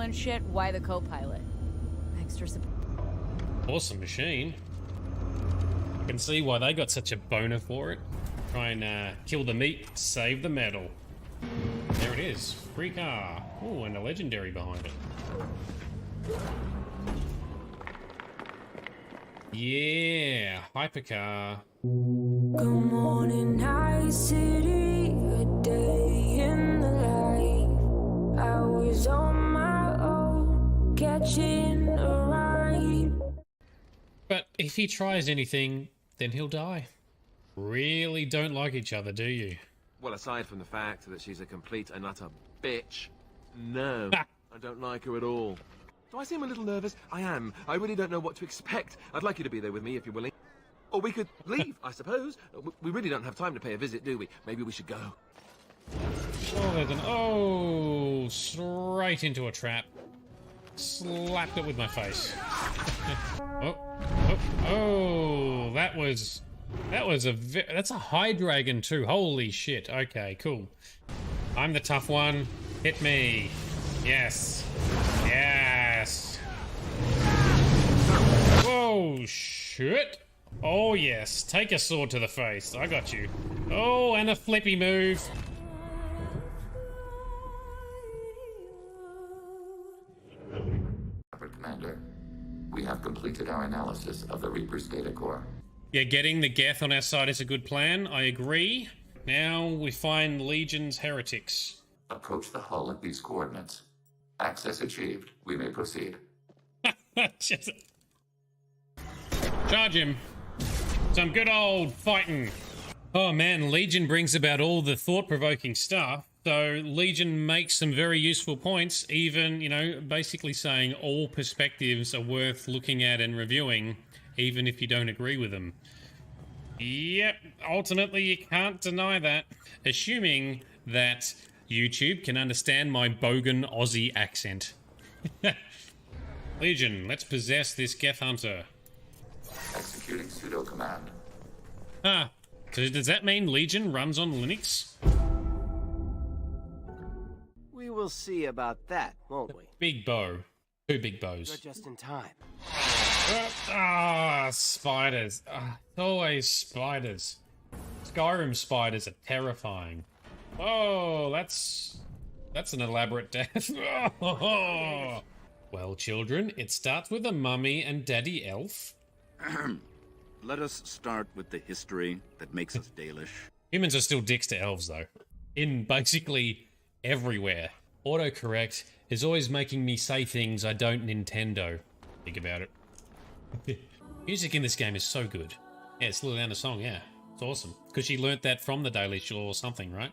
and shit, why the co-pilot? Extra support. Awesome machine. I can see why they got such a boner for it. Try and kill the meat, save the metal. There it is. Free car. Oh, and a legendary behind it. Yeah, hypercar. Good morning, night city, a day in the life. I was on my own, catching a ride. But if he tries anything, then he'll die. Really don't like each other, do you? Well, aside from the fact that she's a complete and utter bitch, no, I don't like her at all. Do I seem a little nervous? I am. I really don't know what to expect. I'd like you to be there with me if you're willing. Or we could leave, I suppose. We really don't have time to pay a visit, do we? Maybe we should go. Oh, there's an... Oh, straight into a trap. Slapped it with my face. Oh, that was that's a high dragon too. Holy shit. Okay, cool. I'm the tough one. Hit me. Yes. Yes. Whoa, shit. Oh, yes. Take a sword to the face. I got you. Oh, and a flippy move. Commander, we have completed our analysis of the Reaper's data core. Yeah, getting the Geth on our side is a good plan. I agree. Now we find Legion's heretics. Approach the hull at these coordinates. Access achieved. We may proceed. Charge him. Some good old fighting. Oh man, Legion brings about all the thought-provoking stuff. So Legion makes some very useful points, even, you know, basically saying all perspectives are worth looking at and reviewing, even if you don't agree with them. Yep, ultimately you can't deny that. Assuming that YouTube can understand my bogan Aussie accent. Legion, let's possess this Geth Hunter. Executing pseudo command. Ah, so does that mean Legion runs on Linux? We will see about that, won't we? Big bow. Two big bows. You're just in time. Spiders. Always spiders. Skyrim spiders are terrifying. Oh, that's an elaborate death. Well, children, it starts with a mummy and daddy elf. Let us start with the history that makes us Dalish. Humans are still dicks to elves, though. In basically everywhere. Autocorrect is always making me say things I don't Nintendo. Think about it. Music in this game is so good. Yeah, it's Liliana's song, yeah. It's awesome. Because she learnt that from the Dalish or something, right?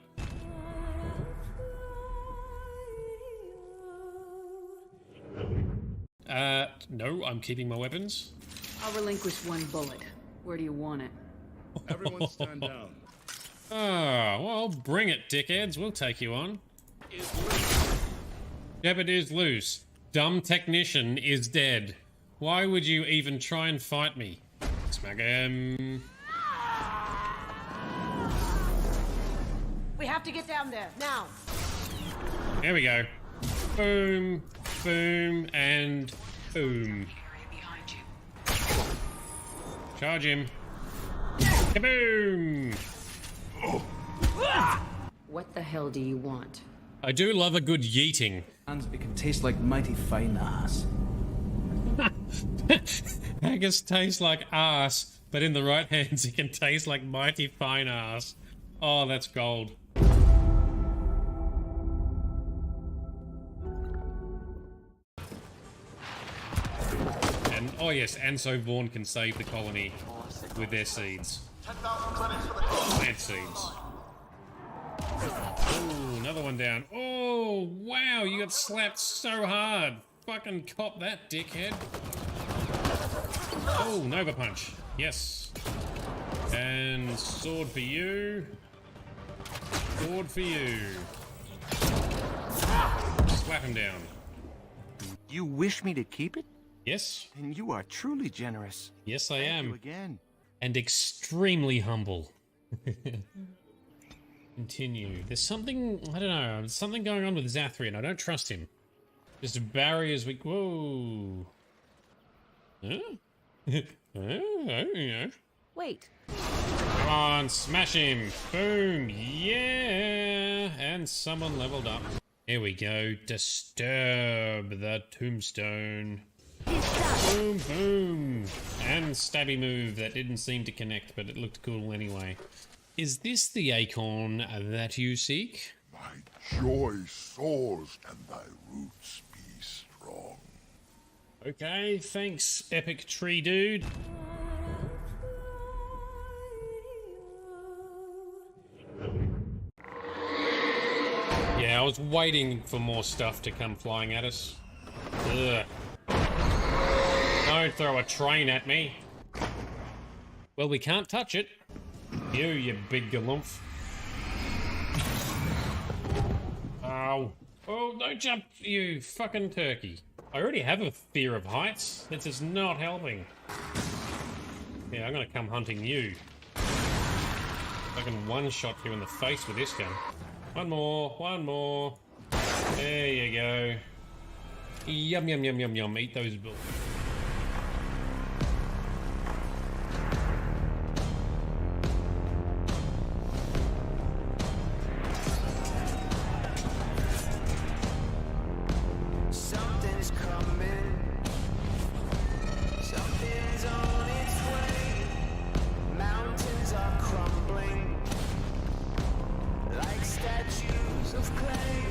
No, I'm keeping my weapons. I'll relinquish one bullet. Where do you want it? Everyone stand down. Oh, well, bring it, dickheads. We'll take you on. Jeb, it is loose. Dumb technician is dead. Why would you even try and fight me? Smack him. We have to get down there, now. There we go. Boom, boom, and boom. Charge him. Kaboom! What the hell do you want? I do love a good yeeting. It can taste like mighty fine ass. Haggis tastes like ass, but in the right hands it can taste like mighty fine ass. Oh, that's gold. And, oh yes, and so Vaughn can save the colony with their seeds. Plant seeds. Oh, another one down. Oh, wow, you got slapped so hard. Fucking cop that, dickhead. Oh, Nova Punch. Yes. And sword for you. Sword for you. Slap him down. You wish me to keep it? Yes. And you are truly generous. Yes, I Thank am. you again. And extremely humble. Continue. There's something, I don't know, there's something going on with Zathrian. I don't trust him. Just barriers we... Whoa. Huh? Wait. Come on, smash him. Boom. Yeah. And someone leveled up. Here we go. Disturb the tombstone. Boom, boom. And stabby move that didn't seem to connect, but it looked cool anyway. Is this the acorn that you seek? My joy soars and thy roots be strong. Okay, thanks, epic tree dude. Yeah, I was waiting for more stuff to come flying at us. Ugh. Don't throw a train at me. Well, we can't touch it. You big galumph. Ow. Oh, don't jump, you fucking turkey. I already have a fear of heights. This is not helping. Yeah, I'm gonna come hunting you. I can one-shot you in the face with this gun. One more. There you go. Yum, yum, yum, yum, yum. Eat those bullets. Something's coming. Something's on its way. Mountains are crumbling like statues of clay.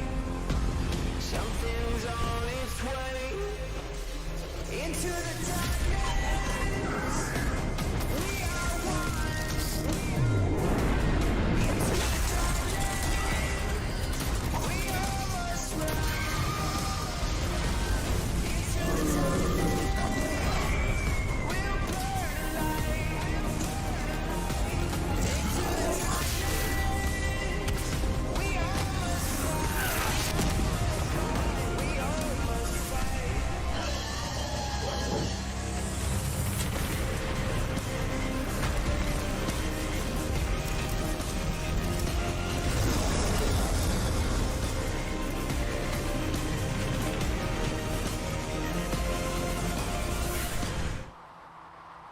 Something's on its way into the darkness. We are one. Into the darkness. We almost run.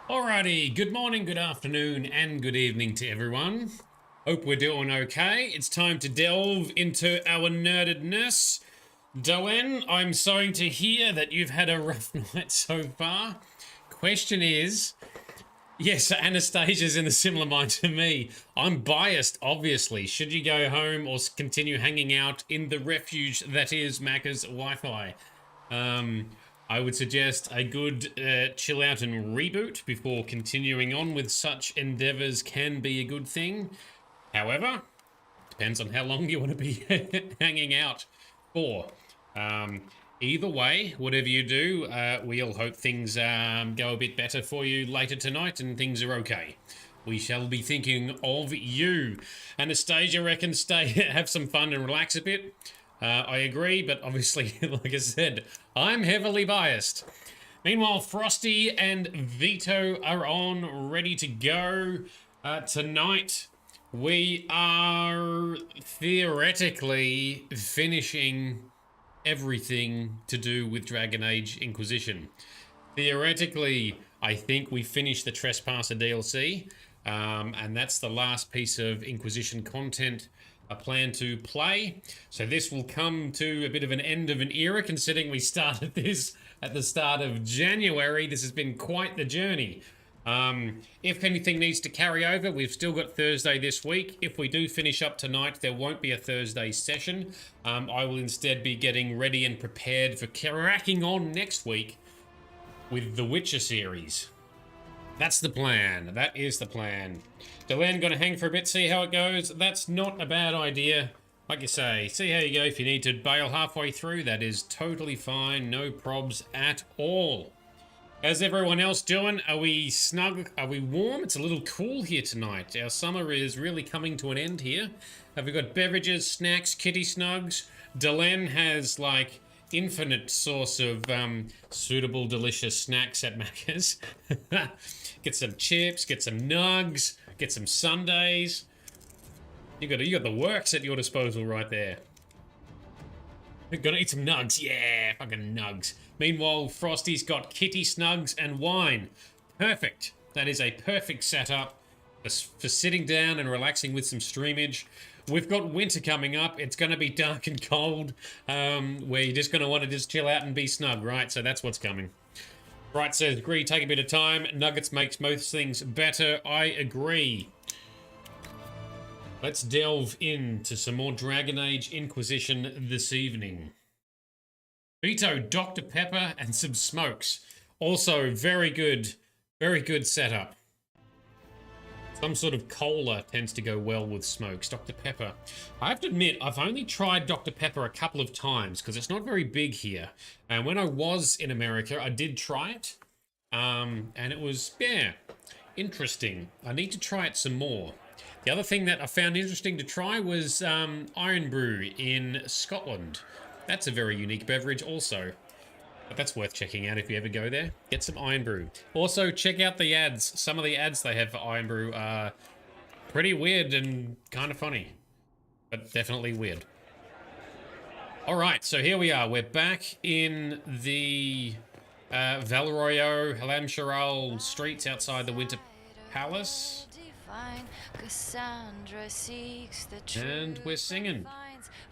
Alrighty, good morning, good afternoon, and good evening to everyone. Hope we're doing okay. It's time to delve into our nerdedness. Doan, I'm sorry to hear that you've had a rough night so far. Question is, yes, Anastasia's in a similar mind to me. I'm biased, obviously. Should you go home or continue hanging out in the refuge that is Macca's Wi-Fi? I would suggest a good chill out and reboot before continuing on with such endeavors can be a good thing. However, depends on how long you want to be hanging out for. Either way, whatever you do, we all hope things go a bit better for you later tonight and things are okay. We shall be thinking of you. Anastasia reckons have some fun and relax a bit. I agree, but obviously, like I said, I'm heavily biased. Meanwhile, Frosty and Vito are on, ready to go. Tonight, we are theoretically finishing everything to do with Dragon Age Inquisition. Theoretically, I think we finished the Trespasser DLC, and that's the last piece of Inquisition content I plan to play. So this will come to a bit of an end of an era, considering we started this at the start of January. This has been quite the journey. If anything needs to carry over, we've still got Thursday this week. If we do finish up tonight, there won't be a Thursday session. I will instead be getting ready and prepared for cracking on next week with the Witcher series. That's the plan. That is the plan. Delenn gonna hang for a bit, see how it goes. That's not a bad idea. Like you say, see how you go. If you need to bail halfway through, that is totally fine. No probs at all. How's everyone else doing? Are we snug? Are we warm? It's a little cool here tonight. Our summer is really coming to an end here. Have we got beverages, snacks, kitty snugs? Delenn has like infinite source of suitable, delicious snacks at Macca's. Get some chips, get some nugs, get some sundaes. You got the works at your disposal right there. Gonna eat some nugs. Yeah, fucking nugs. Meanwhile, Frosty's got kitty snugs and wine. Perfect. That is a perfect setup for sitting down and relaxing with some streamage. We've got winter coming up. It's going to be dark and cold, where you're just going to want to just chill out and be snug, right? So that's what's coming. Bright says, agree, take a bit of time. Nuggets makes most things better. I agree. Let's delve into some more Dragon Age Inquisition this evening. Vito, Dr. Pepper, and some smokes. Also, very good setup. Some sort of cola tends to go well with smokes. Dr. Pepper. I have to admit, I've only tried Dr. Pepper a couple of times because it's not very big here. And when I was in America, I did try it. And it was, yeah, interesting. I need to try it some more. The other thing that I found interesting to try was Iron Brew in Scotland. That's a very unique beverage also. But that's worth checking out if you ever go there. Get some Iron Brew. Also, check out the ads. Some of the ads they have for Iron Brew are pretty weird and kind of funny. But definitely weird. Alright, so here we are. We're back in the Valroyo, Halam-Sharal streets outside the Winter Palace. Cassandra seeks the And we're singing.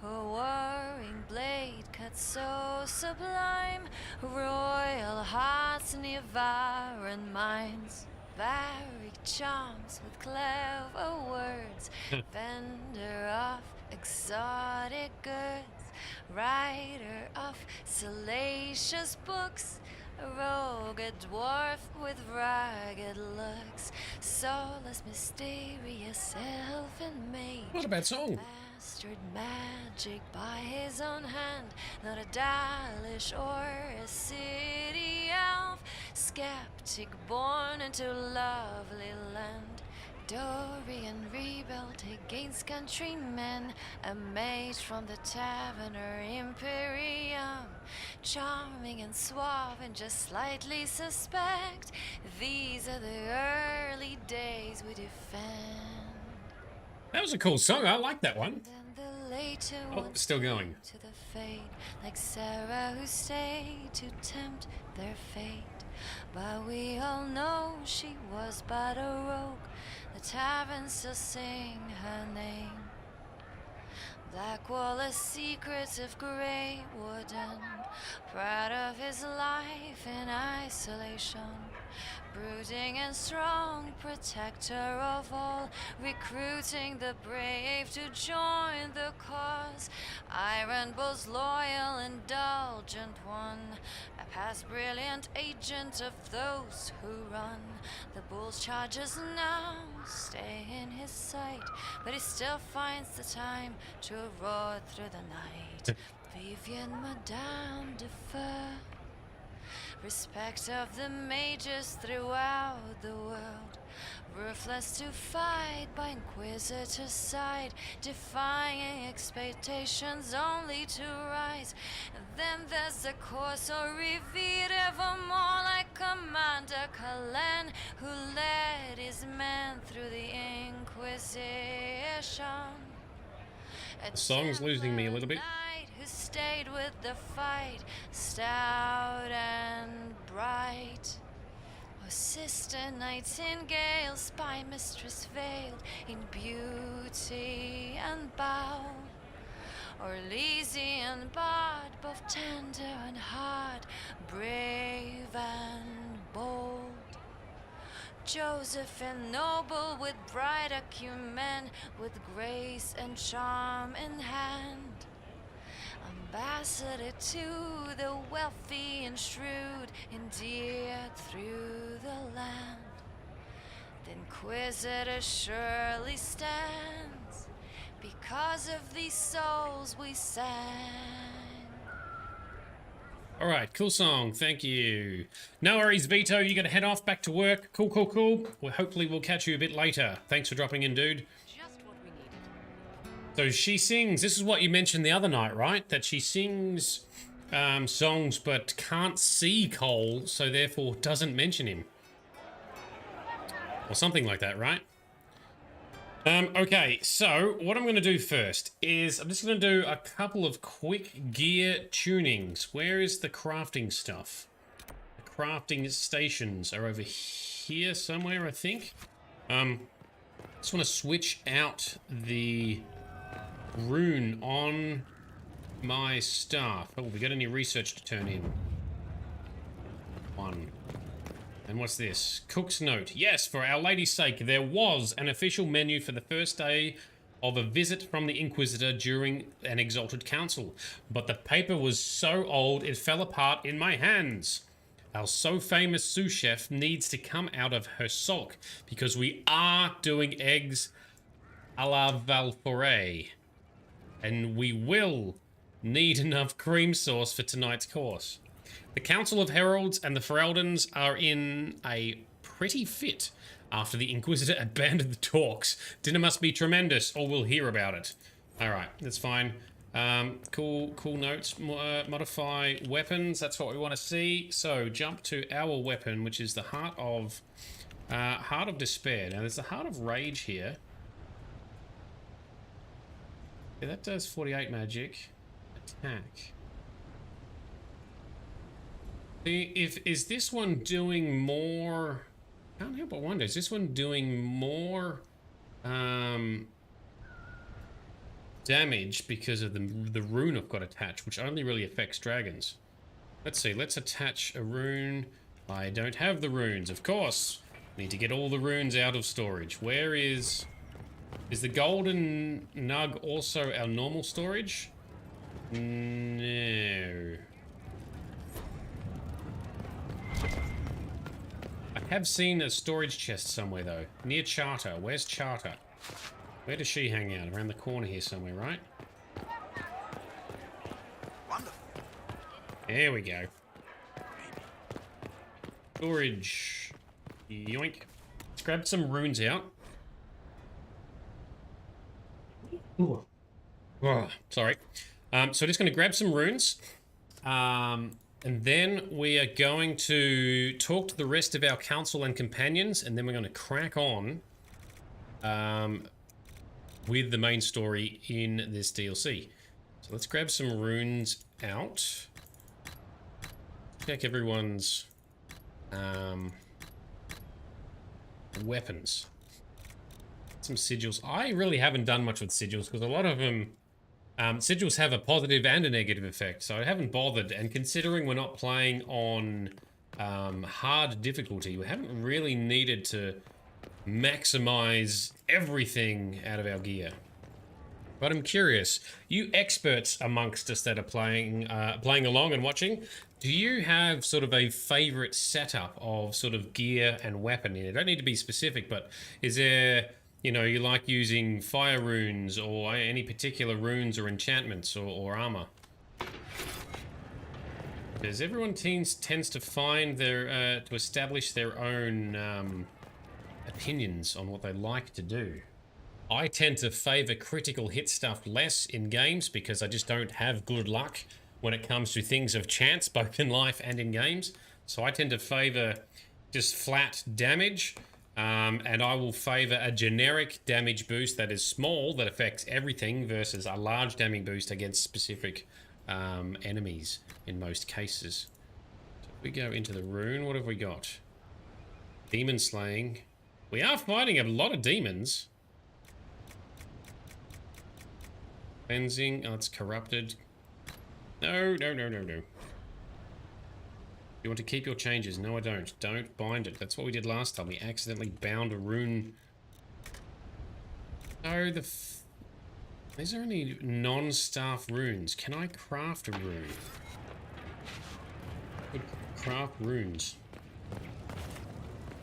A warring blade cut so sublime, royal hearts and devouring minds, varied charms with clever words, vendor of exotic goods, writer of salacious books, a rogue, a dwarf with ragged looks, soulless, mysterious, elfin maid. What a bad song. Mastered magic by his own hand, not a Dalish or a city elf, skeptic born into lovely land. Dorian rebelled against countrymen, a mage from the Taverner Imperium, charming and suave and just slightly suspect. These are the early days we defend. That was a cool song. I like that one. Then the later Oh, it's still going. to the fate, like Sarah who stayed to tempt their fate. But we all know she was but a rogue. The tavern still sing her name. Blackwall, a secretive grey wooden, proud of his life in isolation, brooding and strong, protector of all, recruiting the brave to join the cause. Iron Bull's loyal, indulgent one, a past brilliant agent of those who run. The Bull's charges now stay in his sight, but he still finds the time to roar through the night. Vivian, Madame de Feu, respect of the mages throughout the world, ruthless to fight by Inquisitor's side, defying expectations only to rise. Then there's the Corso revered evermore, like Commander Kalen, who led his men through the Inquisition. The song's losing me a little bit. Who stayed with the fight, stout and bright. Oh, Sister Nightingale, spy mistress veiled in beauty and bow. Or Elysian bard, both tender and hard, brave and bold. Joseph and noble with bright acumen, with grace and charm in hand. Ambassador to the wealthy and shrewd, endeared through the land. The Inquisitor surely stands, because of these souls we sang. All right, cool song. Thank you. No worries, Vito. You got to head off back to work. Cool, cool, cool. Well, hopefully we'll catch you a bit later. Thanks for dropping in, dude. Just what we needed. So she sings. This is what you mentioned the other night, right? That she sings songs but can't see Cole, so therefore doesn't mention him. Or something like that, right? Okay, so what I'm going to do first is I'm just going to do a couple of quick gear tunings. Where is the crafting stuff? The crafting stations are over here somewhere, I think. Just want to switch out the rune on my staff. Oh, we got any research to turn in? 1. And what's this? Cook's note. Yes, for Our Lady's sake, there was an official menu for the first day of a visit from the Inquisitor during an Exalted Council. But the paper was so old it fell apart in my hands. Our so famous sous chef needs to come out of her sulk because we are doing eggs a la Valforet. And we will need enough cream sauce for tonight's course. The Council of Heralds and the Feraldans are in a pretty fit after the Inquisitor abandoned the talks. Dinner must be tremendous, or we'll hear about it. Alright, that's fine. Cool notes. Modify weapons, that's what we want to see. So, jump to our weapon, which is the Heart of Despair. Now, there's the Heart of Rage here. Yeah, that does 48 magic. Attack. Is this one doing more? I can't help but wonder. Is this one doing more damage because of the rune I've got attached, which only really affects dragons? Let's see. Let's attach a rune. I don't have the runes, of course. Need to get all the runes out of storage. Where is the golden nug also our normal storage? No. I have seen a storage chest somewhere, though. Near Charter. Where's Charter? Where does she hang out? Around the corner here somewhere, right? There we go. Storage. Yoink. Let's grab some runes out. Ooh. Oh, sorry. So just going to grab some runes. And then we are going to talk to the rest of our council and companions, and then we're going to crack on with the main story in this DLC. So let's grab some runes out. Check everyone's weapons. Some sigils. I really haven't done much with sigils because a lot of them sigils have a positive and a negative effect, so I haven't bothered, and considering we're not playing on hard difficulty, we haven't really needed to maximize everything out of our gear. But I'm curious, you experts amongst us that are playing along and watching, do you have sort of a favorite setup of sort of gear and weapon in it? Don't need to be specific, but is there, you know, you like using fire runes or any particular runes or enchantments or armor? Because everyone tends to find their, to establish their own opinions on what they like to do. I tend to favor critical hit stuff less in games because I just don't have good luck when it comes to things of chance, both in life and in games. So I tend to favor just flat damage. And I will favor a generic damage boost that is small, that affects everything, versus a large damage boost against specific enemies in most cases. So if we go into the rune, what have we got? Demon slaying. We are fighting a lot of demons. Cleansing. Oh, it's corrupted. No. You want to keep your changes? No, I don't. Don't bind it. That's what we did last time. We accidentally bound a rune. Oh, these are only non-staff runes. Can I craft a rune? Could craft runes.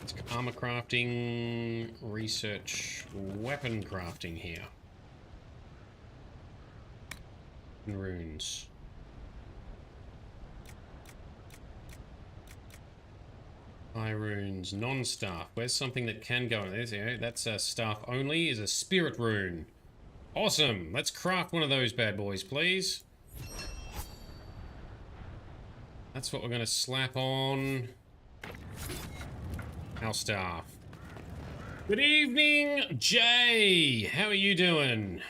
It's armor crafting, research, weapon crafting here. Runes. High runes, non-staff. Where's something that can go in there? That's a staff only, is a spirit rune. Awesome. Let's craft one of those bad boys, please. That's what we're going to slap on our staff. Good evening, Jay. How are you doing?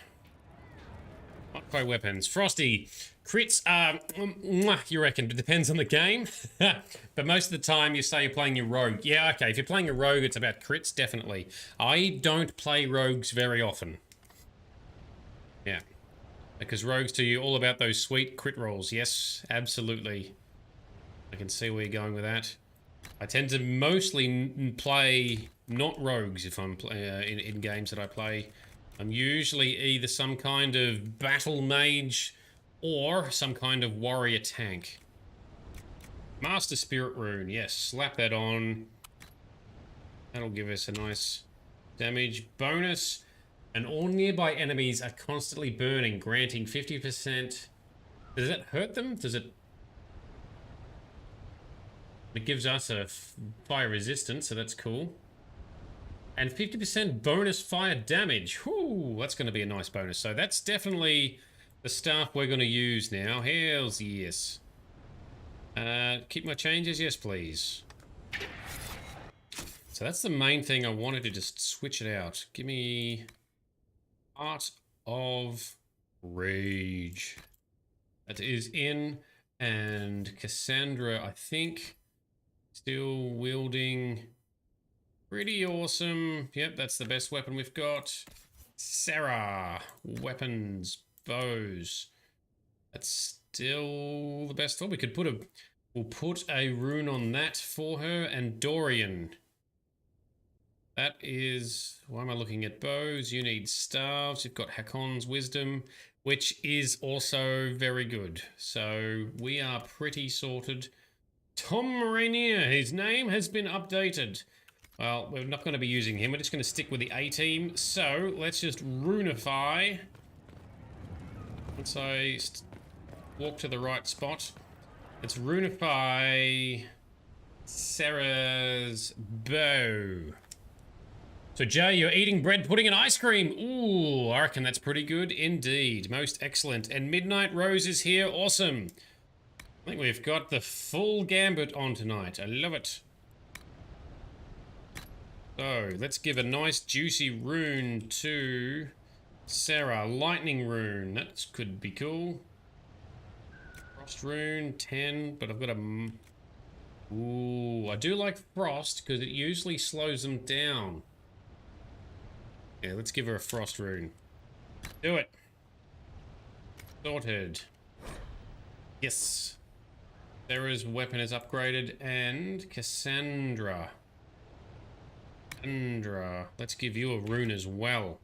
Not quite weapons. Frosty. Crits are, you reckon, it depends on the game. But most of the time you say you're playing your rogue. Yeah, okay, if you're playing a rogue, it's about crits, definitely. I don't play rogues very often. Yeah. Because rogues to you all about those sweet crit rolls. Yes, absolutely. I can see where you're going with that. I tend to mostly play not rogues if I'm in games that I play. I'm usually either some kind of battle mage or some kind of warrior tank. Master Spirit Rune, yes, slap that on. That'll give us a nice damage bonus. And all nearby enemies are constantly burning, granting 50%. Does that hurt them? Does it... It gives us a fire resistance, so that's cool. And 50% bonus fire damage. Whoo, that's going to be a nice bonus. So that's definitely the staff we're going to use now. Hells yes. Keep my changes? Yes, please. So that's the main thing I wanted to just switch it out. Give me Art of Rage. That is in, and Cassandra, I think, still wielding. Pretty awesome. Yep, that's the best weapon we've got. Sarah, weapons, bows. That's still the best one. We could put a, we'll put a rune on that for her. And Dorian. That is, why am I looking at bows? You need staves. You've got Hakon's wisdom, which is also very good. So we are pretty sorted. Tom Rainier, his name has been updated. Well, we're not going to be using him. We're just going to stick with the A team. So let's just runify. Once I walk to the right spot, let's runify Sarah's bow. So Jay, you're eating bread, pudding, and ice cream. Ooh, I reckon that's pretty good indeed. Most excellent. And Midnight Rose is here. Awesome. I think we've got the full gambit on tonight. I love it. So, let's give a nice juicy rune to Sarah. Lightning rune. That could be cool. Frost rune, 10, but I've got a... Ooh, I do like frost because it usually slows them down. Yeah, let's give her a frost rune. Do it. Sorted. Yes. Sarah's weapon is upgraded, and Cassandra. Let's give you a rune as well.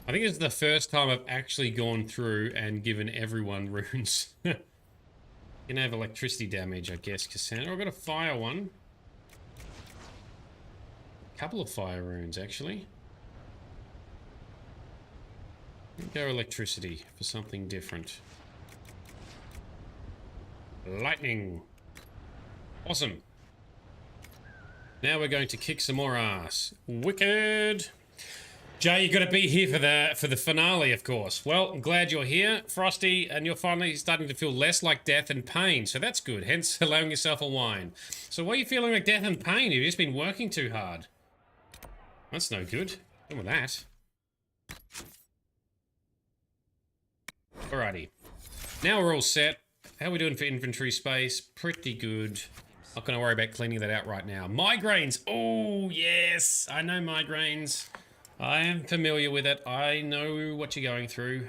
I think it's the first time I've actually gone through and given everyone runes. You can have electricity damage, I guess, Cassandra. I've got a fire one. A couple of fire runes, actually. Go electricity for something different. Lightning. Awesome. Now we're going to kick some more ass. Wicked. Jay, you got to be here for the finale, of course. Well, I'm glad you're here, Frosty, and you're finally starting to feel less like death and pain, so that's good. Hence, allowing yourself a wine. So why are you feeling like death and pain? You've just been working too hard. That's no good. Done with that. Alrighty. Now we're all set. How are we doing for inventory space? Pretty good. Not going to worry about cleaning that out right now. Migraines. Oh, yes. I know migraines. I am familiar with it. I know what you're going through.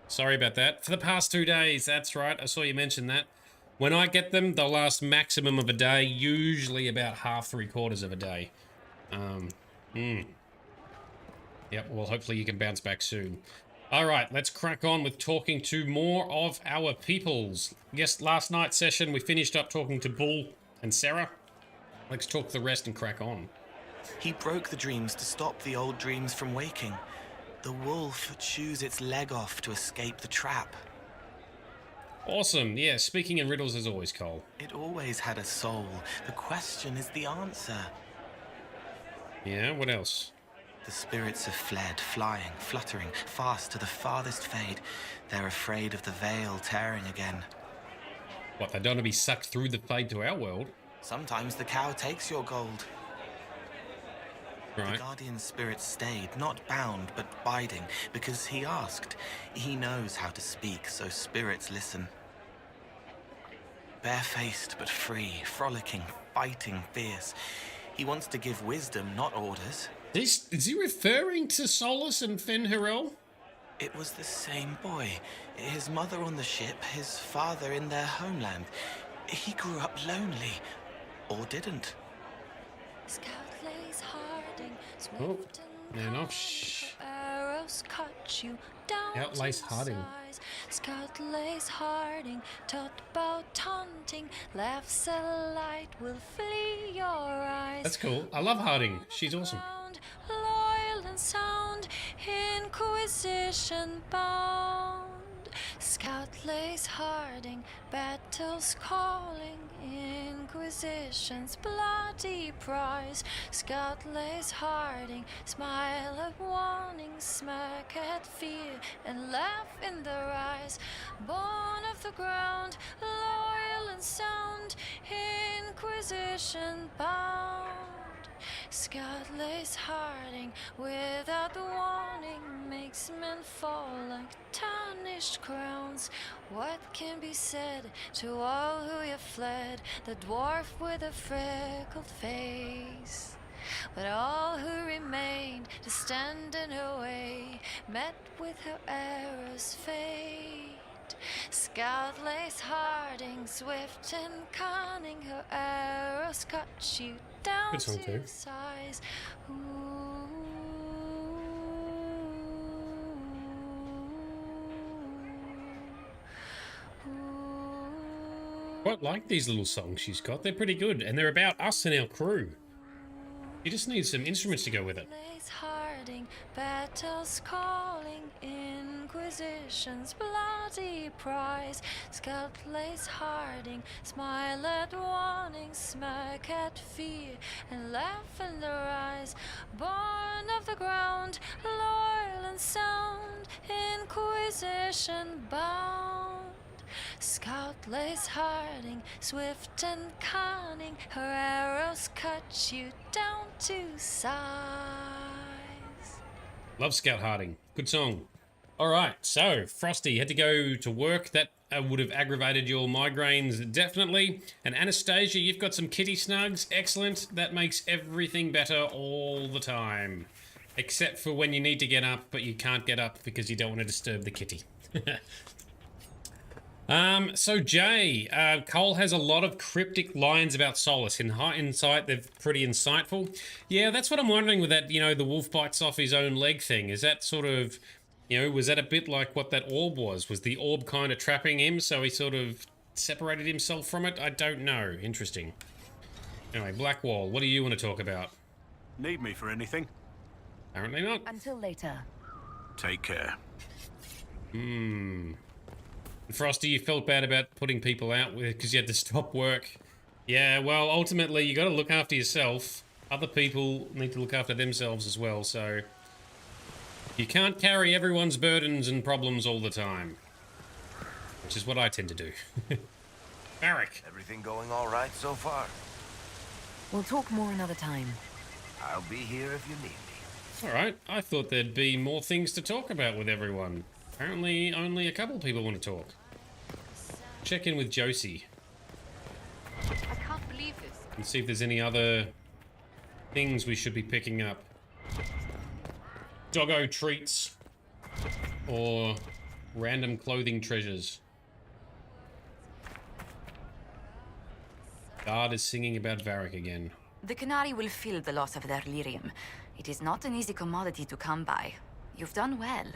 Sorry about that. For the past 2 days, that's right. I saw you mention that. When I get them, they'll last maximum of a day, usually about half, 3/4 of a day. Yep, well, hopefully you can bounce back soon. All right, let's crack on with talking to more of our peoples. Yes, last night's session, we finished up talking to Bull and Sarah. Let's talk the rest and crack on. He broke the dreams to stop the old dreams from waking. The wolf chews its leg off to escape the trap. Awesome. Yeah, speaking in riddles as always, Cole. It always had a soul. The question is the answer. Yeah, what else? The spirits have fled, flying, fluttering, fast to the farthest fade. They're afraid of the veil tearing again. What, they don't want to be sucked through the fade to our world? Sometimes the cow takes your gold. Right. The guardian spirit stayed, not bound, but biding, because he asked. He knows how to speak, so spirits listen. Barefaced but free, frolicking, fighting fierce. He wants to give wisdom, not orders. Is he referring to Solus and Fen'Harel? It was the same boy. His mother on the ship, his father in their homeland. He grew up lonely. Or didn't. Oh, man off. Outlace Harding. Scout lays Harding, taught about taunting, laughs a light will flee your eyes. That's cool. I love Harding. She's awesome. Loyal and sound, Inquisition bound. Scout lays Harding, battles calling, Inquisition's bloody prize. Scout lays Harding, smile at warning, smirk at fear, and laugh in their eyes. Born of the ground, loyal and sound, Inquisition bound. Scout lays Harding, without warning, makes men fall like tarnished crowns. What can be said to all who have fled? The dwarf with a freckled face. But all who remained to stand in her way met with her arrow's fate. Scout lays Harding, swift and cunning, her arrows cut you down to size. Quite like these little songs she's got. They're pretty good, and they're about us and our crew. You just need some instruments to go with it. Harding, battles calling, Inquisition's bloody prize. Scout lays Harding, smile at warning, smirk at fear, and laugh in their eyes. Born of the ground, loyal and sound, Inquisition bound. Scout lays Harding, swift and cunning, her arrows cut you down to size. Love Scout Harding. Good song. Alright, so Frosty had to go to work. That would have aggravated your migraines, definitely. And Anastasia, you've got some kitty snugs. Excellent. That makes everything better all the time. Except for when you need to get up, but you can't get up because you don't want to disturb the kitty. So Jay, Cole has a lot of cryptic lines about Solus. In hindsight, they're pretty insightful. Yeah, that's what I'm wondering with that, you know, the wolf bites off his own leg thing. Is that sort of, you know, was that a bit like what that orb was? Was the orb kind of trapping him, so he sort of separated himself from it? I don't know. Interesting. Anyway, Blackwall, what do you want to talk about? Need me for anything? Apparently not. Until later. Take care. Frosty, you felt bad about putting people out because you had to stop work. Yeah, well, ultimately, you got to look after yourself. Other people need to look after themselves as well, so you can't carry everyone's burdens and problems all the time, which is what I tend to do. Barrick. Everything going all right so far? We'll talk more another time. I'll be here if you need me. All right, I thought there'd be more things to talk about with everyone. Apparently, only a couple people want to talk. Check in with Josie. I can't believe this. And see if there's any other things we should be picking up. Doggo treats. Or random clothing treasures. Guard is singing about Varric again. The Canary will feel the loss of their lyrium. It is not an easy commodity to come by. You've done well.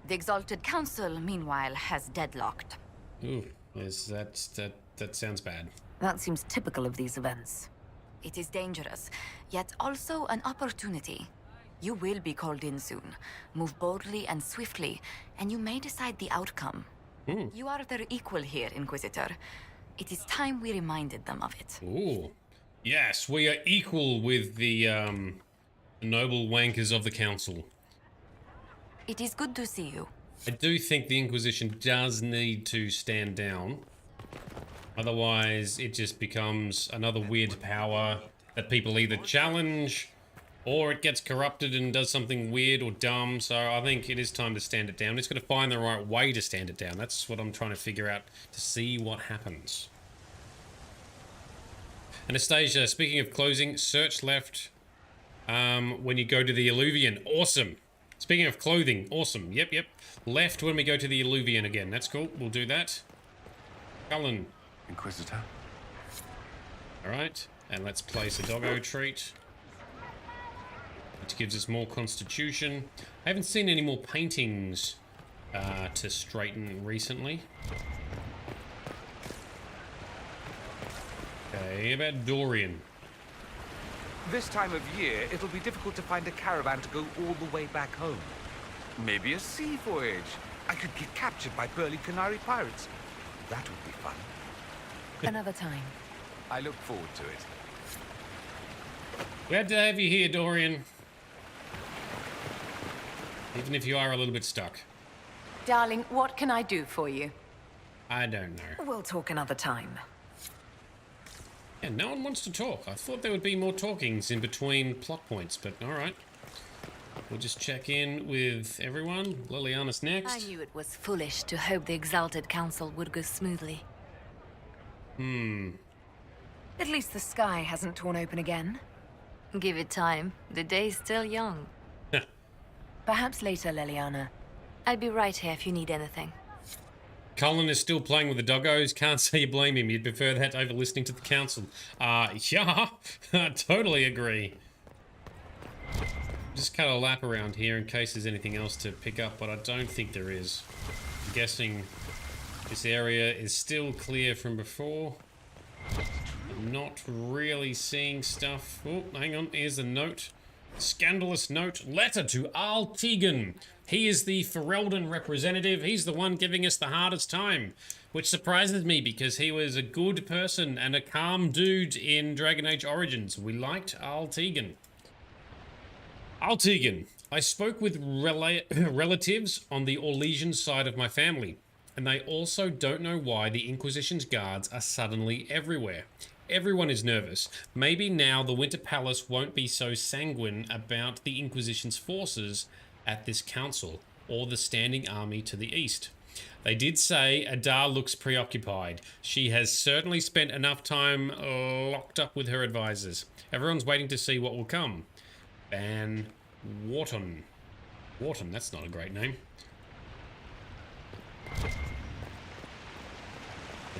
The Exalted Council, meanwhile, has deadlocked. Ooh, that sounds bad. That seems typical of these events. It is dangerous, yet also an opportunity. You will be called in soon. Move boldly and swiftly, and you may decide the outcome. You are their equal here, Inquisitor. It is time we reminded them of it. Ooh. Yes, we are equal with the noble wankers of the council. It is good to see you. I do think the Inquisition does need to stand down. Otherwise, it just becomes another weird power that people either challenge Or it gets corrupted and does something weird or dumb, so I think it is time to stand it down. It's got to find the right way to stand it down. That's what I'm trying to figure out to see what happens. Anastasia, speaking of closing, search left when you go to the Alluvion. Awesome. Speaking of clothing, awesome. Yep. Left when we go to the Alluvion again. That's cool. We'll do that. Cullen. Inquisitor. Alright, and let's place a doggo treat, which gives us more constitution. I haven't seen any more paintings to straighten recently. Okay, about Dorian. This time of year, it'll be difficult to find a caravan to go all the way back home. Maybe a sea voyage. I could get captured by burly Canary pirates. That would be fun. Another time. I look forward to it. Glad to have you here, Dorian. Even if you are a little bit stuck. Darling, what can I do for you? I don't know. We'll talk another time. Yeah, no one wants to talk. I thought there would be more talkings in between plot points, but alright. We'll just check in with everyone. Liliana's next. I knew it was foolish to hope the Exalted Council would go smoothly. At least the sky hasn't torn open again. Give it time. The day's still young. Perhaps later, Liliana. I'll be right here if you need anything. Cullen is still playing with the doggos. Can't say you blame him. You'd prefer that over listening to the council. Yeah, totally agree. Just cut a lap around here in case there's anything else to pick up, but I don't think there is. I'm guessing this area is still clear from before. I'm not really seeing stuff. Oh, hang on. Here's a note. Scandalous note. Letter to Al Tegan. He is the Ferelden representative. He's the one giving us the hardest time, which surprises me because he was a good person and a calm dude in Dragon Age Origins. We liked Al Tegan. Al Tegan. I spoke with relatives on the Orlesian side of my family, and they also don't know why the Inquisition's guards are suddenly everywhere. Everyone is nervous. Maybe now the Winter Palace won't be so sanguine about the Inquisition's forces at this council, or the standing army to the east. They did say Adar looks preoccupied. She has certainly spent enough time locked up with her advisors. Everyone's waiting to see what will come. Van Wharton. Wharton, that's not a great name.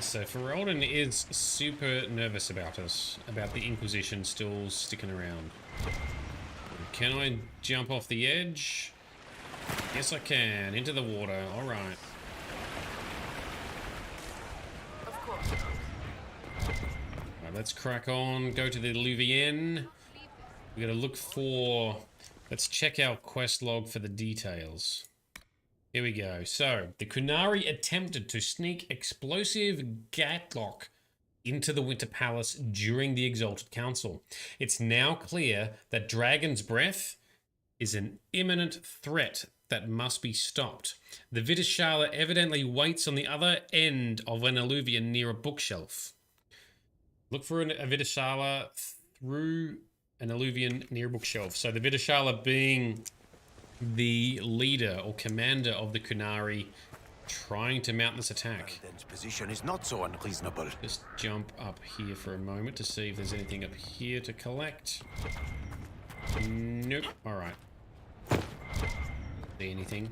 So Ferelden is super nervous about us, about the Inquisition still sticking around. Can I jump off the edge? Yes, I can. Into the water. All right. Of course. Right, let's crack on. Go to the Alluvion. We gotta look for... Let's check our quest log for the details. Here we go. So, the Kunari attempted to sneak explosive gatlock into the Winter Palace during the Exalted Council. It's now clear that Dragon's Breath is an imminent threat that must be stopped. The Vidishala evidently waits on the other end of an Alluvion near a bookshelf. Look for a Vidishala through an Alluvion near a bookshelf. So the Vidishala being the leader or commander of the Kunari trying to mount this attack. His position is not so unreasonable. Just jump up here for a moment to see if there's anything up here to collect. Nope. Alright. See anything?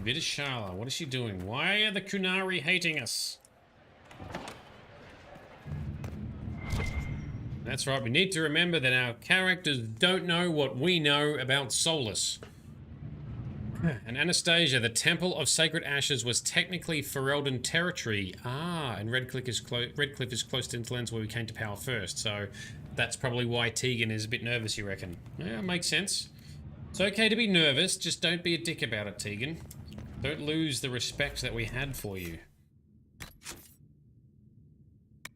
Vidishala, what is she doing? Why are the Kunari hating us? That's right, we need to remember that our characters don't know what we know about Solus. And Anastasia, the Temple of Sacred Ashes was technically Ferelden territory. Ah, and Redcliffe is close to Interlands where we came to power first, so that's probably why Tegan is a bit nervous, you reckon? Yeah, makes sense. It's okay to be nervous, just don't be a dick about it, Tegan. Don't lose the respect that we had for you.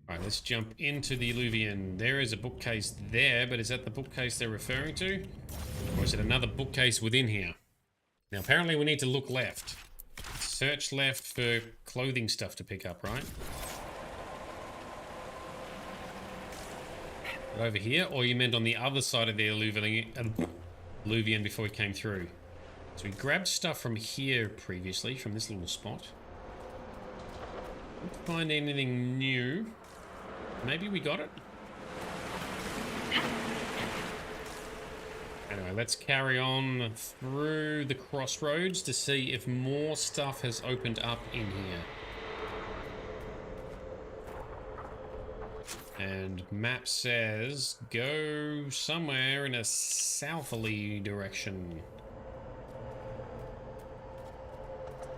Alright, let's jump into the Alluvion. There is a bookcase there, but is that the bookcase they're referring to? Or is it another bookcase within here? Now, apparently we need to look left. Search left for clothing stuff to pick up, right? Over here, or you meant on the other side of the alluvion before we came through? So we grabbed stuff from here previously, from this little spot. Didn't find anything new. Maybe we got it? Anyway, let's carry on through the Crossroads to see if more stuff has opened up in here. And map says go somewhere in a southerly direction.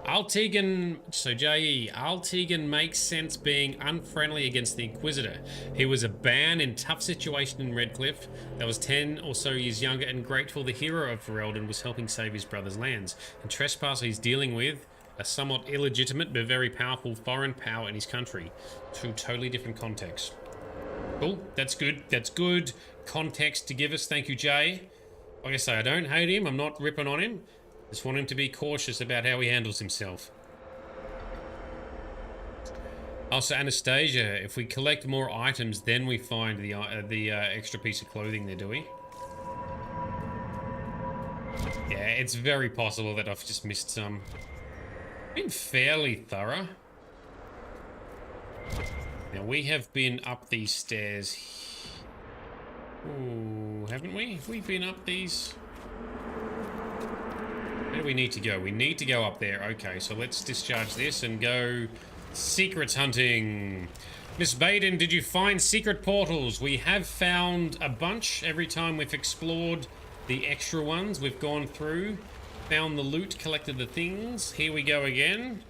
Altegan, so J.E., Altegan makes sense being unfriendly against the Inquisitor. He was a ban in tough situation in Redcliffe that was 10 or so years younger and grateful the hero of Ferelden was helping save his brother's lands. And Trespasser he's dealing with a somewhat illegitimate but very powerful foreign power in his country. Two totally different contexts. Cool, that's good. That's good context to give us. Thank you, Jay. Like I say, I don't hate him. I'm not ripping on him. Just want him to be cautious about how he handles himself. Also, Anastasia, if we collect more items, then we find the extra piece of clothing there, do we? Yeah, it's very possible that I've just missed some. Been fairly thorough. Now, we have been up these stairs. Ooh, haven't we? Have we been up these? Where do we need to go? We need to go up there. Okay, so let's discharge this and go secrets hunting. Miss Baden, did you find secret portals? We have found a bunch every time we've explored the extra ones. We've gone through, found the loot, collected the things. Here we go again.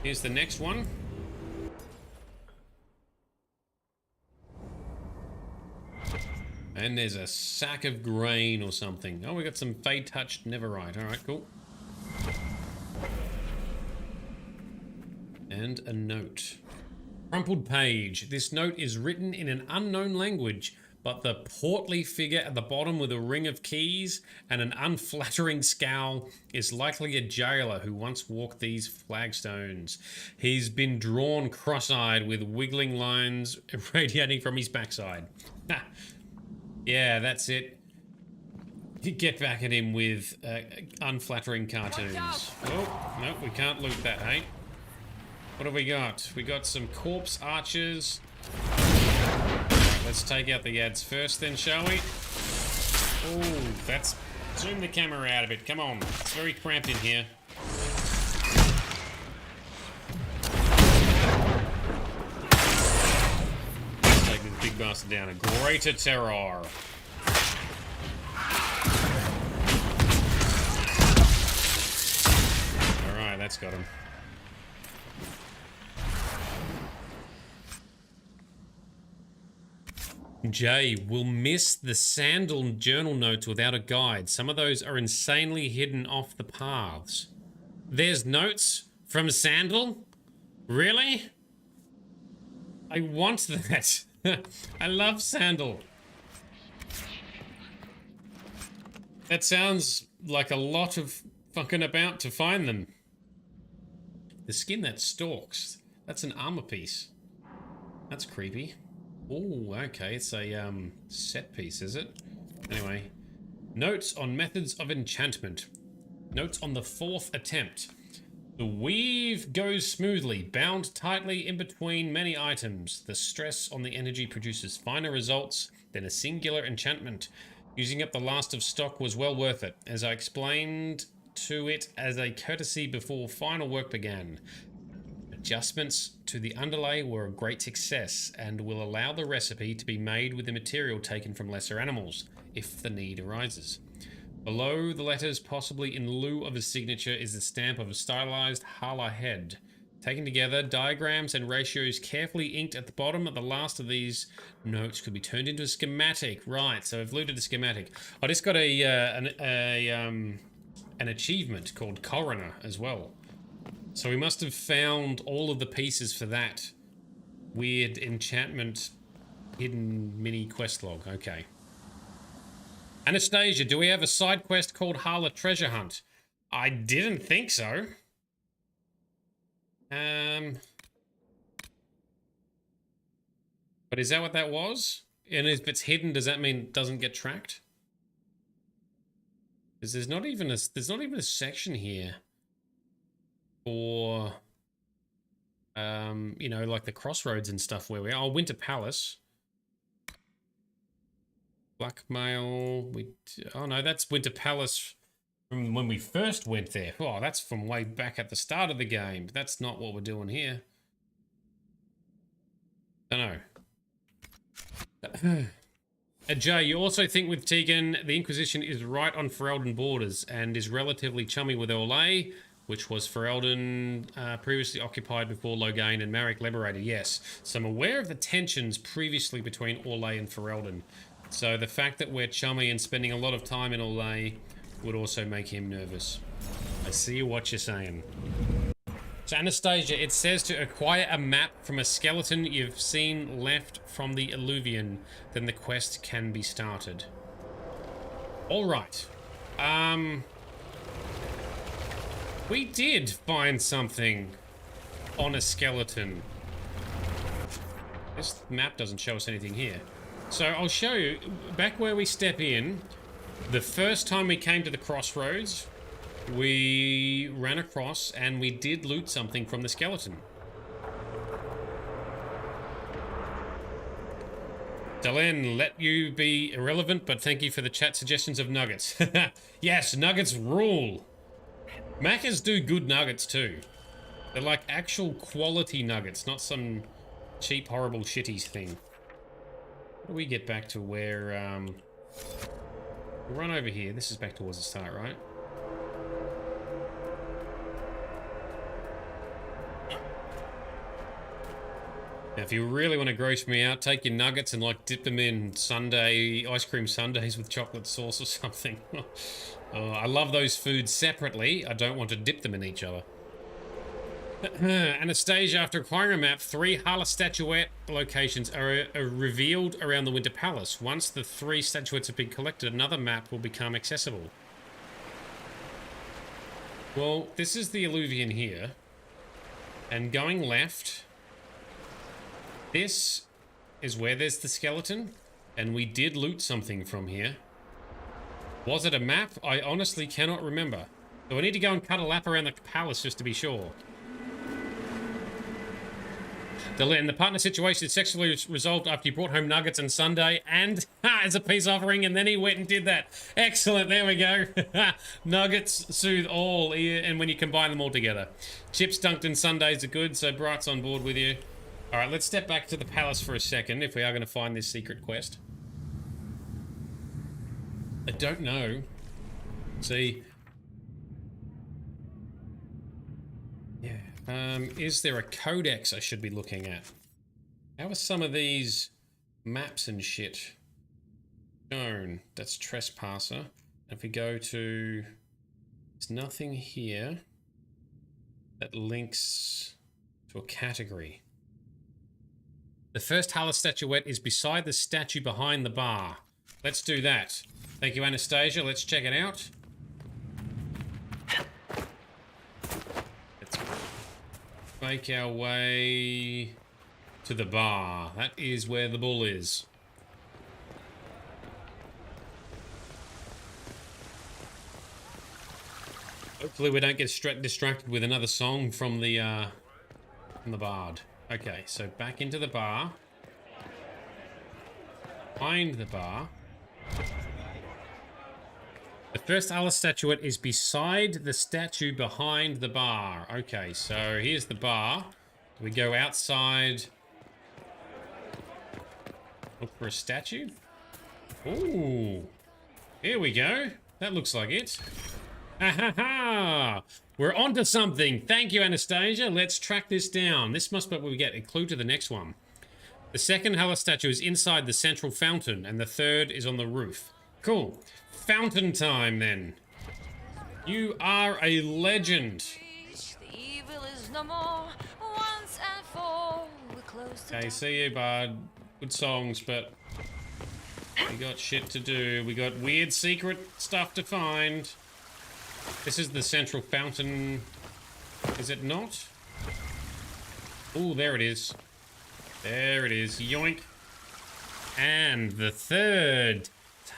Here's the next one. And there's a sack of grain or something. Oh, we got some Fade Touched Neverite. All right, cool. And a note. Crumpled page. This note is written in an unknown language, but the portly figure at the bottom with a ring of keys and an unflattering scowl is likely a jailer who once walked these flagstones. He's been drawn cross-eyed with wiggling lines radiating from his backside. Yeah, that's it. You get back at him with unflattering cartoons. Oh, no, we can't loot that, hey? What have we got? We got some corpse archers. Let's take out the ads first then, shall we? Oh, that's... Zoom the camera out of it. Come on. It's very cramped in here. Take this big bastard down. A greater terror. Alright, that's got him. Jay, will miss the Sandal journal notes without a guide. Some of those are insanely hidden off the paths. There's notes from Sandal? Really? I want that. I love Sandal. That sounds like a lot of fucking about to find them. The skin that stalks. That's an armor piece. That's creepy. Oh, okay, it's a set piece, is it? Anyway, notes on methods of enchantment. Notes on the 4th attempt. The weave goes smoothly, bound tightly in between many items. The stress on the energy produces finer results than a singular enchantment. Using up the last of stock was well worth it, as I explained to it as a courtesy before final work began. Adjustments to the underlay were a great success and will allow the recipe to be made with the material taken from lesser animals, if the need arises. Below the letters, possibly in lieu of a signature, is the stamp of a stylized Hala head. Taken together, diagrams and ratios carefully inked at the bottom of the last of these notes could be turned into a schematic. Right, so I've looted a schematic. I just got an achievement called Coroner as well. So we must have found all of the pieces for that weird enchantment hidden mini quest log. Okay. Anastasia, do we have a side quest called Hala Treasure Hunt? I didn't think so. But is that what that was? And if it's hidden, does that mean it doesn't get tracked? Because there's not even a section here for you know, like the Crossroads and stuff where we are. Oh, Winter Palace. Blackmail. Oh no, that's Winter Palace from when we first went there. Oh, that's from way back at the start of the game. But that's not what we're doing here. Don't know. Jay, you also think with Tegan, the Inquisition is right on Ferelden borders and is relatively chummy with Orlais, which was Ferelden previously occupied before Loghain and Marek liberated. Yes, so I'm aware of the tensions previously between Orlais and Ferelden. So the fact that we're chummy and spending a lot of time in Orlais would also make him nervous. I see what you're saying. So Anastasia, it says to acquire a map from a skeleton you've seen left from the Illuvian, then the quest can be started. All right. We did find something on a skeleton. This map doesn't show us anything here. So I'll show you, back where we step in, the first time we came to the Crossroads, we ran across and we did loot something from the skeleton. Delenn, let you be irrelevant, but thank you for the chat suggestions of nuggets. Yes, nuggets rule. Macca's do good nuggets too. They're like actual quality nuggets, not some cheap, horrible shitties thing. How do we get back to where, we'll run over here. This is back towards the start, right? Now, if you really want to gross me out, take your nuggets and like dip them in ice cream sundaes with chocolate sauce or something. I love those foods separately. I don't want to dip them in each other. Anastasia, after acquiring a map, 3 Hala statuette locations are revealed around the Winter Palace. Once the 3 statuettes have been collected, another map will become accessible. Well, this is the Illuvian here. And going left, this is where there's the skeleton. And we did loot something from here. Was it a map? I honestly cannot remember. So we need to go and cut a lap around the palace just to be sure. Delenn, the partner situation is sexually resolved after you brought home nuggets and sundae and as a peace offering, and then he went and did that. Excellent, there we go. Nuggets soothe all, and when you combine them all together. Chips dunked in sundaes are good, so Bright's on board with you. All right, let's step back to the palace for a second if we are going to find this secret quest. I don't know. See. Yeah. Is there a codex I should be looking at? How are some of these maps and shit shown? That's Trespasser. If we go to... There's nothing here that links to a category. The first Hala statuette is beside the statue behind the bar. Let's do that. Thank you, Anastasia. Let's check it out. Let's make our way to the bar. That is where the bull is. Hopefully we don't get distracted with another song from the bard. Okay, so back into the bar. Behind the bar. The first Hala statuette is beside the statue behind the bar. Okay, so here's the bar. We go outside. Look for a statue. Ooh. Here we go. That looks like it. Ha ha ha! We're onto something. Thank you, Anastasia. Let's track this down. This must be what we get. A clue to the next one. The second Hala statue is inside the central fountain, and the third is on the roof. Cool. Fountain time, then. You are a legend. Okay, see you, bud. Good songs, but we got shit to do. We got weird secret stuff to find. This is the central fountain. Is it not? Oh, there it is. There it is. Yoink. And the third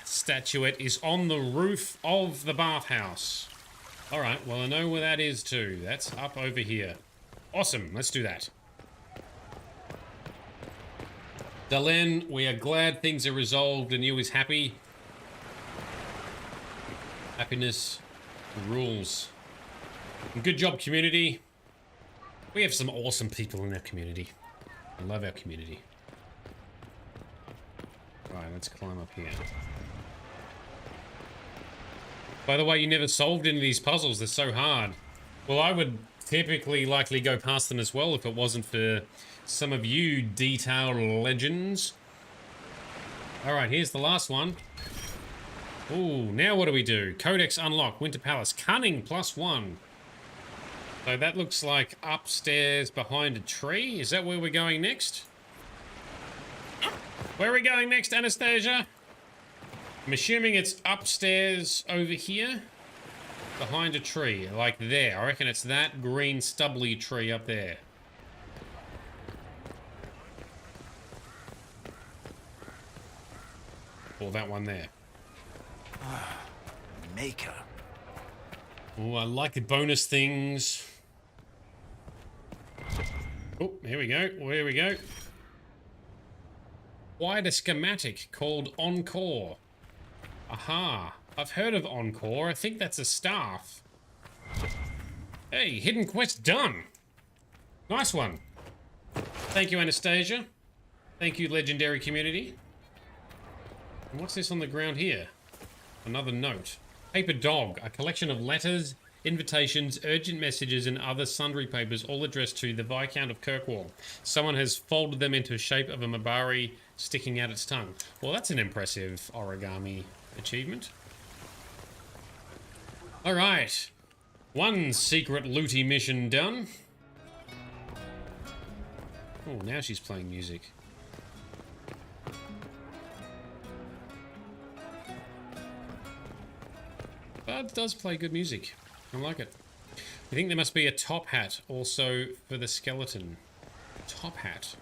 statuette is on the roof of the bathhouse. Alright, well I know where that is too. That's up over here. Awesome, let's do that. Dalen, we are glad things are resolved and you is happy. Happiness rules. And good job, community. We have some awesome people in our community. I love our community. Right, let's climb up here. By the way, you never solved any of these puzzles. They're so hard. Well, I would typically likely go past them as well if it wasn't for some of you detailed legends. Alright, here's the last one. Ooh, now what do we do? Codex unlocked. Winter Palace. Cunning +1. So that looks like upstairs behind a tree. Is that where we're going next? Where are we going next, Anastasia? I'm assuming it's upstairs over here. Behind a tree, like there. I reckon it's that green stubbly tree up there. Or that one there. Maker. Oh, I like the bonus things. Oh, here we go. Here we go. Quite a schematic called Encore. Aha. I've heard of Encore. I think that's a staff. Hey, hidden quest done. Nice one. Thank you, Anastasia. Thank you, legendary community. And what's this on the ground here? Another note. Paper Dog, a collection of letters, invitations, urgent messages, and other sundry papers, all addressed to the Viscount of Kirkwall. Someone has folded them into the shape of a Mabari sticking out its tongue. Well, that's an impressive origami achievement. Alright. One secret looty mission done. Oh, now she's playing music. But does play good music. I like it. I think there must be a top hat also for the skeleton. Top hat.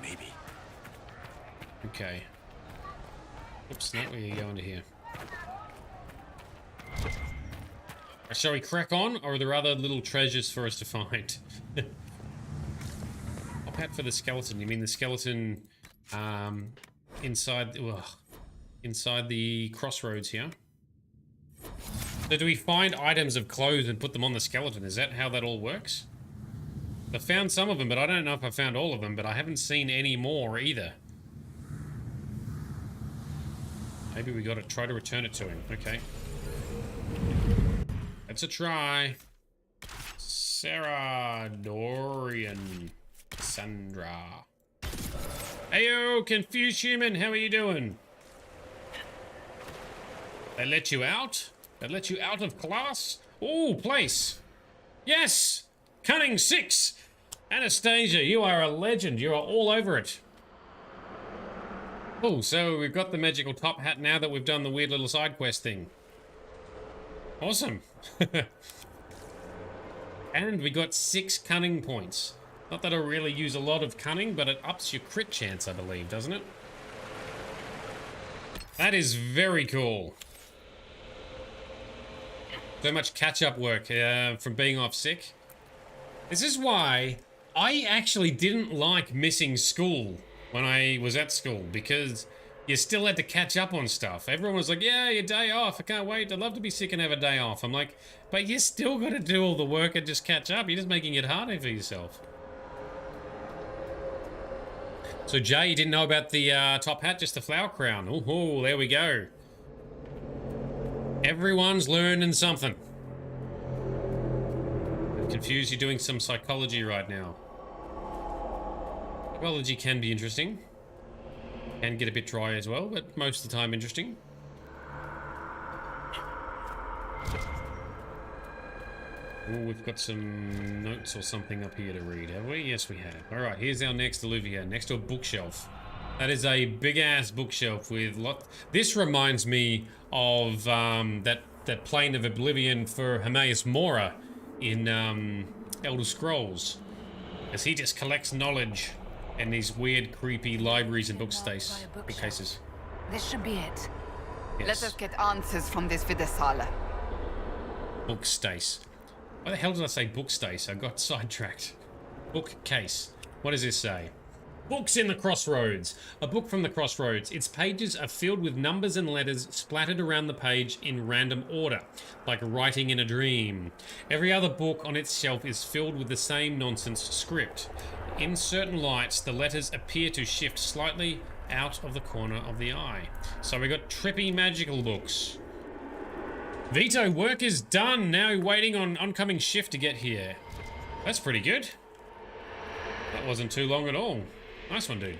Maybe. Okay. Oops, not where you go into here. Shall we crack on, or are there other little treasures for us to find? Top hat for the skeleton. You mean the skeleton inside the Crossroads here? So do we find items of clothes and put them on the skeleton? Is that how that all works? I found some of them, but I don't know if I found all of them, but I haven't seen any more either. Maybe we gotta try to return it to him. Okay. Let's a try. Sarah, Dorian, Sandra. Heyo, confused human, how are you doing? They let you out? They let you out of class? Ooh, place. Yes! Cunning 6! Anastasia, you are a legend. You are all over it. Oh, so we've got the magical top hat now that we've done the weird little side quest thing. Awesome. And we got 6 cunning points. Not that I really use a lot of cunning, but it ups your crit chance, I believe, doesn't it? That is very cool. So much catch-up work from being off sick. This is why I actually didn't like missing school when I was at school, because you still had to catch up on stuff. Everyone was like, yeah, your day off. I can't wait. I'd love to be sick and have a day off. I'm like, but you still got to do all the work and just catch up. You're just making it harder for yourself. So, Jay, you didn't know about the top hat, just the flower crown. Oh, there we go. Everyone's learning something. I'm confused, you're doing some psychology right now. Psychology can be interesting. Can get a bit dry as well, but most of the time interesting. Oh, we've got some notes or something up here to read, have we? Yes, we have. Alright, here's our next Olivia, next to a bookshelf. That is a big-ass bookshelf with This reminds me of that Plane of Oblivion for Hermaeus Mora in Elder Scrolls. As he just collects knowledge. And these weird, creepy libraries and bookcases. This should be it. Yes. Let us get answers from this Vidasala. Bookstace. Why the hell did I say bookstace? I got sidetracked. Bookcase. What does this say? Books in the Crossroads. A book from the Crossroads. Its pages are filled with numbers and letters splattered around the page in random order, like writing in a dream. Every other book on its shelf is filled with the same nonsense script. In certain lights, the letters appear to shift slightly out of the corner of the eye. So we got trippy magical books. Vito, work is done. Now waiting on oncoming shift to get here. That's pretty good. That wasn't too long at all. Nice one, dude.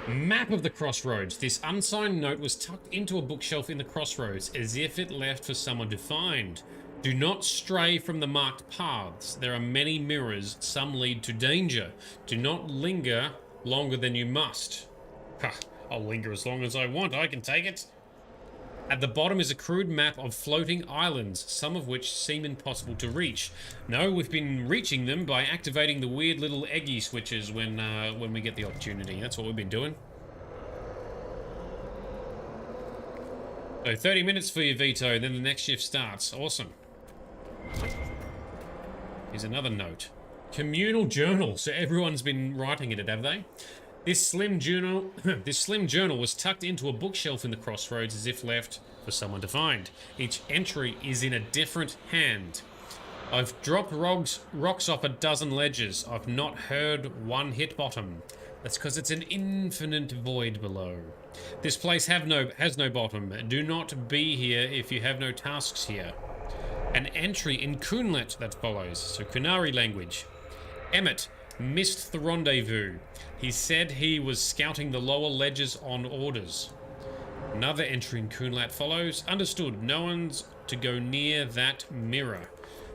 Map of the Crossroads. This unsigned note was tucked into a bookshelf in the Crossroads, as if it left for someone to find. Do not stray from the marked paths. There are many mirrors. Some lead to danger. Do not linger longer than you must. Ha, I'll linger as long as I want. I can take it. At the bottom is a crude map of floating islands, some of which seem impossible to reach. No, we've been reaching them by activating the weird little eggy switches when we get the opportunity. That's what we've been doing. So 30 minutes for you, Vito, then the next shift starts. Awesome. Here's another note. Communal journal. So everyone's been writing in it, have they? This slim journal was tucked into a bookshelf in the Crossroads as if left for someone to find. Each entry is in a different hand. I've dropped rocks off a dozen ledges. I've not heard one hit bottom. That's because it's an infinite void below. This place has no bottom. Do not be here if you have no tasks here. An entry in Kunlet that follows, so Kunari language. Emmett missed the rendezvous. He said he was scouting the lower ledges on orders. Another entry in Kunlat follows. Understood. No one's to go near that mirror.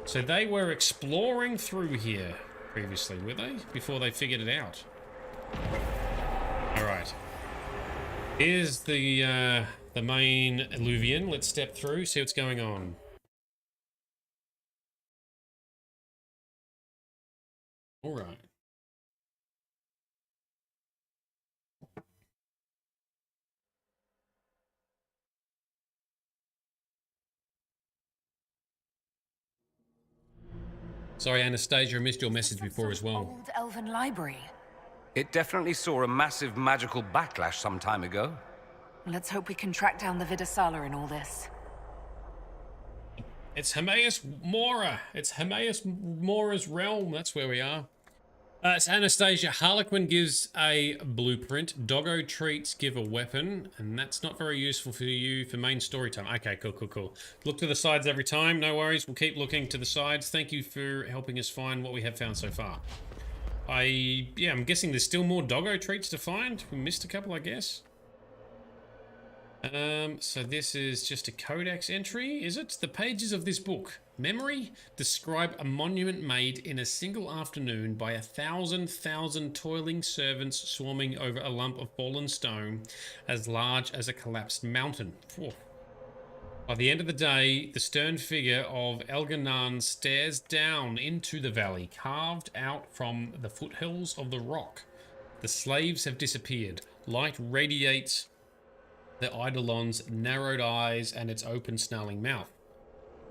So they were exploring through here previously, were they? Before they figured it out. Alright. Here's the main alluvion. Let's step through, see what's going on. Alright. Sorry, Anastasia, I missed your message before as well. Old elven library. It definitely saw a massive magical backlash some time ago. Let's hope we can track down the Vidasala in all this. It's Hermaeus Mora. It's Hermaeus Mora's realm. That's where we are. It's Anastasia. Harlequin gives a blueprint. Doggo treats give a weapon. And that's not very useful for you for main story time. Okay, cool. Look to the sides every time. No worries. We'll keep looking to the sides. Thank you for helping us find what we have found so far. I'm guessing there's still more doggo treats to find. We missed a couple, I guess. So this is just a codex entry, is it? The pages of this book, Memory, describe a monument made in a single afternoon by 1,000 toiling servants swarming over a lump of fallen stone as large as a collapsed mountain. Whew. By the end of the day, the stern figure of Elganan stares down into the valley, carved out from the foothills of the rock. The slaves have disappeared. Light radiates the Eidolon's narrowed eyes and its open snarling mouth.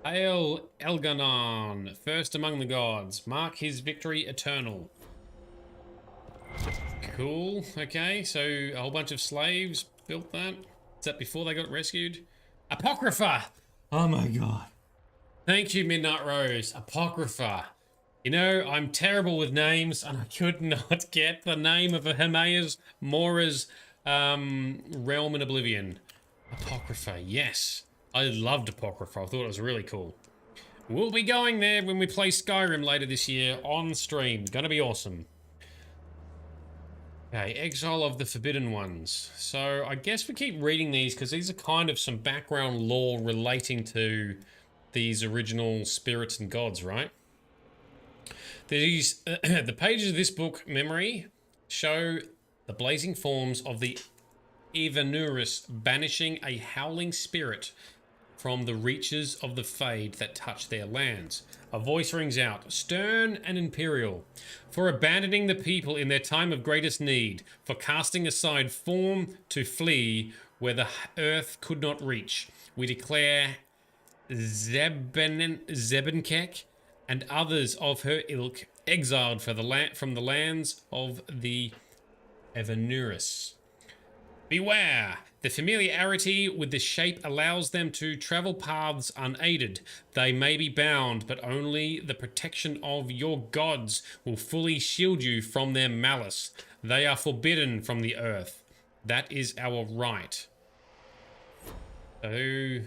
Hail Elganan, first among the gods. Mark his victory eternal. Cool. Okay, so a whole bunch of slaves built that. Is that before they got rescued? Apocrypha! Oh my god. Thank you, Midnight Rose. Apocrypha. You know, I'm terrible with names, and I could not get the name of a Hermaeus Mora's realm in Oblivion. Apocrypha, yes. I loved Apocrypha. I thought it was really cool. We'll be going there when we play Skyrim later this year on stream. Gonna be awesome. Okay, Exile of the Forbidden Ones. So I guess we keep reading these because these are kind of some background lore relating to these original spirits and gods, right? These the pages of this book, Memory, show the blazing forms of the Evanurus banishing a howling spirit from the reaches of the Fade that touch their lands. A voice rings out, stern and imperial, for abandoning the people in their time of greatest need, for casting aside form to flee where the earth could not reach. We declare Zebenkek and others of her ilk exiled from the lands of the Evanuris. Beware! The familiarity with the shape allows them to travel paths unaided. They may be bound, but only the protection of your gods will fully shield you from their malice. They are forbidden from the earth. That is our right. So,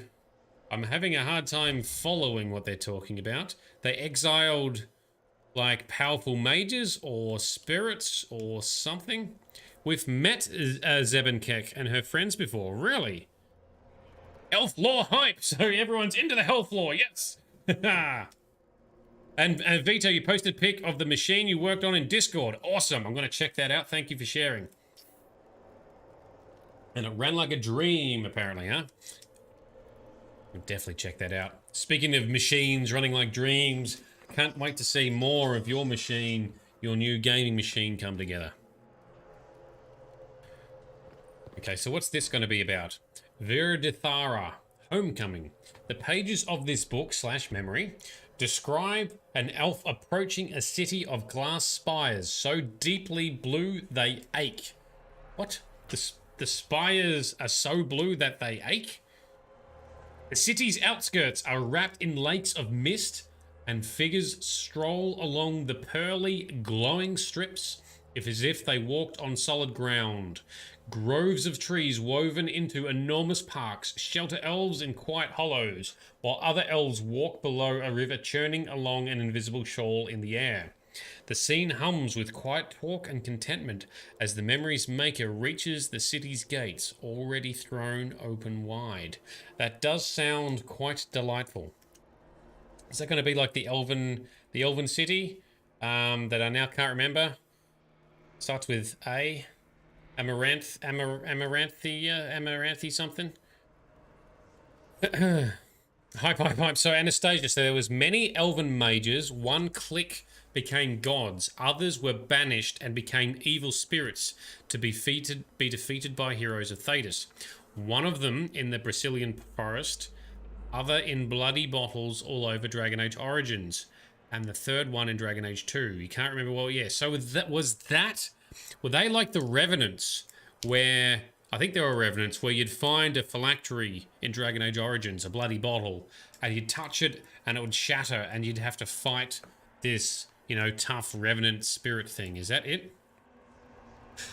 I'm having a hard time following what they're talking about. They exiled, like, powerful mages or spirits or something. We've met Zebenkek and her friends before. Really? Elf lore hype! So everyone's into the health lore, yes! and Vito, you posted a pic of the machine you worked on in Discord. Awesome, I'm going to check that out. Thank you for sharing. And it ran like a dream, apparently, huh? We'll definitely check that out. Speaking of machines running like dreams, can't wait to see more of your machine, your new gaming machine come together. Okay, so what's this going to be about? Virdithara, Homecoming. The pages of this book / memory describe an elf approaching a city of glass spires so deeply blue they ache. What? The spires are so blue that they ache? The city's outskirts are wrapped in lakes of mist, and figures stroll along the pearly, glowing strips as if they walked on solid ground. Groves of trees woven into enormous parks shelter elves in quiet hollows, while other elves walk below a river churning along an invisible shoal in the air. The scene hums with quiet talk and contentment as the memory's maker reaches the city's gates, already thrown open wide. That does sound quite delightful. Is that going to be like the elven city that I now can't remember? Starts with A. Amaranthi something. Hype. So Anastasia, so there was many elven mages. One clique became gods. Others were banished and became evil spirits to be defeated by heroes of Thedas. One of them in the Brazilian forest, other in bloody bottles all over Dragon Age Origins, and the third one in Dragon Age 2. You can't remember what. Yeah. So were they like the Revenants, where I think there were Revenants where you'd find a phylactery in Dragon Age Origins, a bloody bottle, and you'd touch it and it would shatter, and you'd have to fight this, you know, tough Revenant spirit thing. Is that it?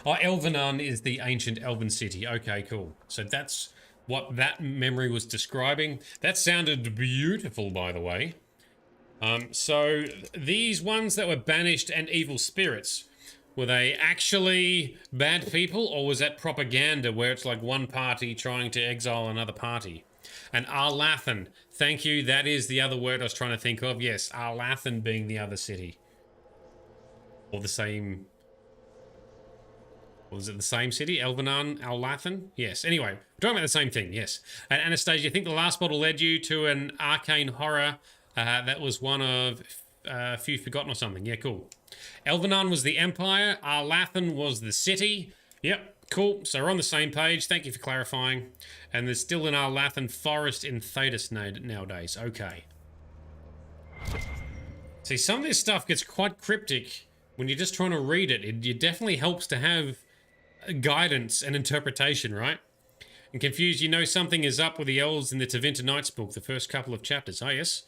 Oh, Elvenan is the ancient elven city. Okay, cool. So that's what that memory was describing. That sounded beautiful, by the way. So these ones that were banished and evil spirits, were they actually bad people, or was that propaganda where it's like one party trying to exile another party? And Arlathan, thank you, that is the other word I was trying to think of. Yes, Arlathan being the other city. Or the same... Was it the same city? Elvenan, Arlathan? Yes, anyway, we're talking about the same thing, yes. And Anastasia, I think the last bottle led you to an arcane horror. That was one of a few forgotten or something. Yeah, cool. Elvenan was the Empire. Arlathan was the city. Yep, cool. So we're on the same page. Thank you for clarifying. And there's still an Arlathan forest in Thedas nowadays. Okay. See, some of this stuff gets quite cryptic when you're just trying to read it. It definitely helps to have guidance and interpretation, right? And confused, you know something is up with the elves in the Tevinter Nights book, the first couple of chapters. Oh, yes.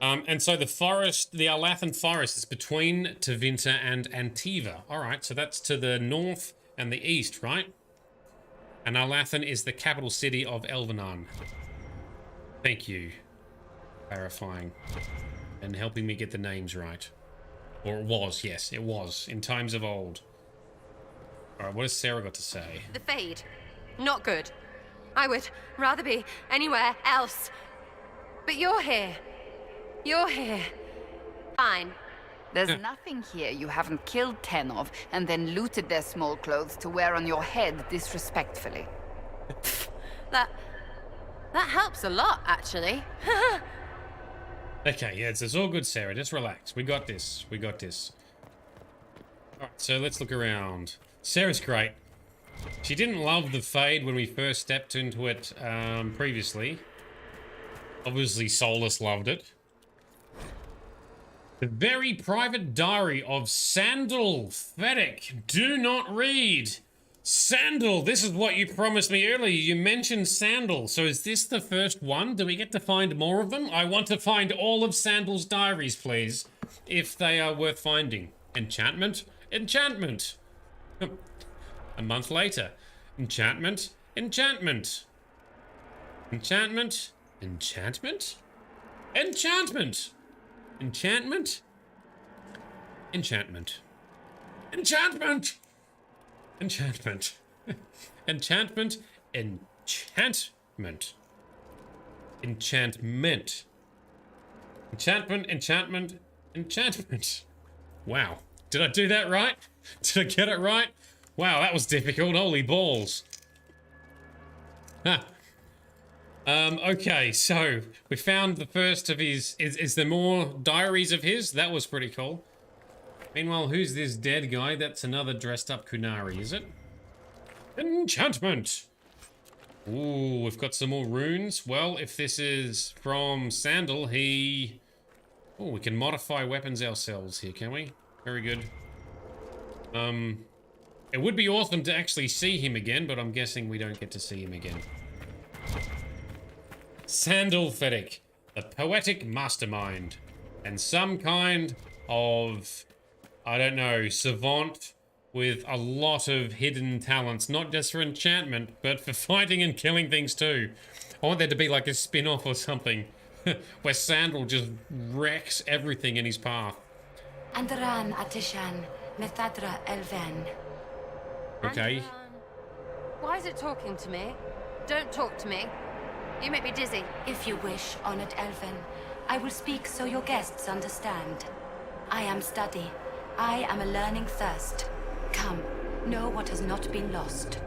And so the forest, the Arlathan forest, is between Tevinter and Antiva. All right, so that's to the north and the east, right? And Arlathan is the capital city of Elvenan. Thank you. Clarifying. And helping me get the names right. Or it was, yes, it was. In times of old. All right, what has Sarah got to say? The Fade. Not good. I would rather be anywhere else. But you're here. You're here. Fine. There's nothing here you haven't killed 10 of and then looted their small clothes to wear on your head disrespectfully. That helps a lot, actually. Okay, yeah, it's all good, Sarah. Just relax. We got this. We got this. Alright, so let's look around. Sarah's great. She didn't love the Fade when we first stepped into it previously. Obviously, Solus loved it. The very private diary of Sandal Fennec. Do not read. Sandal, this is what you promised me earlier. You mentioned Sandal. So is this the first one? Do we get to find more of them? I want to find all of Sandal's diaries, please. If they are worth finding. Enchantment? Enchantment. A month later. Enchantment? Enchantment. Enchantment? Enchantment? Enchantment! Enchantment? Enchantment. Enchantment! Enchantment. Enchantment. Enchantment. Enchantment. Enchantment. Enchantment. Enchantment. Wow. Did I do that right? Did I get it right? Wow, that was difficult. Holy balls. Huh. Okay, so we found the first of his... Is there more diaries of his? That was pretty cool. Meanwhile, who's this dead guy? That's another dressed up Kunari, is it? Enchantment! Ooh, we've got some more runes. Well, if this is from Sandal, he... Oh, we can modify weapons ourselves here, can we? Very good. It would be awesome to actually see him again, but I'm guessing we don't get to see him again. Sandal Fennec, the poetic mastermind, and some kind of... I don't know, savant with a lot of hidden talents, not just for enchantment, but for fighting and killing things too. I want there to be like a spin-off or something, where Sandal just wrecks everything in his path. Andaran Atishan, Methadra Elven. Okay. Why is it talking to me? Don't talk to me. You make me dizzy. If you wish, honored Elven, I will speak so your guests understand. I am study. I am a learning thirst. Come, know what has not been lost.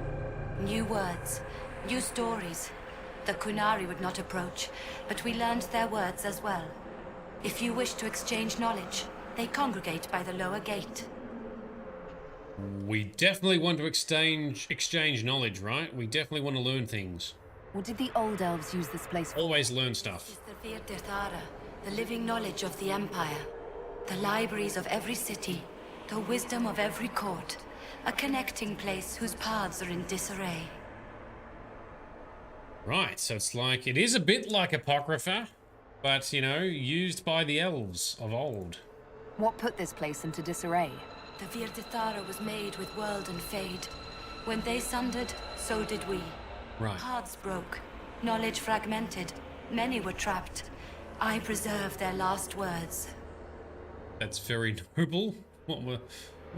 New words, new stories. The Kunari would not approach, but we learned their words as well. If you wish to exchange knowledge, they congregate by the lower gate. We definitely want to exchange knowledge, right? We definitely want to learn things. What did the old elves use this place for? Always learn stuff. The Virdithara, the living knowledge of the Empire. The libraries of every city, the wisdom of every court, a connecting place whose paths are in disarray. Right, so it's like, it is a bit like Apocrypha, but, you know, used by the elves of old. What put this place into disarray? The Virdithara was made with world and fade. When they sundered, so did we. Right. Paths broke, knowledge fragmented, many were trapped. I preserved their last words. That's very noble. What were...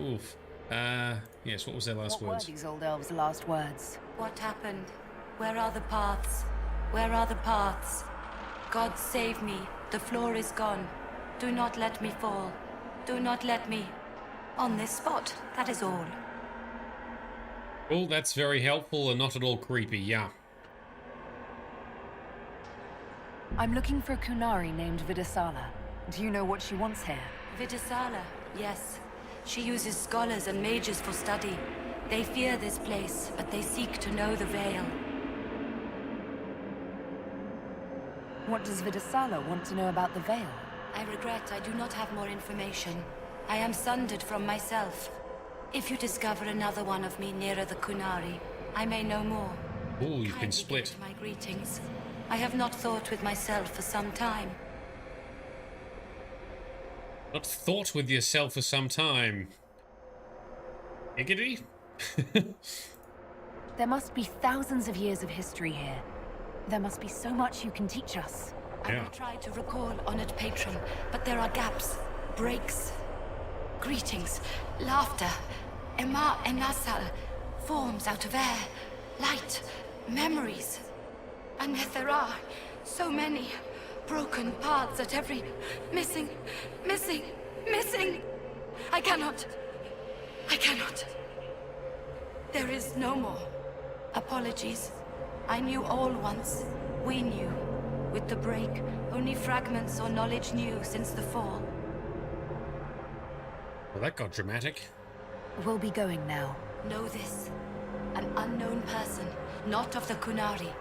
Oof. Yes, what was their last words? What were these old elves' last words? What happened? Where are the paths? Where are the paths? God save me. The floor is gone. Do not let me fall. Do not let me... On this spot, that is all. Well, that's very helpful and not at all creepy, yeah. I'm looking for a Kunari named Vidasala. Do you know what she wants here? Vidasala, yes. She uses scholars and mages for study. They fear this place, but they seek to know the Veil. What does Vidasala want to know about the Veil? I regret I do not have more information. I am sundered from myself. If you discover another one of me nearer the Kunari, I may know more. Ooh, you've been split. My greetings. I have not thought with myself for some time. Not thought with yourself for some time. Giggity? There must be thousands of years of history here. There must be so much you can teach us. I will try to recall, honored patron, but there are gaps, breaks. Greetings, laughter, Ema Enasal, forms out of air, light, memories. And yet there are so many broken paths at every... missing. I cannot. There is no more. Apologies. I knew all once. We knew. With the break, only fragments or knowledge new since the fall. Well, that got dramatic. We'll be going now. Know this. An unknown person, not of the Kunari,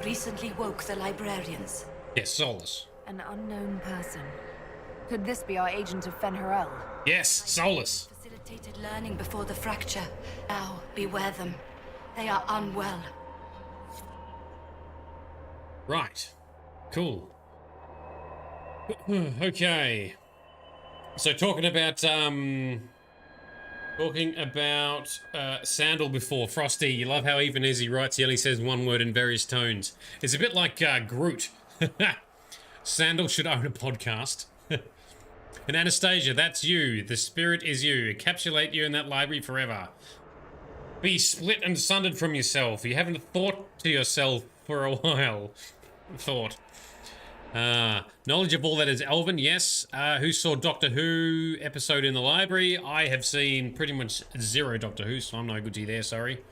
recently woke the librarians. Yes, Solus. An unknown person. Could this be our agent of Fen'Harel? Yes, Solus. Facilitated learning before the fracture. Now, beware them. They are unwell. Right. Cool. Okay. So talking about Sandal before. Frosty, you love how even as he writes, he only says one word in various tones. It's a bit like Groot. Sandal should own a podcast. And Anastasia, that's you. The spirit is you. Encapsulate you in that library forever. Be split and sundered from yourself. You haven't thought to yourself for a while. Thought. Knowledge of all that is Elven, yes. Who saw Doctor Who episode in the library? I have seen pretty much zero Doctor Who, so I'm no good to you there, sorry.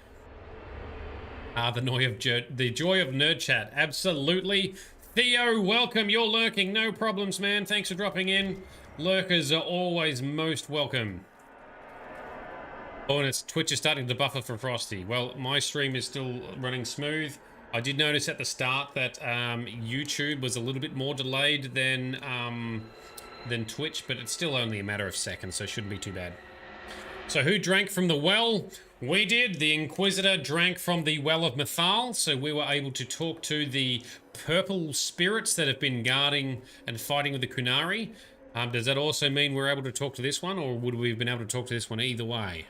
The joy of nerd chat, absolutely. Theo, welcome, you're lurking, no problems, man. Thanks for dropping in. Lurkers are always most welcome. Oh, and Twitch is starting to buffer for Frosty. Well, my stream is still running smooth. I did notice at the start that YouTube was a little bit more delayed than Twitch, but it's still only a matter of seconds, so it shouldn't be too bad. So who drank from the well? We did. The Inquisitor drank from the Well of Mythal, so we were able to talk to the purple spirits that have been guarding and fighting with the Kunari. Does that also mean we're able to talk to this one, or would we have been able to talk to this one either way?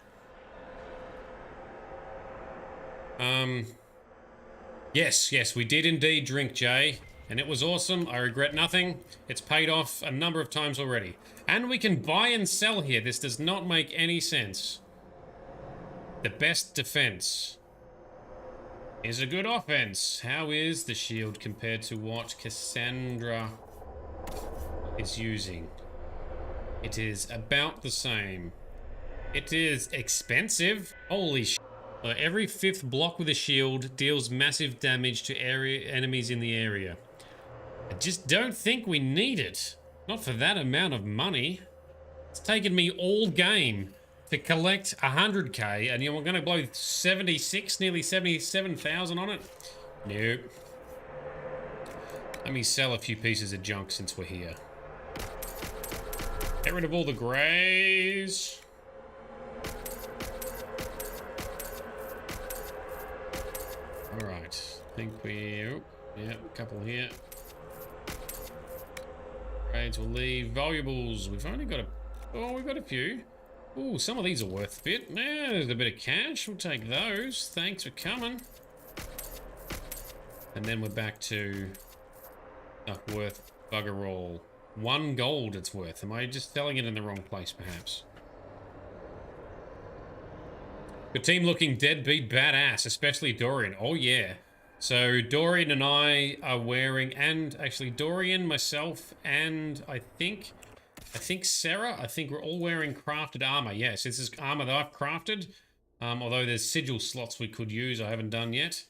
Yes, we did indeed drink, Jay. And it was awesome. I regret nothing. It's paid off a number of times already. And we can buy and sell here. This does not make any sense. The best defense is a good offense. How is the shield compared to what Cassandra is using? It is about the same. It is expensive. Holy shit. Every 5th block with a shield deals massive damage to enemies in the area. I just don't think we need it. Not for that amount of money. It's taken me all game to collect 100k, and you're going to blow 76, nearly 77,000 on it? Nope. Let me sell a few pieces of junk since we're here. Get rid of all the greys. Alright, I think yeah, a couple here. Trades will leave. Valuables, we've only got we've got a few. Ooh, some of these are worth a bit. Yeah, there's a bit of cash, we'll take those. Thanks for coming. And then we're back to worth bugger all. 1 gold it's worth. Am I just selling it in the wrong place, perhaps? Good team looking deadbeat badass, especially Dorian. Oh yeah. So Dorian and I are wearing, and actually Dorian, myself, and I think Sarah, I think we're all wearing crafted armor. Yes, this is armor that I've crafted. Although there's sigil slots we could use, I haven't done yet.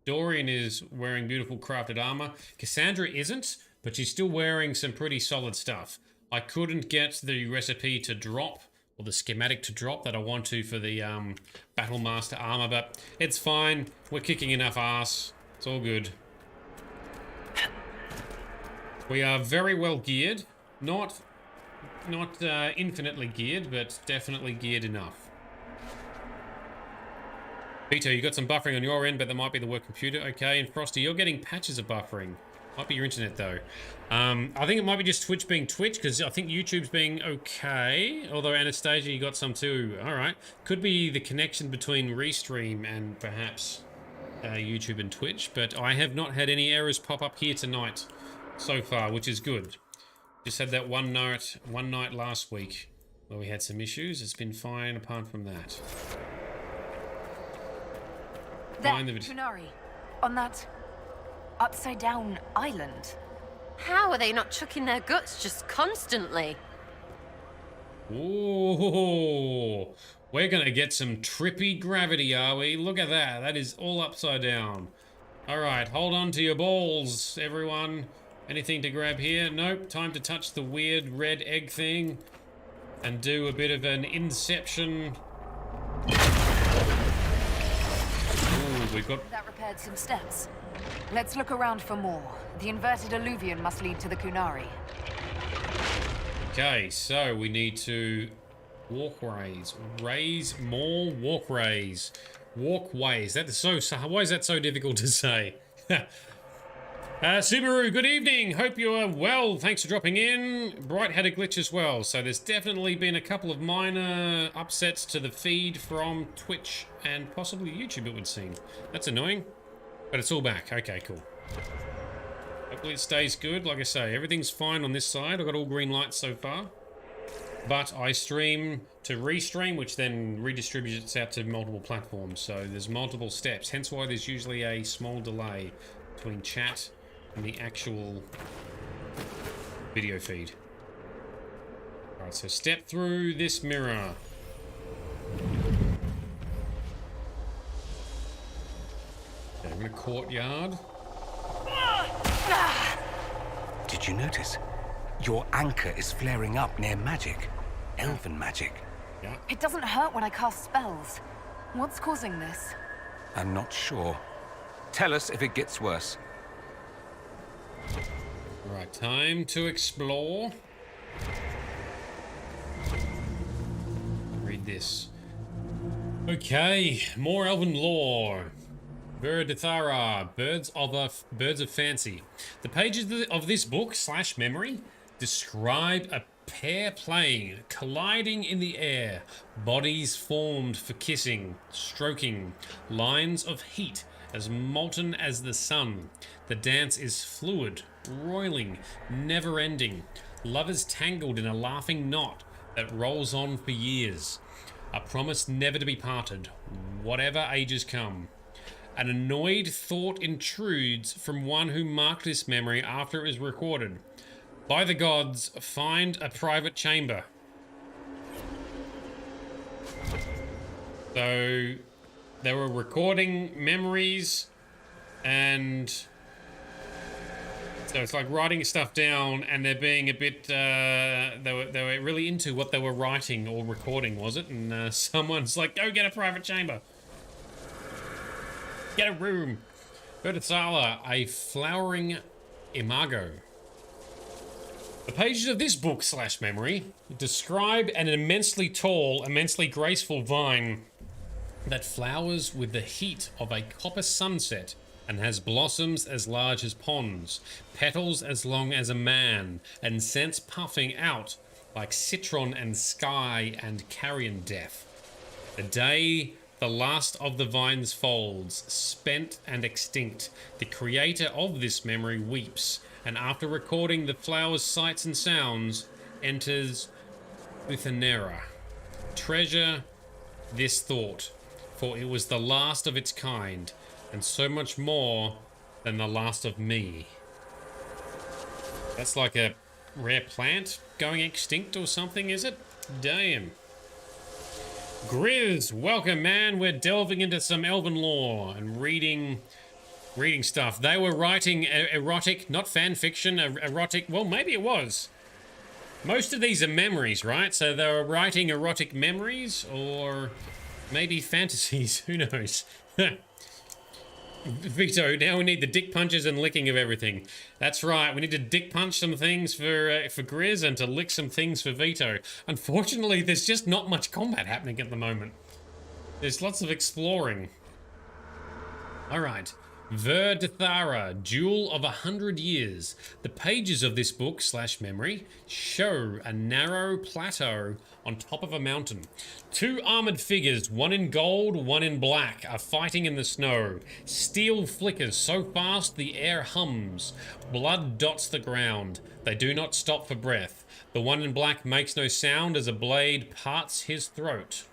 Dorian is wearing beautiful crafted armor. Cassandra isn't, but she's still wearing some pretty solid stuff. I couldn't get the recipe to drop, or the schematic to drop that I want to for the Battlemaster armor, but it's fine. We're kicking enough ass. It's all good. We are very well geared. Not infinitely geared, but definitely geared enough. Vito, you got some buffering on your end, but that might be the work computer. Okay, and Frosty, you're getting patches of buffering. Might be your internet though. I think it might be just Twitch being Twitch, because I think YouTube's being okay. Although Anastasia, you got some too. All right, could be the connection between Restream and perhaps YouTube and Twitch. But I have not had any errors pop up here tonight so far, which is good. Just had that one night last week where we had some issues. It's been fine apart from that. There, Kunari, on that upside down island. How are they not chucking their guts just constantly? Ooh, we're gonna get some trippy gravity, are we? Look at that. That is all upside down. Alright, hold on to your balls, everyone. Anything to grab here? Nope. Time to touch the weird red egg thing and do a bit of an inception. Ooh, we've got... That repaired some steps. Let's look around for more. The inverted alluvion must lead to the Kunari. Okay, so we need to walkways. Raise more walkways. Walkways. That is so... Why is that so difficult to say? Subaru, good evening. Hope you are well. Thanks for dropping in. Bright had a glitch as well, so there's definitely been a couple of minor upsets to the feed from Twitch and possibly YouTube, it would seem. That's annoying, but it's all back. Okay, cool. Hopefully it stays good. Like I say, everything's fine on this side. I've got all green lights so far. But I stream to restream, which then redistributes out to multiple platforms. So there's multiple steps, hence why there's usually a small delay between chat and the actual video feed. Alright, so step through this mirror. Okay, in a courtyard. Did you notice? Your anchor is flaring up near magic. Elven magic. Yeah. It doesn't hurt when I cast spells. What's causing this? I'm not sure. Tell us if it gets worse. Right, time to explore. Read this. Okay, more elven lore. Verdithara, birds of fancy. The pages of this book / memory describe a pair playing, colliding in the air, bodies formed for kissing, stroking, lines of heat as molten as the sun. The dance is fluid, roiling, never-ending. Lovers tangled in a laughing knot that rolls on for years. A promise never to be parted, whatever ages come. An annoyed thought intrudes from one who marked this memory after it was recorded. By the gods, find a private chamber. So they were recording memories, and so it's like writing stuff down, and they're being a bit they were really into what they were writing or recording, was it? And someone's like, go get a private chamber. Get a room. Verdithara, a flowering imago. The pages of this book / memory describe an immensely tall, immensely graceful vine that flowers with the heat of a copper sunset and has blossoms as large as ponds, petals as long as a man, and scents puffing out like citron and sky and carrion death. The day the last of the vine's folds, spent and extinct, the creator of this memory weeps, and after recording the flower's sights and sounds, enters Uthanera. Treasure this thought, for it was the last of its kind, and so much more than the last of me. That's like a rare plant going extinct or something, is it? Damn. Grizz, welcome, man. We're delving into some elven lore and reading stuff. They were writing erotic, not fan fiction, erotic. Well, maybe it was. Most of these are memories, right? So they were writing erotic memories, or maybe fantasies. Who knows? Vito, now we need the dick punches and licking of everything. That's right, we need to dick punch some things for Grizz and to lick some things for Vito. Unfortunately, there's just not much combat happening at the moment. There's lots of exploring. Alright. Verdithara, Jewel of 100 Years. The pages of this book / memory show a narrow plateau on top of a mountain. Two armored figures, one in gold, one in black, are fighting in the snow. Steel flickers so fast the air hums. Blood dots the ground. They do not stop for breath. The one in black makes no sound as a blade parts his throat.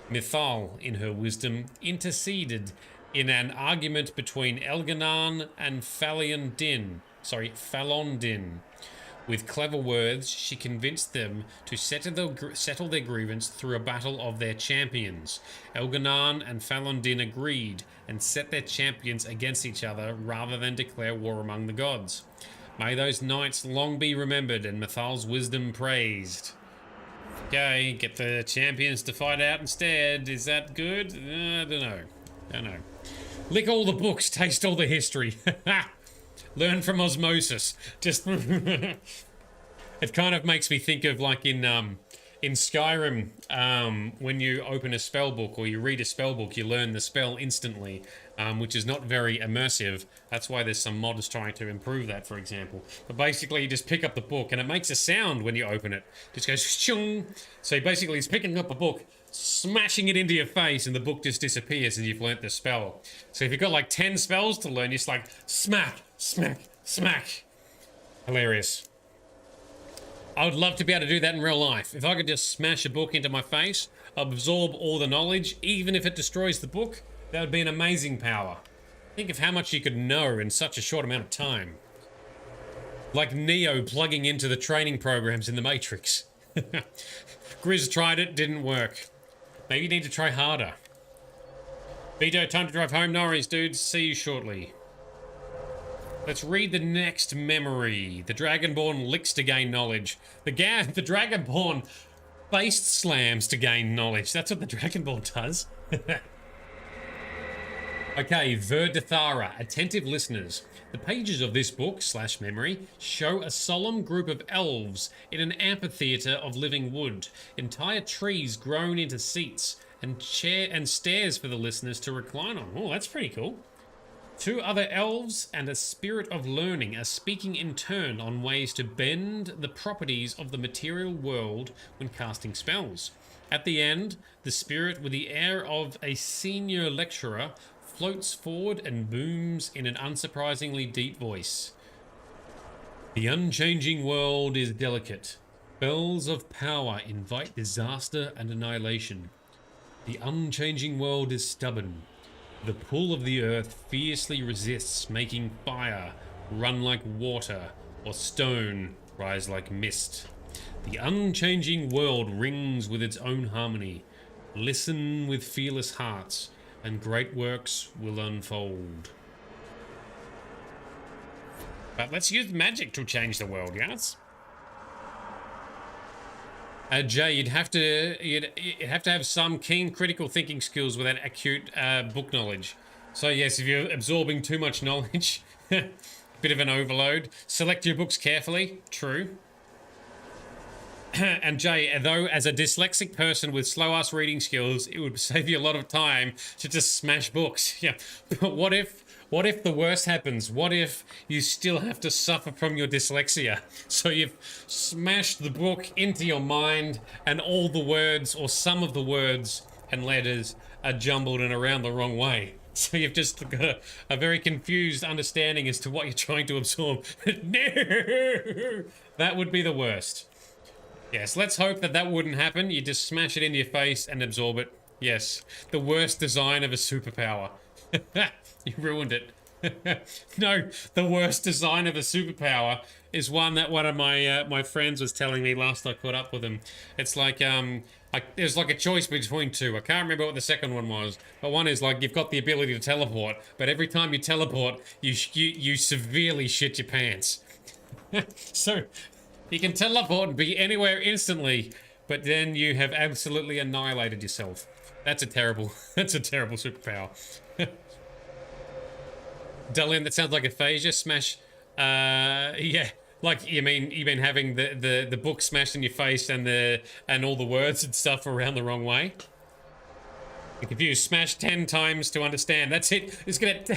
Mithal, in her wisdom, interceded in an argument between Elganan and Falon Din. With clever words, she convinced them to settle their grievance through a battle of their champions. Elganan and Falondin agreed and set their champions against each other rather than declare war among the gods. May those nights long be remembered and Mathal's wisdom praised. Okay, get the champions to fight out instead. Is that good? I don't know. Lick all the books, taste all the history. Learn from osmosis. Just it kind of makes me think of like in Skyrim, when you open a spell book or you read a spell book, you learn the spell instantly, which is not very immersive. That's why there's some mods trying to improve that, for example. But basically, you just pick up the book and it makes a sound when you open it. It just goes shung. So basically, it's picking up a book, smashing it into your face, and the book just disappears and you've learnt the spell. So if you've got like 10 spells to learn, you're just like smack, smack, smack. Hilarious. I would love to be able to do that in real life. If I could just smash a book into my face, absorb all the knowledge, even if it destroys the book, that would be an amazing power. Think of how much you could know in such a short amount of time. Like Neo plugging into the training programs in the Matrix. Grizz tried it, didn't work. Maybe you need to try harder. Vito, time to drive home. No worries, dudes. See you shortly. Let's read the next memory. The Dragonborn licks to gain knowledge. The Dragonborn face slams to gain knowledge. That's what the Dragonborn does. Okay, Verdethara. Attentive listeners. The pages of this book / memory show a solemn group of elves in an amphitheater of living wood. Entire trees grown into seats and stairs for the listeners to recline on. Oh, that's pretty cool. 2 other elves and a spirit of learning are speaking in turn on ways to bend the properties of the material world when casting spells. At the end, the spirit, with the air of a senior lecturer, floats forward and booms in an unsurprisingly deep voice. The unchanging world is delicate. Spells of power invite disaster and annihilation. The unchanging world is stubborn. The pull of the earth fiercely resists, making fire run like water or stone rise like mist. The unchanging world rings with its own harmony. Listen with fearless hearts, and great works will unfold. But let's use magic to change the world, yes? Jay, you'd have to have some keen critical thinking skills with that acute book knowledge. So yes, if you're absorbing too much knowledge, bit of an overload. Select your books carefully. True. And Jay, though, as a dyslexic person with slow-ass reading skills, it would save you a lot of time to just smash books. Yeah. But what if the worst happens? What if you still have to suffer from your dyslexia? So you've smashed the book into your mind and all the words, or some of the words and letters, are jumbled and around the wrong way. So you've just got a very confused understanding as to what you're trying to absorb. No! That would be the worst. Yes, let's hope that wouldn't happen. You just smash it into your face and absorb it. Yes, the worst design of a superpower. You ruined it. No, the worst design of a superpower is one that one of my friends was telling me last I caught up with him. It's like there's like a choice between 2. I can't remember what the second one was, but one is like you've got the ability to teleport, but every time you teleport, you severely shit your pants. So you can teleport and be anywhere instantly, but then you have absolutely annihilated yourself. That's a terrible superpower. Darlene, that sounds like aphasia. Smash. Yeah. Like you mean having the book smashed in your face and all the words and stuff around the wrong way. You're confused. Smash 10 times to understand. That's it.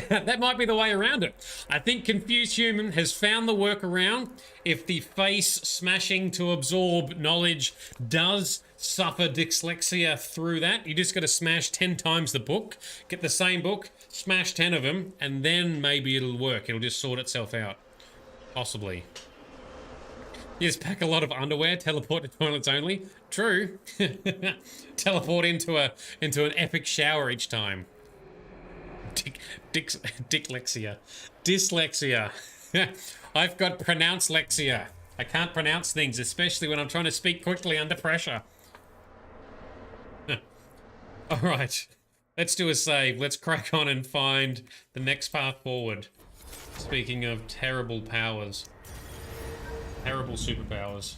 That might be the way around it. I think Confused Human has found the workaround. If the face smashing to absorb knowledge does suffer dyslexia through that, you just got to smash 10 times the book, get the same book, smash 10 of them, and then maybe it'll work. It'll just sort itself out. Possibly. You just pack a lot of underwear, teleport to toilets only. True. Teleport into an epic shower each time. Dyslexia. I've got pronounced lexia. I can't pronounce things, especially when I'm trying to speak quickly under pressure. All right, let's do a save. Let's crack on and find the next path forward. Speaking of terrible powers. Terrible superpowers.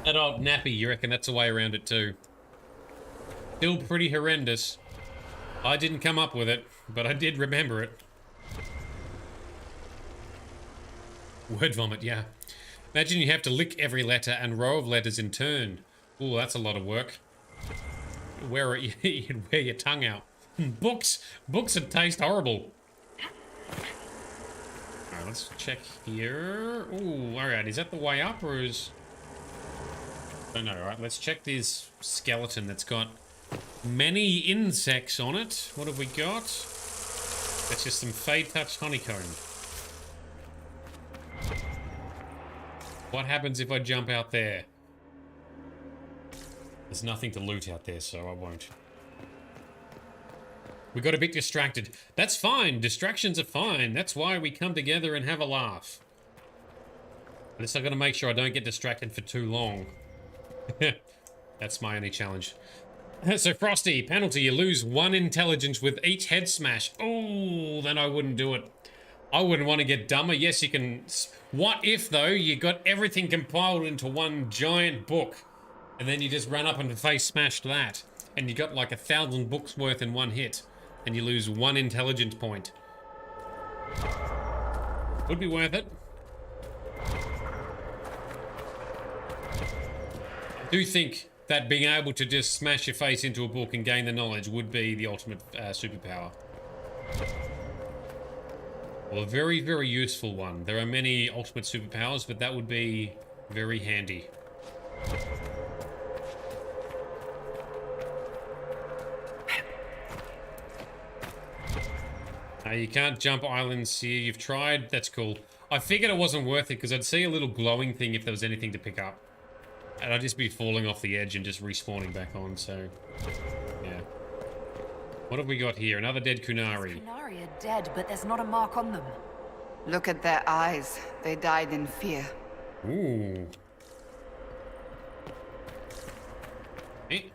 Adult nappy, you reckon that's a way around it too? Still pretty horrendous. I didn't come up with it, but I did remember it. Word vomit, yeah. Imagine you have to lick every letter and row of letters in turn. Ooh, that's a lot of work. You'd wear your tongue out. Books would taste horrible. Alright, let's check here. Ooh, alright, is that the way up or is... I don't know, alright, let's check this skeleton that's got many insects on it. What have we got? That's just some Fade Touch honeycomb. What happens if I jump out there? There's nothing to loot out there, so I won't. We got a bit distracted. That's fine. Distractions are fine. That's why we come together and have a laugh. At least I gotta make sure I don't get distracted for too long. That's my only challenge. So Frosty, penalty, you lose 1 intelligence with each head smash. Oh, then I wouldn't do it. I wouldn't want to get dumber. Yes, you can... What if, though, you got everything compiled into one giant book, and then you just ran up and face smashed that, and you got like 1,000 books worth in one hit, and you lose 1 intelligence point. Would be worth it. I do think that being able to just smash your face into a book and gain the knowledge would be the ultimate superpower. Well, a very, very useful one. There are many ultimate superpowers, but that would be very handy. You can't jump islands here. You've tried. That's cool. I figured it wasn't worth it because I'd see a little glowing thing if there was anything to pick up. And I'd just be falling off the edge and just respawning back on, so... yeah. What have we got here? Another dead Kunari. Kunari are dead, but there's not a mark on them. Look at their eyes. They died in fear. Ooh. Hey.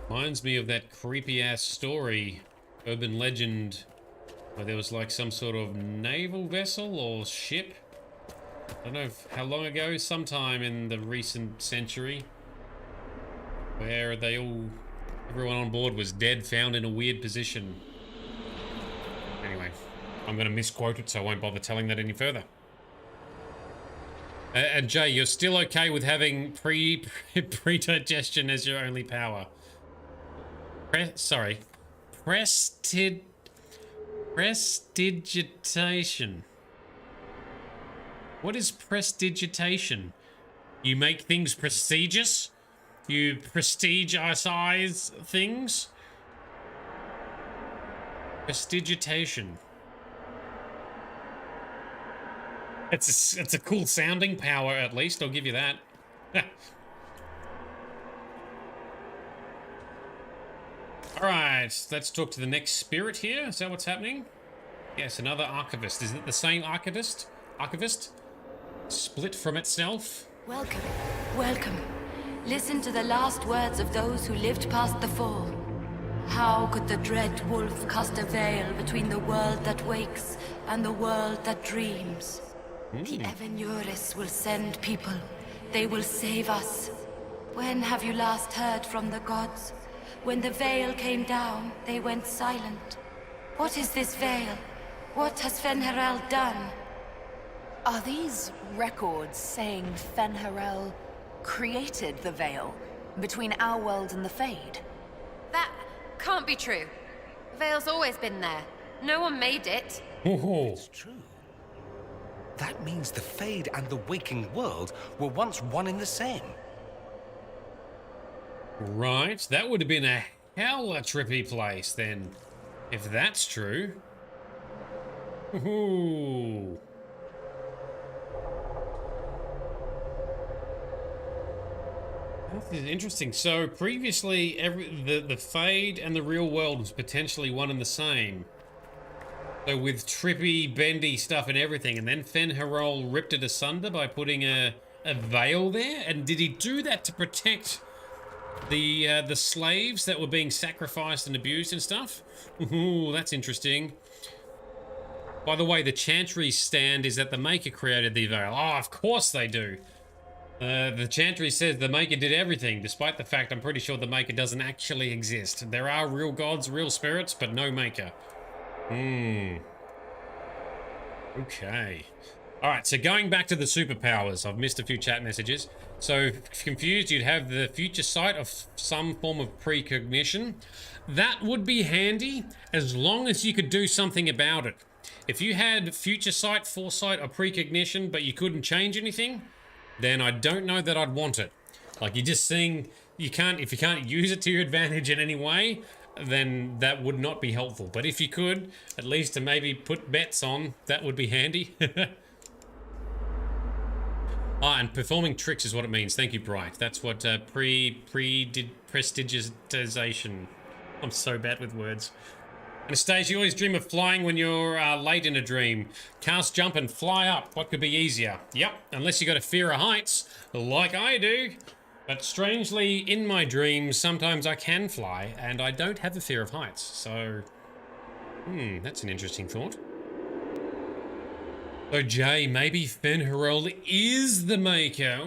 Reminds me of that creepy-ass story, urban legend, where there was like some sort of naval vessel or ship. I don't know how long ago, sometime in the recent century, where everyone on board was dead, found in a weird position. Anyway, I'm going to misquote it, so I won't bother telling that any further. And Jay, you're still okay with having predigestion as your only power? Prestidigitation. What is prestidigitation? You make things prestigious? You prestigeize things? Prestidigitation. It's a cool sounding power, at least, I'll give you that. Alright, let's talk to the next spirit here. Is that what's happening? Yes, another archivist. Is it the same archivist? Archivist? Split from itself? Welcome, welcome. Listen to the last words of those who lived past the fall. How could the dread wolf cast a veil between the world that wakes and the world that dreams? The Evenuris will send people. They will save us. When have you last heard from the gods? When the veil came down, they went silent. What is this veil? What has Fen'Harel done? Are these records saying Fen'Harel created the veil between our world and the Fade? That can't be true. The veil's always been there. No one made it. It's true. That means the Fade and the waking world were once one and the same. Right, that would have been a hella trippy place then, if that's true. Ooh. This is interesting. So previously, the Fade and the real world was potentially one and the same, So with trippy, bendy stuff and everything, and then Fen'Harel ripped it asunder by putting a veil there? And did he do that to protect the slaves that were being sacrificed and abused and stuff? Ooh, that's interesting. By the way, the Chantry stand is that the Maker created the veil. Oh, of course they do. The Chantry says the Maker did everything, despite the fact I'm pretty sure the Maker doesn't actually exist. There are real gods, real spirits, but no Maker. Okay. Alright, so going back to the superpowers, I've missed a few chat messages. So, if confused, you'd have the future sight of some form of precognition. That would be handy, as long as you could do something about it. If you had future sight, foresight, or precognition, but you couldn't change anything, then I don't know that I'd want it. Like, you're just seeing, if you can't use it to your advantage in any way, then that would not be helpful. But if you could, at least to maybe put bets on, that would be handy. And performing tricks is what it means. Thank you, Bright. That's what prestidigitization. I'm so bad with words. Anastasia, you always dream of flying when you're late in a dream. Cast, jump, and fly up. What could be easier? Yep, unless you got a fear of heights, like I do. But strangely, in my dreams, sometimes I can fly, and I don't have a fear of heights. So, that's an interesting thought. So, Jay, maybe Fen'Harel is the Maker.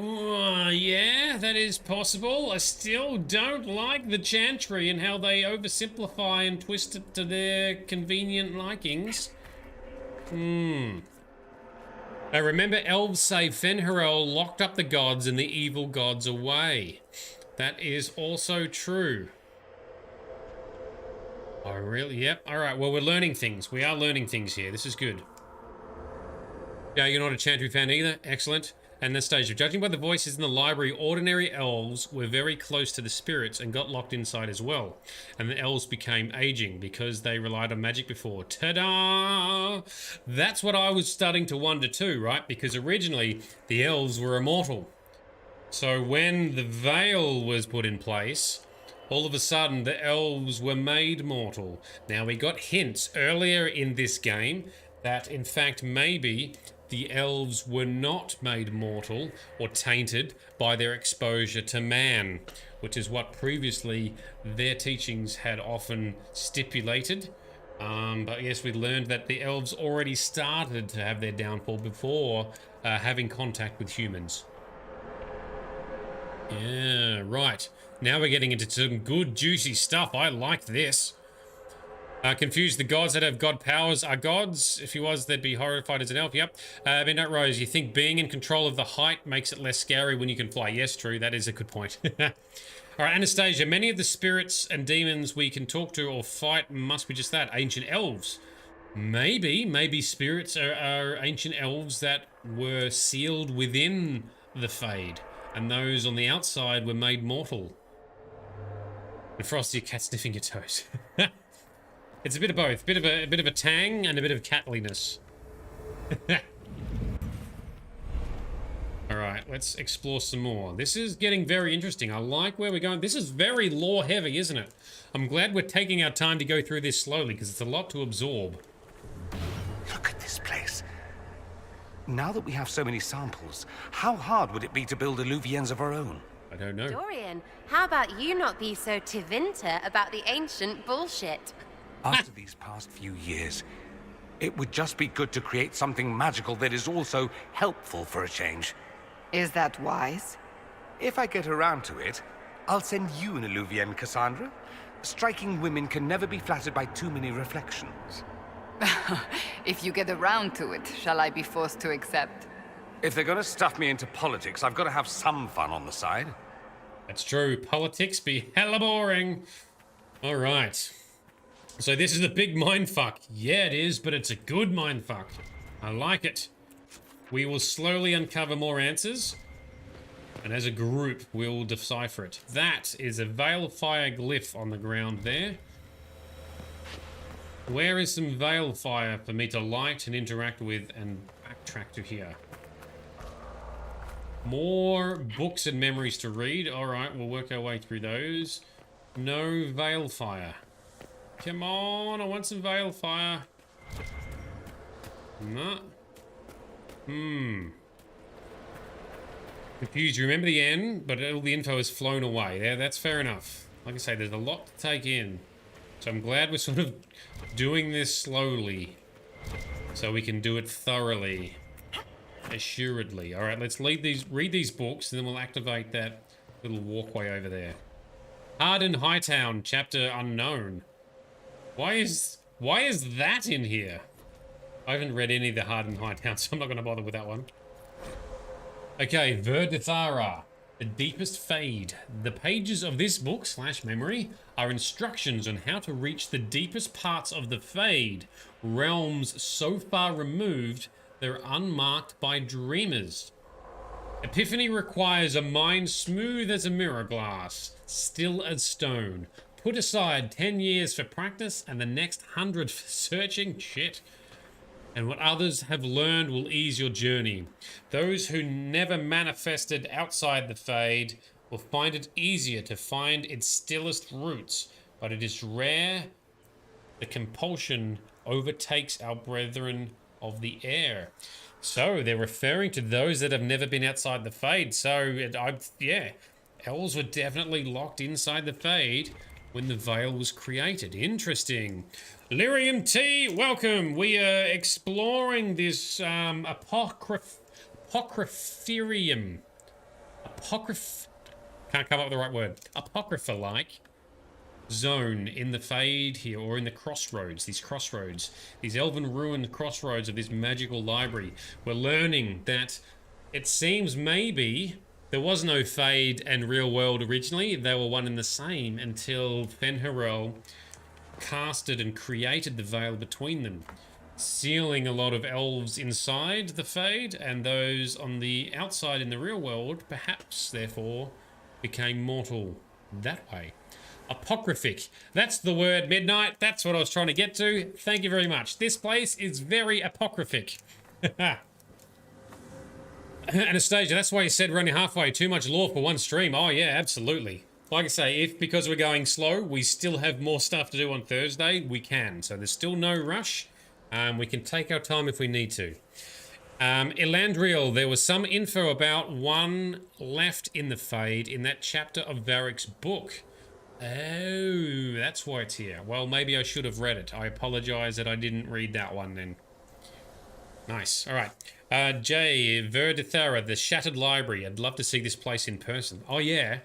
Yeah, that is possible. I still don't like the Chantry and how they oversimplify and twist it to their convenient likings. I remember elves say Fen'Harel locked up the gods and the evil gods away. That is also true. Oh, really? Yep. All right. Well, we're learning things. We are learning things here. This is good. Yeah, you're not a Chantry fan either. Excellent. And the stage of judging by the voices in the library, ordinary elves were very close to the spirits and got locked inside as well. And the elves became aging because they relied on magic before. Ta-da! That's what I was starting to wonder too, right? Because originally the elves were immortal. So when the veil was put in place, all of a sudden the elves were made mortal. Now we got hints earlier in this game that in fact maybe the elves were not made mortal or tainted by their exposure to man, which is what previously their teachings had often stipulated. But yes, we learned that the elves already started to have their downfall before having contact with humans. Yeah, right. Now we're getting into some good, juicy stuff. I like this. Confused, the gods that have god powers are gods. If he was, they'd be horrified as an elf. Yep. Midnight Rose, you think being in control of the height makes it less scary when you can fly? Yes, true. That is a good point. All right, Anastasia, many of the spirits and demons we can talk to or fight must be just that, ancient elves. Maybe spirits are ancient elves that were sealed within the Fade, and those on the outside were made mortal. And Frosty, a cat sniffing your toes. It's a bit of both, a bit of a tang and a bit of catliness. All right, let's explore some more. This is getting very interesting. I like where we're going. This is very lore heavy, isn't it? I'm glad we're taking our time to go through this slowly because it's a lot to absorb. Look at this place. Now that we have so many samples, how hard would it be to build Illuvians of our own? I don't know. Dorian, how about you not be so Tevinter about the ancient bullshit? After these past few years, it would just be good to create something magical that is also helpful for a change. Is that wise? If I get around to it, I'll send you an Illuvian, Cassandra. Striking women can never be flattered by too many reflections. If you get around to it, shall I be forced to accept? If they're gonna stuff me into politics, I've got to have some fun on the side. That's true. Politics be hella boring. All right. So this is a big mindfuck. Yeah, it is, but it's a good mindfuck. I like it. We will slowly uncover more answers, and as a group, we'll decipher it. That is a Veilfire glyph on the ground there. Where is some Veilfire for me to light and interact with and backtrack to here? More books and memories to read. All right, we'll work our way through those. No Veilfire. Come on, I want some Veilfire. No. Confused. You remember the end, but all the info has flown away. Yeah, that's fair enough. Like I say, there's a lot to take in. So I'm glad we're sort of doing this slowly. So we can do it thoroughly. Assuredly. Alright, let's read these books, and then we'll activate that little walkway over there. Hardened Hightown, chapter unknown. Why is that in here? I haven't read any of the Hardened Hightown, so I'm not going to bother with that one. Okay, Verdithara, the deepest fade. The pages of this book / memory are instructions on how to reach the deepest parts of the fade, realms so far removed they're unmarked by dreamers. Epiphany requires a mind smooth as a mirror glass, still as stone. Put aside 10 years for practice and the next 100 for searching. Shit. And what others have learned will ease your journey. Those who never manifested outside the fade will find it easier to find its stillest roots, but it is rare the compulsion overtakes our brethren of the air. So they're referring to those that have never been outside the fade. So yeah, elves were definitely locked inside the fade when the veil was created. Interesting. Lyrium T, welcome. We are exploring this apocrypherium. Can't come up with the right word. Apocrypha-like zone in the fade here, or in the crossroads, these elven ruined crossroads of this magical library. We're learning that it seems maybe there was no fade and real world originally. They were one and the same until Fen'Harel casted and created the veil between them, sealing a lot of elves inside the fade, and those on the outside in the real world perhaps therefore became mortal that way. Apocryphic. That's the word, Midnight. That's what I was trying to get to. Thank you very much. This place is very apocryphic. Anastasia, that's why you said we're only halfway. Too much lore for one stream. Oh, yeah, absolutely. Like I say, if because we're going slow, we still have more stuff to do on Thursday, we can. So there's still no rush. We can take our time if we need to. Elandriel, there was some info about one left in the fade in that chapter of Varric's book. Oh, that's why it's here. Well, maybe I should have read it. I apologize that I didn't read that one then. Nice. All right. Jay, Verdithara, the Shattered Library. I'd love to see this place in person. Oh, yeah.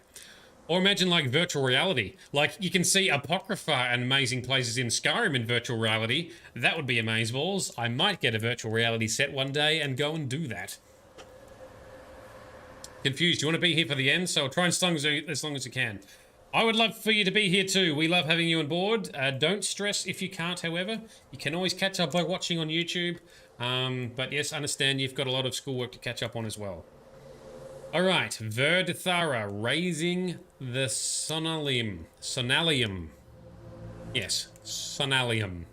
Or imagine, like, virtual reality. Like, you can see Apocrypha and amazing places in Skyrim in virtual reality. That would be amazeballs. I might get a virtual reality set one day and go and do that. Confused. You want to be here for the end? So I'll try and as long as you can. I would love for you to be here too. We love having you on board. Don't stress if you can't, however. You can always catch up by watching on YouTube. But yes, understand you've got a lot of schoolwork to catch up on as well. Alright, Verdithara, raising the Sonalium. Yes, Sonalium.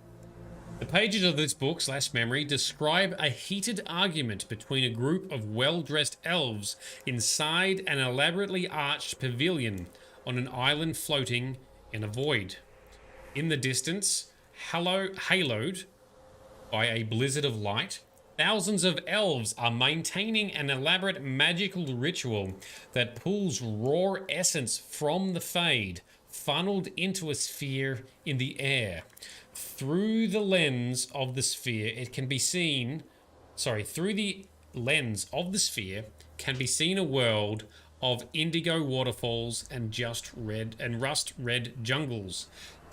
The pages of this book / memory describe a heated argument between a group of well-dressed elves inside an elaborately arched pavilion on an island floating in a void. In the distance, haloed by a blizzard of light, thousands of elves are maintaining an elaborate magical ritual that pulls raw essence from the fade, funneled into a sphere in the air. Through the lens of the sphere, through the lens of the sphere can be seen a world of indigo waterfalls and rust red jungles,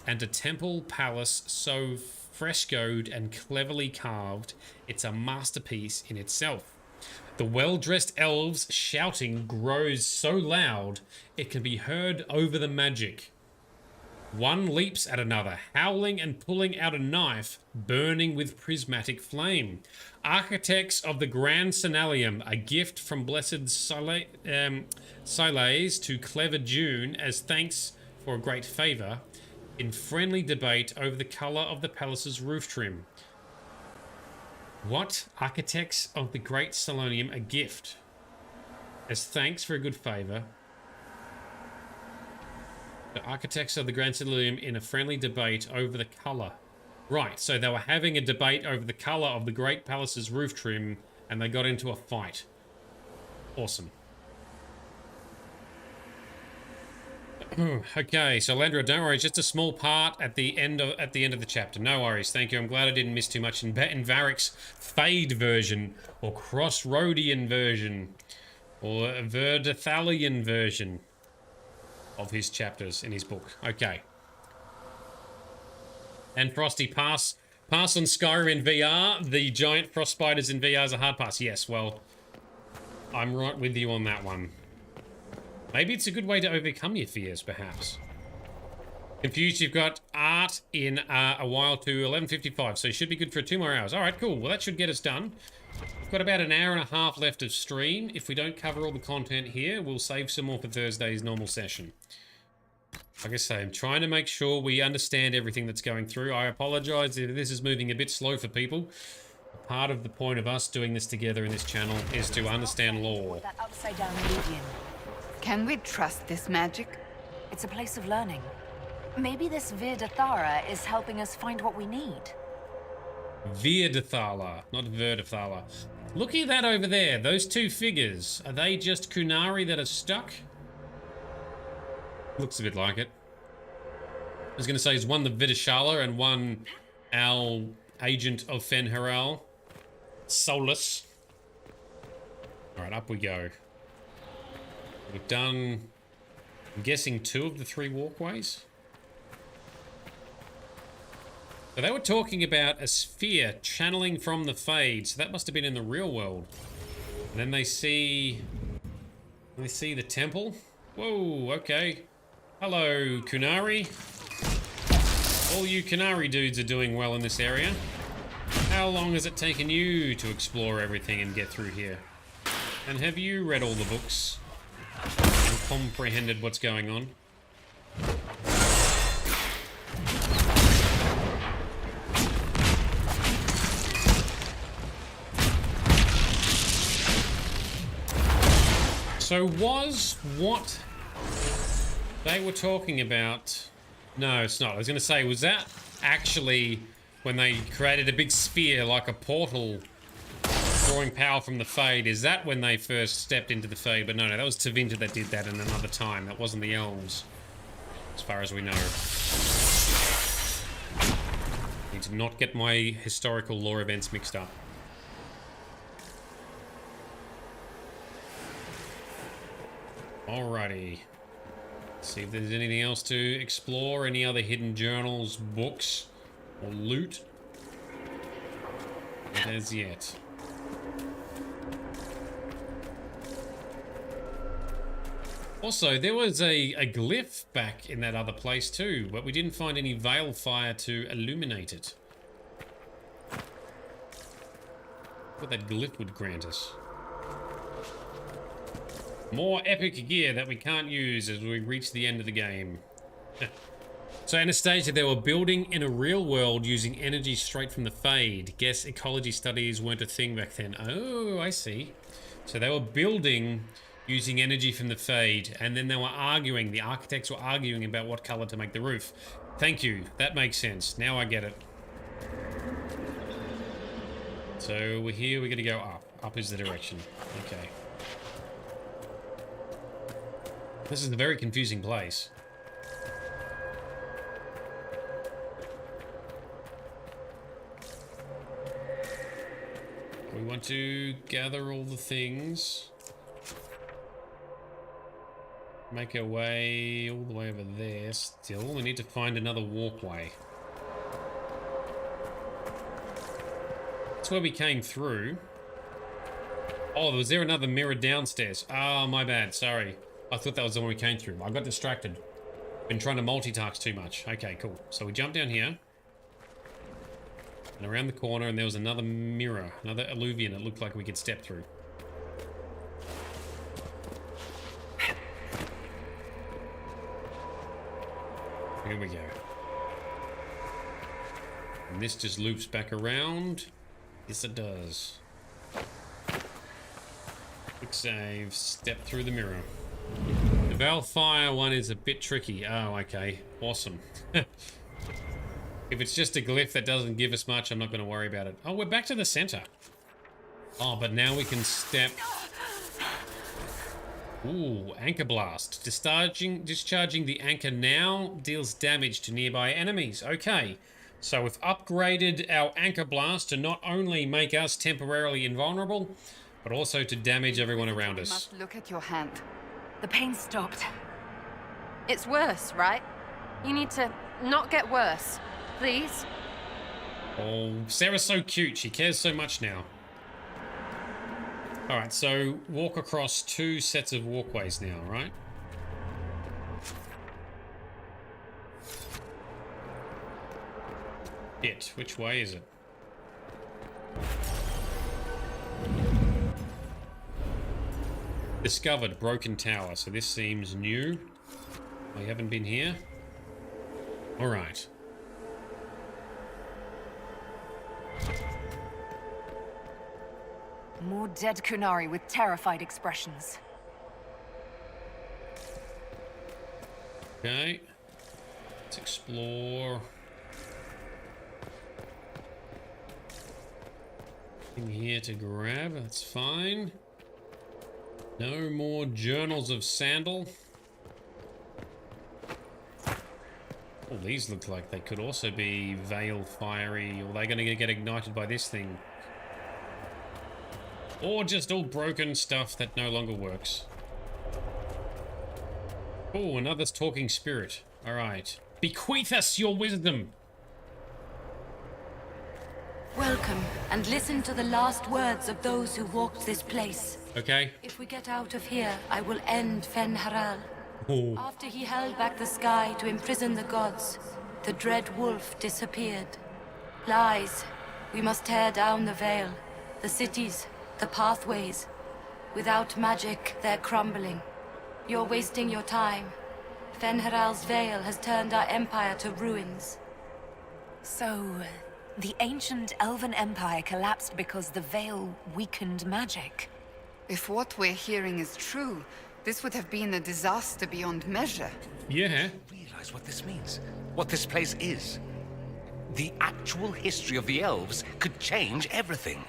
and a temple palace so frescoed and cleverly carved it's a masterpiece in itself. The well-dressed elves shouting grows so loud it can be heard over the magic. One leaps at another, howling and pulling out a knife burning with prismatic flame. Architects of the Grand Sonalium, a gift from Blessed Siles to clever June as thanks for a great favour, in friendly debate over the colour of the palace's roof trim. What? Architects of the Great Sonalium, a gift as thanks for a good favour. The architects of the Grand Sonalium in a friendly debate over the colour Right, so they were having a debate over the color of the Great Palace's roof trim, and they got into a fight. Awesome. Okay, so Landra, don't worry, it's just a small part at the end of the chapter. No worries, thank you. I'm glad I didn't miss too much in Varric's Fade version, or Crossroadian version, or Verdathalian version of his chapters in his book. Okay. And Frosty, pass on Skyrim in VR. The giant frost spiders in VR is a hard pass. Yes, well, I'm right with you on that one. Maybe it's a good way to overcome your fears, perhaps. Confused, you've got art in a while to 11:55, so you should be good for 2 more hours. All right, cool. Well, that should get us done. We've got about an hour and a half left of stream. If we don't cover all the content here, we'll save some more for Thursday's normal session. Like I say, I'm trying to make sure we understand everything that's going through. I apologize if this is moving a bit slow for people. Part of the point of us doing this together in this channel is to understand lore. That upside down medium. Can we trust this magic? It's a place of learning. Maybe this Virdathala is helping us find what we need. Virdathala, not Verdathala. Looking at that over there, those two figures, are they just Kunari that are stuck? Looks a bit like it. I was going to say, is one the Vidashala and one our agent of Fen'Harel? Soulless. Alright, up we go. We've done, I'm guessing, 2 of the 3 walkways. So they were talking about a sphere channeling from the Fade, so that must have been in the real world. And then they see the temple. Whoa, okay. Hello, Kunari. All you Kunari dudes are doing well in this area. How long has it taken you to explore everything and get through here? And have you read all the books and comprehended what's going on? So was what they were talking about... No, it's not. I was going to say, was that actually when they created a big sphere like a portal drawing power from the Fade? Is that when they first stepped into the Fade? But no, that was Tevinter that did that in another time. That wasn't the Elves, as far as we know. Need to not get my historical lore events mixed up. Alrighty. See if there's anything else to explore. Any other hidden journals, books, or loot? Not as yet. Also, there was a glyph back in that other place too, but we didn't find any veil fire to illuminate it. What that glyph would grant us. More epic gear that we can't use as we reach the end of the game. So Anastasia, they were building in a real world using energy straight from the Fade. Guess ecology studies weren't a thing back then. Oh, I see. So they were building using energy from the Fade, and then they were arguing, the architects were arguing about what color to make the roof. Thank you, that makes sense. Now I get it. So we're here, we're gonna go up. Up is the direction. Okay. This is a very confusing place. We want to gather all the things. Make our way all the way over there still. We need to find another walkway. That's where we came through. Oh, was there another mirror downstairs? Oh, my bad, sorry. I thought that was the one we came through. I got distracted. Been trying to multitask too much. Okay, cool. So we jumped down here. And around the corner, and there was another mirror. Another alluvian it looked like we could step through. Here we go. And this just loops back around. Yes, it does. Quick save. Step through the mirror. The Valfire one is a bit tricky. Oh, okay. Awesome. If it's just a glyph that doesn't give us much, I'm not going to worry about it. Oh, we're back to the center. Oh, but now we can step... Ooh, anchor blast. Discharging the anchor now deals damage to nearby enemies. Okay, so we've upgraded our anchor blast to not only make us temporarily invulnerable, but also to damage everyone around us. You must look at your hand. The pain stopped. It's worse, right? You need to not get worse. Please? Oh, Sarah's so cute. She cares so much now. Alright, so walk across 2 sets of walkways now, right? Shit, which way is it? Discovered broken tower, so this seems new. We haven't been here. Alright. More dead Kunari with terrified expressions. Okay. Let's explore. In here to grab, that's fine. No more journals of Sandal. Oh, these look like they could also be Veil Fiery. Or are they going to get ignited by this thing? Or just all broken stuff that no longer works. Oh, another talking spirit. Alright. Bequeath us your wisdom! Welcome, and listen to the last words of those who walked this place. Okay. If we get out of here, I will end Fen'Haral. Oh. After he held back the sky to imprison the gods, the dread wolf disappeared. Lies. We must tear down the veil, the cities, the pathways. Without magic, they're crumbling. You're wasting your time. Fen'Haral's veil has turned our empire to ruins. So, the ancient Elven Empire collapsed because the veil weakened magic. If what we're hearing is true, this would have been a disaster beyond measure. Yeah. Realize what this means? What this place is? The actual history of the elves could change everything.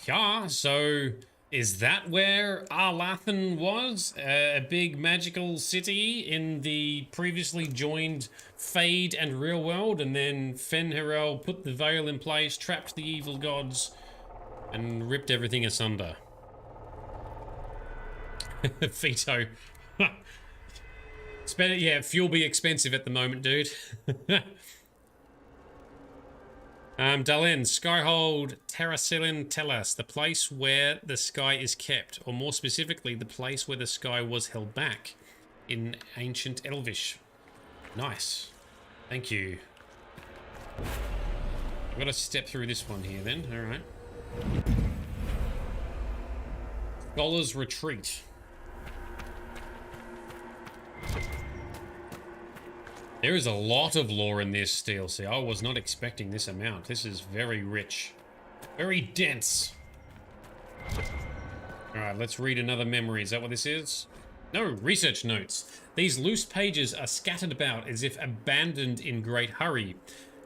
Yeah, so is that where Arlathan was? A big magical city in the previously joined Fade and Real World, and then Fen'Haral put the veil in place, trapped the evil gods, and ripped everything asunder. Veto. It's better, yeah, fuel be expensive at the moment, dude. Dalen, Skyhold, Terrasilin, tell us the place where the sky is kept, or more specifically, the place where the sky was held back in ancient Elvish. Nice. Thank you. I've got to step through this one here then, alright. Scholar's Retreat. There is a lot of lore in this DLC. I was not expecting this amount. This is very rich. Very dense. Alright, let's read another memory. Is that what this is? No, research notes. These loose pages are scattered about as if abandoned in great hurry.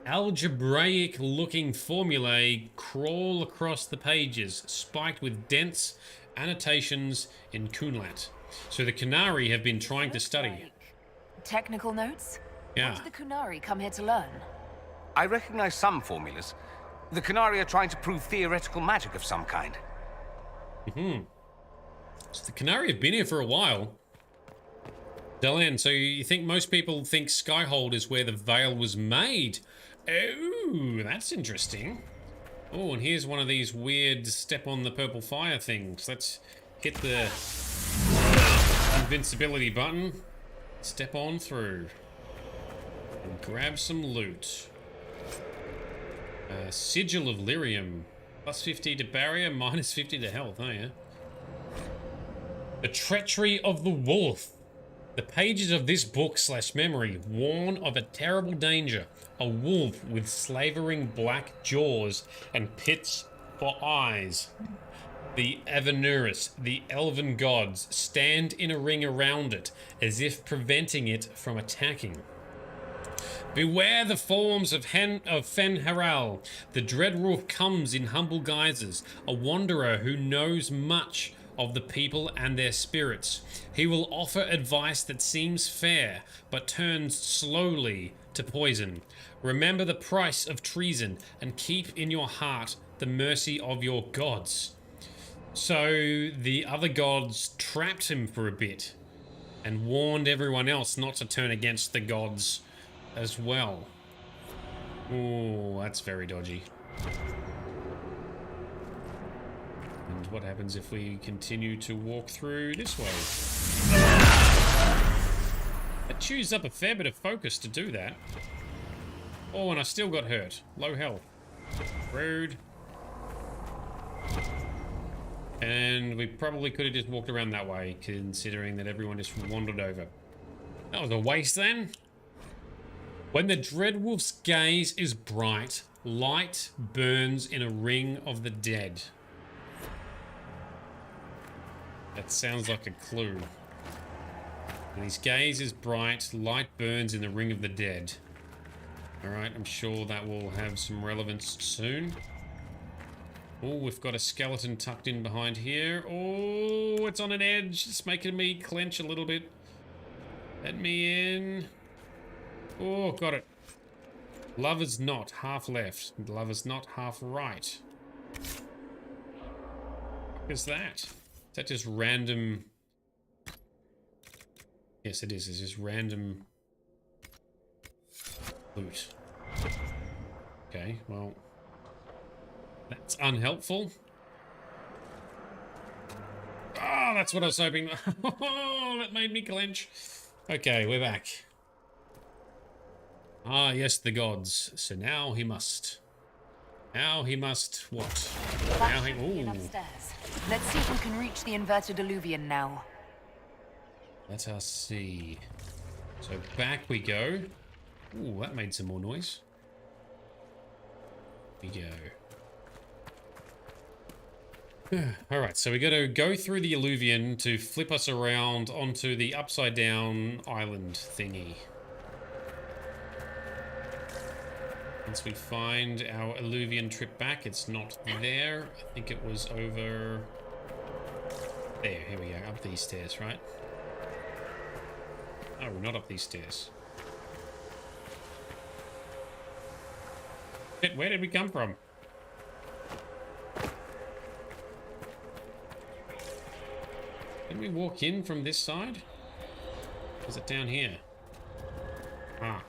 Algebraic-looking formulae crawl across the pages, spiked with dense annotations in Kunlat. So the Kunari have been trying to study. Technical notes? Yeah. What did the Kunari come here to learn? I recognize some formulas. The Kunari are trying to prove theoretical magic of some kind. So the Kunari have been here for a while. Dalen, so you think most people think Skyhold is where the veil was made? Oh, that's interesting. Oh, and here's one of these weird step on the purple fire things. Let's hit the invincibility button. Step on through. And grab some loot. Sigil of Lyrium. Plus 50 to barrier, minus 50 to health. Oh, yeah. The Treachery of the Wolf. The pages of this book/memory warn of a terrible danger. A wolf with slavering black jaws and pits for eyes. The Avenuris, the elven gods, stand in a ring around it, as if preventing it from attacking. Beware the forms of Fen'Harel. The dread wolf comes in humble guises, a wanderer who knows much of the people and their spirits. He will offer advice that seems fair, but turns slowly to poison. Remember the price of treason, and keep in your heart the mercy of your gods. So the other gods trapped him for a bit and warned everyone else not to turn against the gods as well. Oh, that's very dodgy. And what happens if we continue to walk through this way? It chews up a fair bit of focus to do that. Oh, and I still got hurt. Low health. Rude. And we probably could have just walked around that way, considering that everyone just wandered over. That was a waste then. When the Dreadwolf's gaze is bright, light burns in a ring of the dead. That sounds like a clue. When his gaze is bright, light burns in the ring of the dead. Alright, I'm sure that will have some relevance soon. Oh, we've got a skeleton tucked in behind here. Oh, it's on an edge. It's making me clench a little bit. Let me in. Oh, got it. Lover's knot, half left. Lover's knot, half right. What is that? Is that just random? Yes, it is. It's just random loot. Okay, well, that's unhelpful. Oh, that's what I was hoping. Oh, that made me clench. Okay, we're back. Ah, yes, the gods. So now he must. Now he must what? Now he. Ooh. Upstairs. Let's see if we can reach the inverted illuvian now. Let us see. So back we go. Ooh, that made some more noise. We go. Alright, so we got to go through the illuvian to flip us around onto the upside down island thingy. Once we find our illuvian trip back, it's not there. I think it was over there. Here we go, up these stairs, right? Oh, we're not up these stairs. Where did we come from? Did we walk in from this side? Or is it down here? Ah.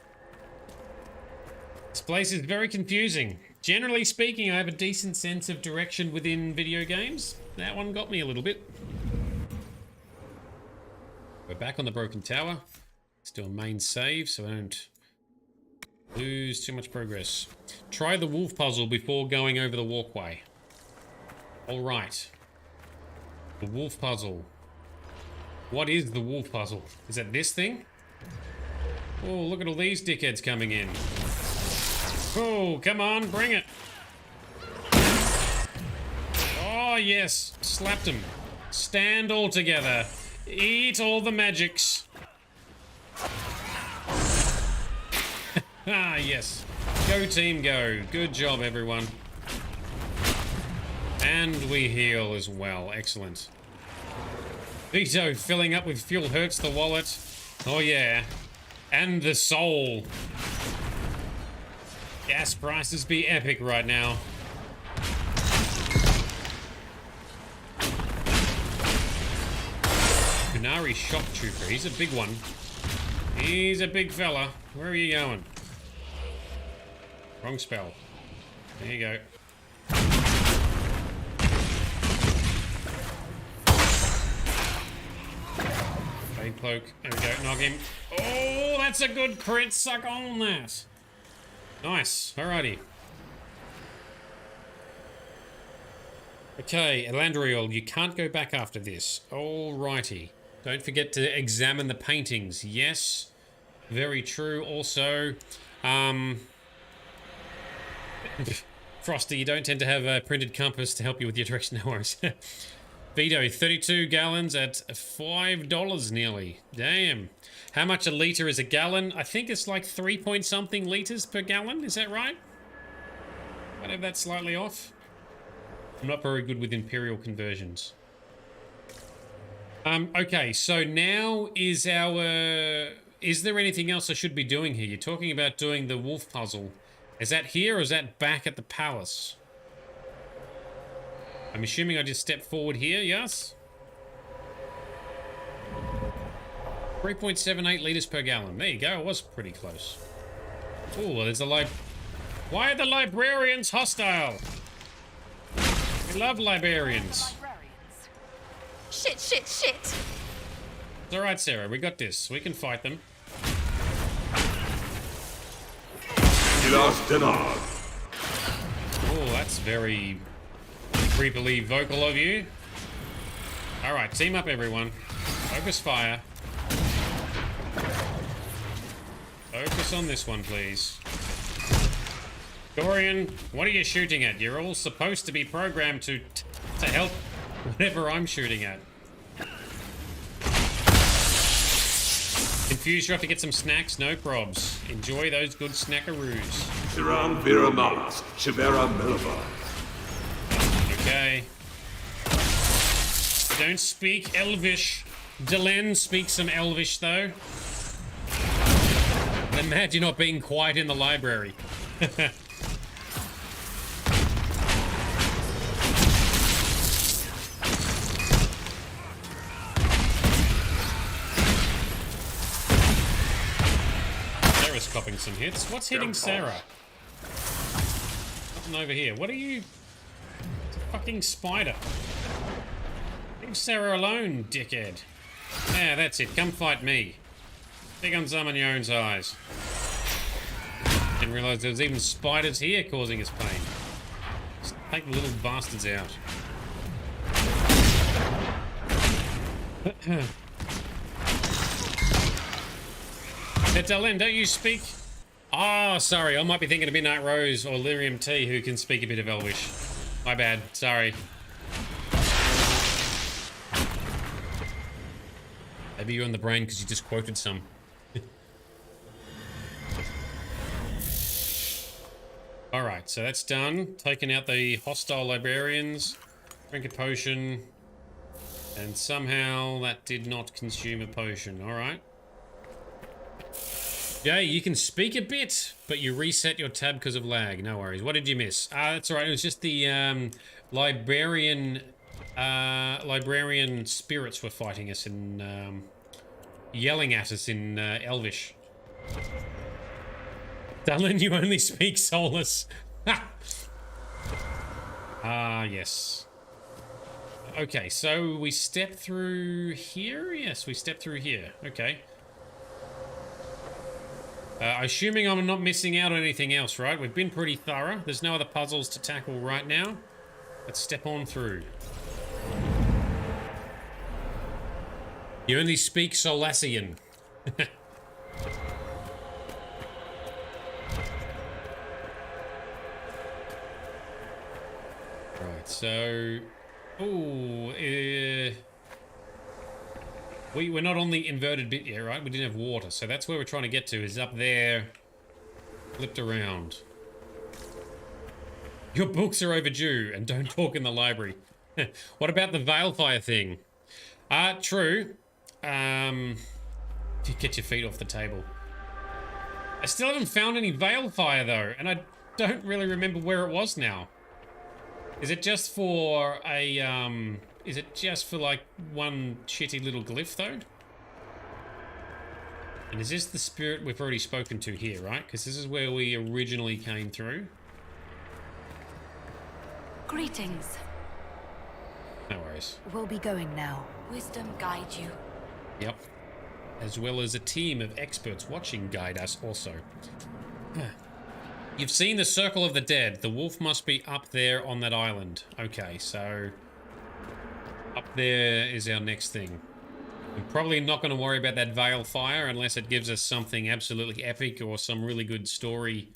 This place is very confusing. Generally speaking, I have a decent sense of direction within video games. That one got me a little bit. We're back on the broken tower. Let's do a main save so I don't lose too much progress. Try the wolf puzzle before going over the walkway. Alright. The wolf puzzle. What is the wolf puzzle? Is that this thing? Oh, look at all these dickheads coming in. Oh, come on, bring it. Oh, yes. Slapped him. Stand all together. Eat all the magics. Ah, yes. Go team, go. Good job, everyone. And we heal as well. Excellent. Vito filling up with fuel hurts the wallet. Oh, yeah. And the soul. Gas prices be epic right now. Canary shock trooper. He's a big one. He's a big fella. Where are you going? Wrong spell. There you go. Fade cloak. There we go. Knock him. Oh, that's a good crit. Suck on that. Nice. Alrighty. Okay, Elandriel, you can't go back after this. Alrighty. Don't forget to examine the paintings. Yes. Very true. Also, Frosty, you don't tend to have a printed compass to help you with your direction. No worries. Vito, 32 gallons at $5 nearly. Damn. How much a litre is a gallon? I think it's like 3 point something litres per gallon. Is that right? I have that slightly off. I'm not very good with imperial conversions. Okay, so now is our... Is there anything else I should be doing here? You're talking about doing the wolf puzzle. Is that here or is that back at the palace? I'm assuming I just step forward here, yes? 3.78 litres per gallon. There you go, it was pretty close. Oh, well, there's a Why are the librarians hostile? We love librarians. Shit, shit, shit! It's alright, Sarah, we got this. We can fight them. Oh, that's very creepily vocal of you. Alright, team up, everyone. Focus fire. Focus on this one, please. Dorian, what are you shooting at? You're all supposed to be programmed to help whatever I'm shooting at. Confused, you have to get some snacks? No probs. Enjoy those good snackaroos. Okay. Don't speak Elvish. Delenn speaks some Elvish, though. I'm mad you're not being quiet in the library. Sarah's copping some hits. What's hitting Sarah? Nothing over here. What are you... It's a fucking spider. Leave Sarah alone, dickhead. Yeah, that's it. Come fight me. Big on some in your own size. Didn't realise there was even spiders here causing us pain. Just take the little bastards out. Delenn, don't you speak? Oh, sorry. I might be thinking of Midnight Rose or Lyrium T, who can speak a bit of Elvish. My bad. Sorry. Maybe you're on the brain because you just quoted some. Alright, so that's done. Taking out the hostile librarians. Drink a potion. And somehow that did not consume a potion. Alright. Yeah, you can speak a bit, but you reset your tab because of lag. No worries. What did you miss? That's alright. It was just the librarian spirits were fighting us and yelling at us in Elvish. Darlin, you only speak Solus. Yes. Okay, so we step through here? Yes, we step through here. Okay. Assuming I'm not missing out on anything else, right? We've been pretty thorough. There's no other puzzles to tackle right now. Let's step on through. You only speak Solassian. Right, so... Ooh, we're not on the inverted bit yet, right? We didn't have water, so that's where we're trying to get to, is up there, flipped around. Your books are overdue, and don't talk in the library. What about the Veilfire thing? True. Get your feet off the table. I still haven't found any Veilfire, though, and I don't really remember where it was now. Is it just for a, is it just for, like, one shitty little glyph, though? And is this the spirit we've already spoken to here, right? Because this is where we originally came through. Greetings. No worries. We'll be going now. Wisdom guide you. Yep. As well as a team of experts watching guide us also. You've seen the Circle of the Dead. The wolf must be up there on that island. Okay, so... up there is our next thing. I'm probably not going to worry about that Veilfire unless it gives us something absolutely epic or some really good story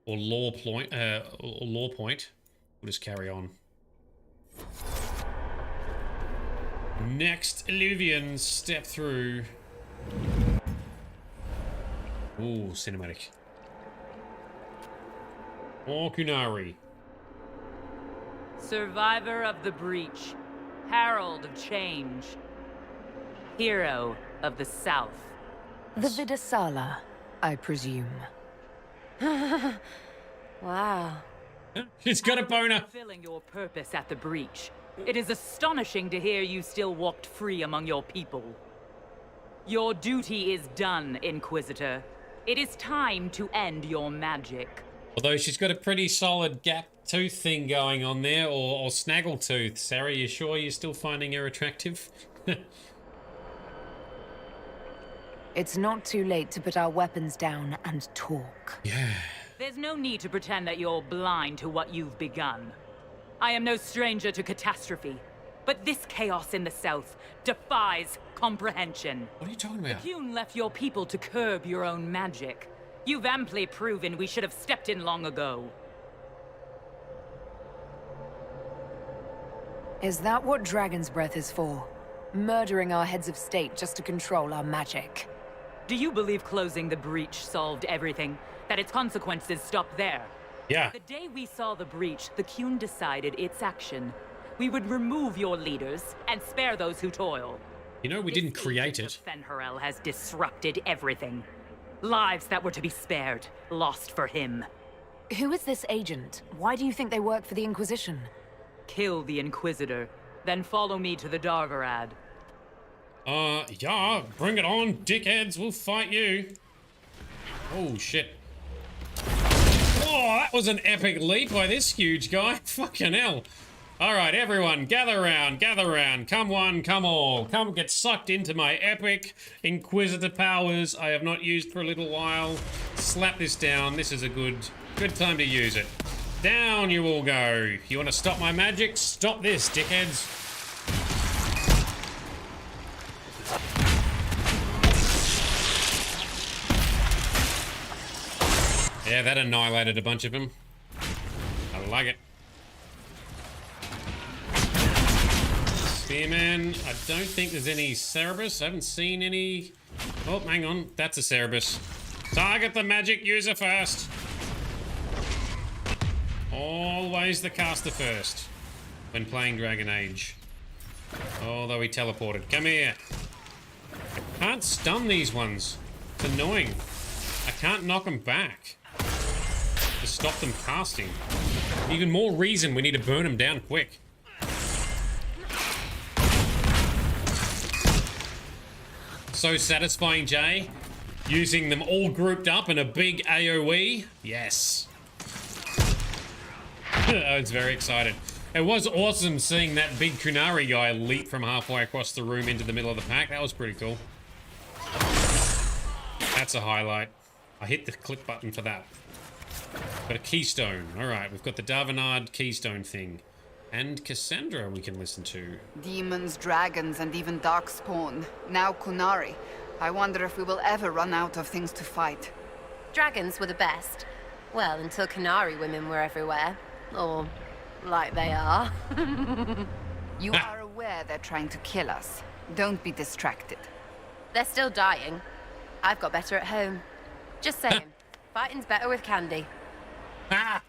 or lore point. We'll just carry on. Next Illuvian step through. Ooh, cinematic. More Kunari. Survivor of the breach. Herald of change. Hero of the South. The Vidasala, I presume. Wow. She's got a boner. Fulfilling your purpose at the breach. It is astonishing to hear you still walked free among your people. Your duty is done, Inquisitor. It is time to end your magic. Although she's got a pretty solid gap tooth thing going on there, or snaggle tooth. Sarah, you sure you're still finding her attractive? It's not too late to put our weapons down and talk. Yeah. There's no need to pretend that you're blind to what you've begun. I am no stranger to catastrophe, but this chaos in the South defies comprehension. What are you talking about? The Qun left your people to curb your own magic. You've amply proven we should have stepped in long ago. Is that what Dragon's Breath is for? Murdering our heads of state just to control our magic? Do you believe closing the breach solved everything? That its consequences stopped there? Yeah. The day we saw the breach, the Qun decided its action. We would remove your leaders and spare those who toil. You know, we didn't create it. Fenharel has disrupted everything. Lives that were to be spared, lost for him. Who is this agent? Why do you think they work for the Inquisition? Kill the Inquisitor, then follow me to the Darvarad. Yeah, bring it on, dickheads, we'll fight you. Oh, shit. Oh, that was an epic leap by this huge guy. Fucking hell. All right, everyone, gather round, gather round. Come one, come all. Come get sucked into my epic Inquisitor powers I have not used for a little while. Slap this down. This is a good time to use it. Down you all go. You want to stop my magic? Stop this, dickheads. Yeah, that annihilated a bunch of them. I like it. Spearman, I don't think there's any Cerebus. I haven't seen any. Oh, hang on. That's a Cerebus. Target the magic user first. Always the caster first when playing Dragon Age. Although he teleported. Come here. Can't stun these ones. It's annoying. I can't knock them back to stop them casting. Even more reason we need to burn them down quick. So satisfying, Jay. Using them all grouped up in a big AoE. Yes. I was very excited. It was awesome seeing that big Kunari guy leap from halfway across the room into the middle of the pack. That was pretty cool. That's a highlight. I hit the click button for that. Got a keystone. Alright, we've got the Darvanard keystone thing. And Cassandra we can listen to. Demons, dragons, and even darkspawn. Now Kunari. I wonder if we will ever run out of things to fight. Dragons were the best. Well, until Canary women were everywhere. Or like they are. You are aware they're trying to kill us. Don't be distracted. They're still dying. I've got better at home. Just saying. Fighting's better with candy. Ah!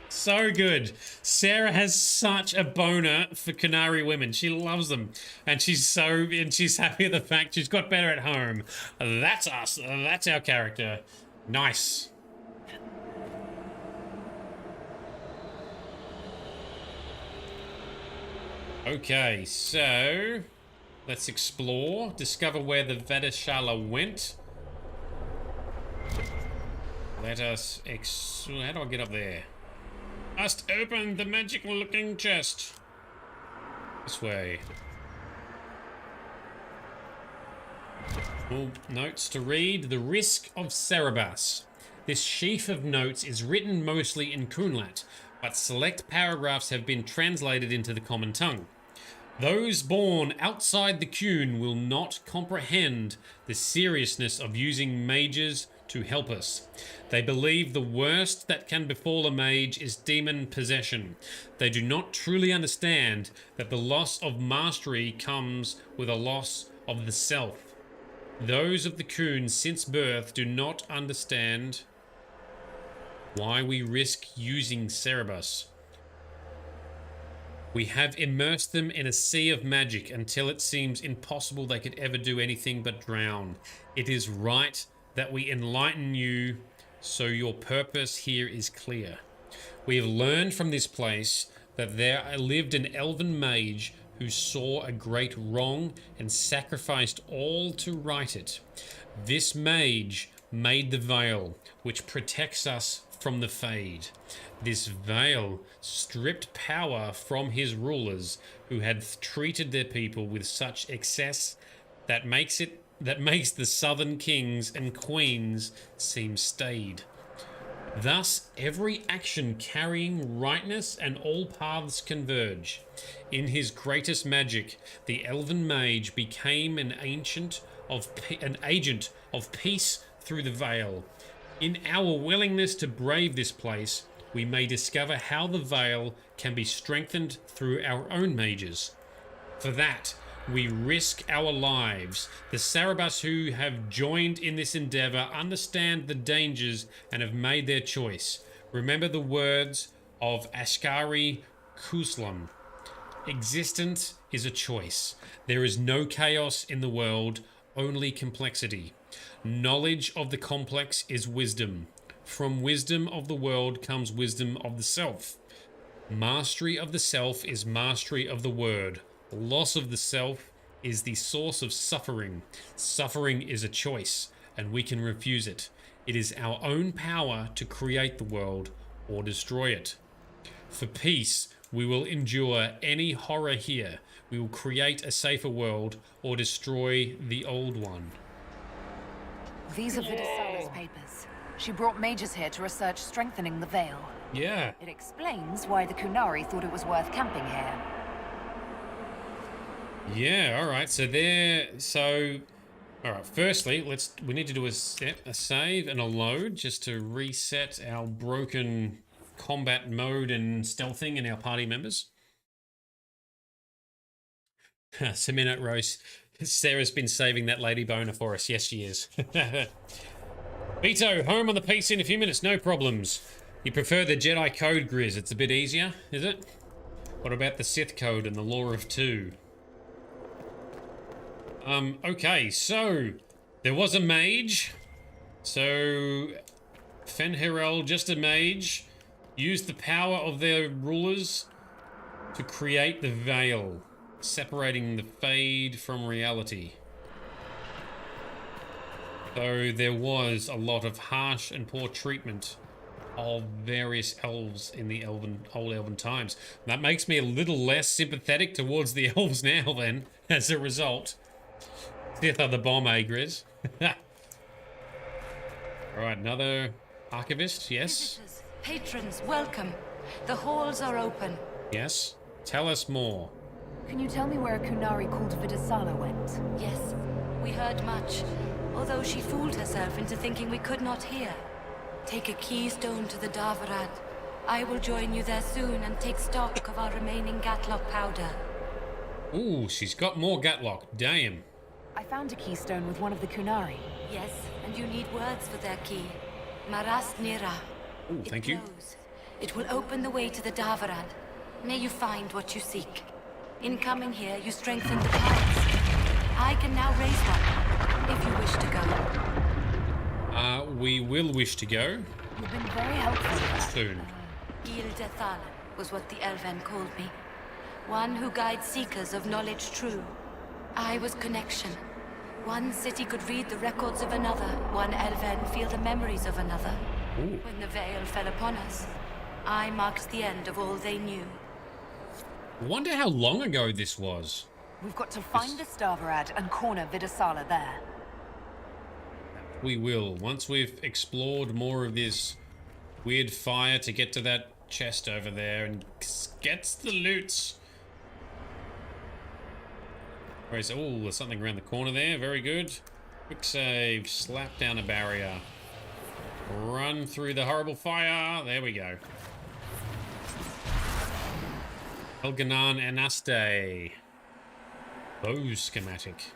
So good. Sarah has such a boner for Canary women. She loves them. And she's happy at the fact she's got better at home. That's us. That's our character. Nice. Okay, so let's explore, discover where the Vedashala went. Let us how do I get up there? Must open the magical looking chest. This way. All notes to read. The Risk of Cerebas. This sheaf of notes is written mostly in Kunlat, but select paragraphs have been translated into the common tongue. Those born outside the Qun will not comprehend the seriousness of using mages to help us. They believe the worst that can befall a mage is demon possession. They do not truly understand that the loss of mastery comes with a loss of the self. Those of the Khun since birth do not understand why we risk using Cerebus. We have immersed them in a sea of magic until it seems impossible they could ever do anything but drown. It is right that we enlighten you so your purpose here is clear. We have learned from this place that there lived an elven mage who saw a great wrong and sacrificed all to right it. This mage made the veil, which protects us from the Fade. This veil stripped power from his rulers, who had treated their people with such excess that makes the southern kings and queens seem staid. Thus, every action carrying rightness and all paths converge. In his greatest magic, the elven mage became an agent of peace through the veil. In our willingness to brave this place, we may discover how the veil can be strengthened through our own mages. For that, we risk our lives. The Cerebus who have joined in this endeavor understand the dangers and have made their choice. Remember the words of Ashkari Kuslam. Existence is a choice. There is no chaos in the world, only complexity. Knowledge of the complex is wisdom. From wisdom of the world comes wisdom of the self. Mastery of the self is mastery of the word. Loss of the self is the source of suffering. Suffering is a choice, and we can refuse it. It is our own power to create the world or destroy it. For peace, we will endure any horror here. We will create a safer world or destroy the old one. These are Vidisala's papers. She brought mages here to research strengthening the veil. Yeah. It explains why the Kunari thought it was worth camping here. Yeah, alright, alright, firstly, we need to do a save and a load just to reset our broken combat mode and stealthing in our party members. Seminute Rose. Sarah's been saving that lady boner for us. Yes, she is. Vito, home on the PC in a few minutes, no problems. You prefer the Jedi code, Grizz? It's a bit easier, is it? What about the Sith code and the Law of Two? Okay, so there was a mage. So Fenhirel, just a mage, used the power of their rulers to create the veil, separating the Fade from reality. So there was a lot of harsh and poor treatment of various elves in the old elven times. That makes me a little less sympathetic towards the elves now then, as a result. Sith are the bomb, eh, Grizz? Alright, another archivist, yes? Visitors, patrons, welcome. The halls are open. Yes? Tell us more. Can you tell me where a Kunari called Vidisala went? Yes, we heard much, although she fooled herself into thinking we could not hear. Take a keystone to the Davarad. I will join you there soon and take stock of our remaining Gatlock powder. Ooh, she's got more Gatlock, damn. I found a keystone with one of the Kunari. Yes, and you need words for their key. Marast Nira. Ooh, thank you. It will open the way to the Davarad. May you find what you seek. In coming here, you strengthen the powers. I can now raise one, if you wish to go. We will wish to go. You've been very helpful. Soon. Gildethalan was what the Elven called me. One who guides seekers of knowledge true. I was connection. One city could read the records of another. One Elven feel the memories of another. Ooh. When the veil fell upon us, I marked the end of all they knew. Wonder how long ago this was. We've got to find the Davarad and corner Vidisala there. We will, once we've explored more of this weird fire to get to that chest over there and gets the loots. Where's, oh, there's something around the corner there, very good. Quick save, slap down a barrier. Run through the horrible fire. There we go. Elganan Anaste. Bow schematic.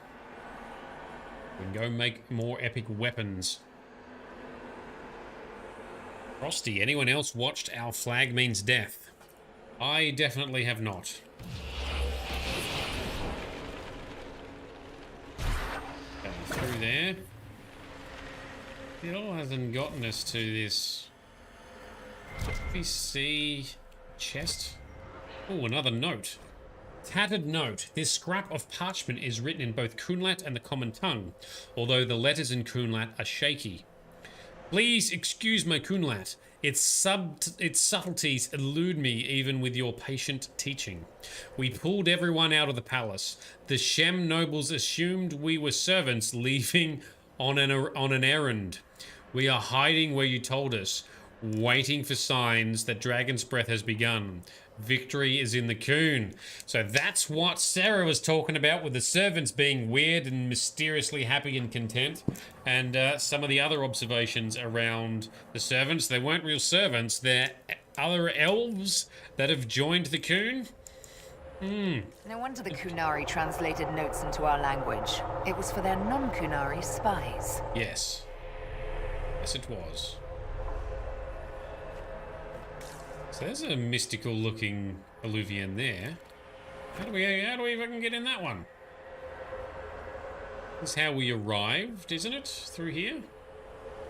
We can go make more epic weapons. Frosty, anyone else watched Our Flag Means Death? I definitely have not. Okay, through there. It all hasn't gotten us to this PC chest. Oh, another note. Tattered note. This scrap of parchment is written in both Kunlat and the common tongue, although the letters in Kunlat are shaky. Please excuse my Kunlat. Its subtleties elude me even with your patient teaching. We pulled everyone out of the palace. The Shem nobles assumed we were servants leaving on an errand. We are hiding where you told us, waiting for signs that Dragon's Breath has begun. Victory is in the Kun. So that's what Sarah was talking about with the servants being weird and mysteriously happy and content. And some of the other observations around the servants. They weren't real servants. They're other elves that have joined the Kun. No wonder the Kunari translated notes into our language. It was for their non-Kunari spies. Yes. Yes, it was. So there's a mystical looking alluvian there. How do we fucking get in that one? This is how we arrived, isn't it? Through here?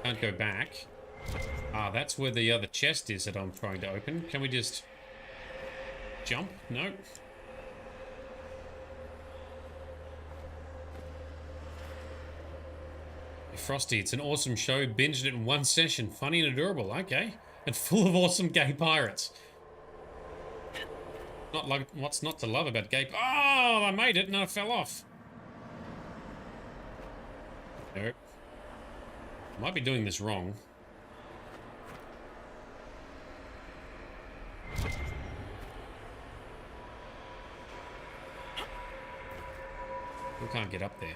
Can't go back. Ah, that's where the other chest is that I'm trying to open. Can we just jump? No. Frosty, it's an awesome show. Binged it in one session. Funny and adorable. Okay. And full of awesome gay pirates. Not like what's not to love about gay... Oh, I made it and I fell off. Nope. Might be doing this wrong. We can't get up there.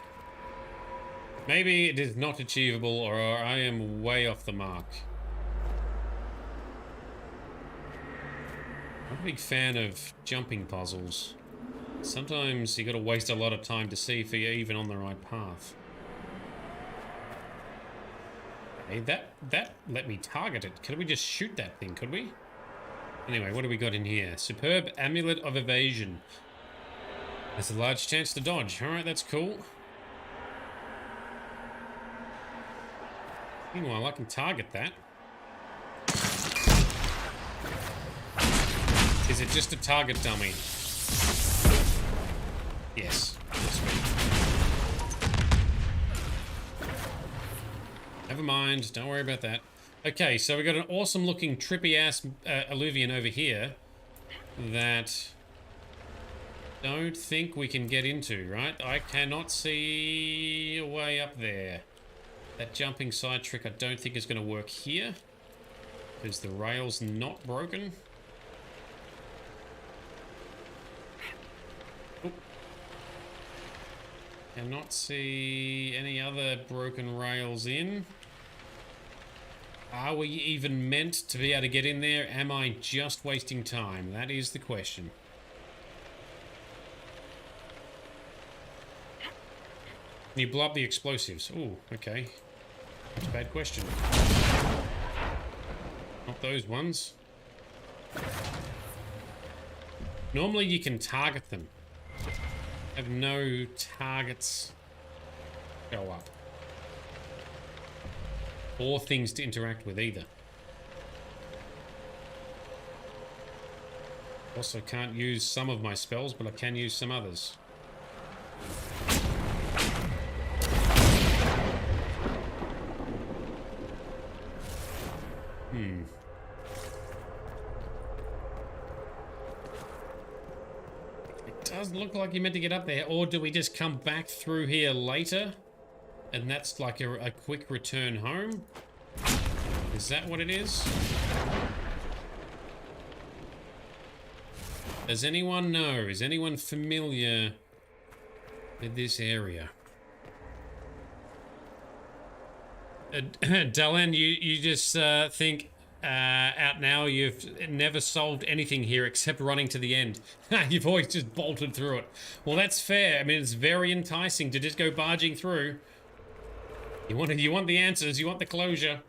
Maybe it is not achievable or I am way off the mark. I'm a big fan of jumping puzzles. Sometimes you gotta waste a lot of time to see if you're even on the right path. Hey, that let me target it. Could we just shoot that thing, could we? Anyway, what do we got in here? Superb Amulet of Evasion. There's a large chance to dodge. Alright, that's cool. Meanwhile, I can target that. Is it just a target dummy? Yes. Never mind. Don't worry about that. Okay, so we got an awesome looking trippy ass alluvian over here that don't think we can get into, right? I cannot see a way up there. That jumping side trick I don't think is going to work here because the rail's not broken. Oop. Cannot see any other broken rails in. Are we even meant to be able to get in there? Am I just wasting time? That is the question. Can you blow up the explosives? Oh, okay. That's a bad question. Not those ones. Normally you can target them. Have no targets go up. Or things to interact with either. Also can't use some of my spells, but I can use some others. It does look like you're meant to get up there, or do we just come back through here later? And that's like a quick return home? Is that what it is? Does anyone know? Is anyone familiar with this area? Dallin, you just think out now you've never solved anything here except running to the end. You've always just bolted through it. Well, that's fair. I mean, it's very enticing to just go barging through. You want the answers. You want the closure.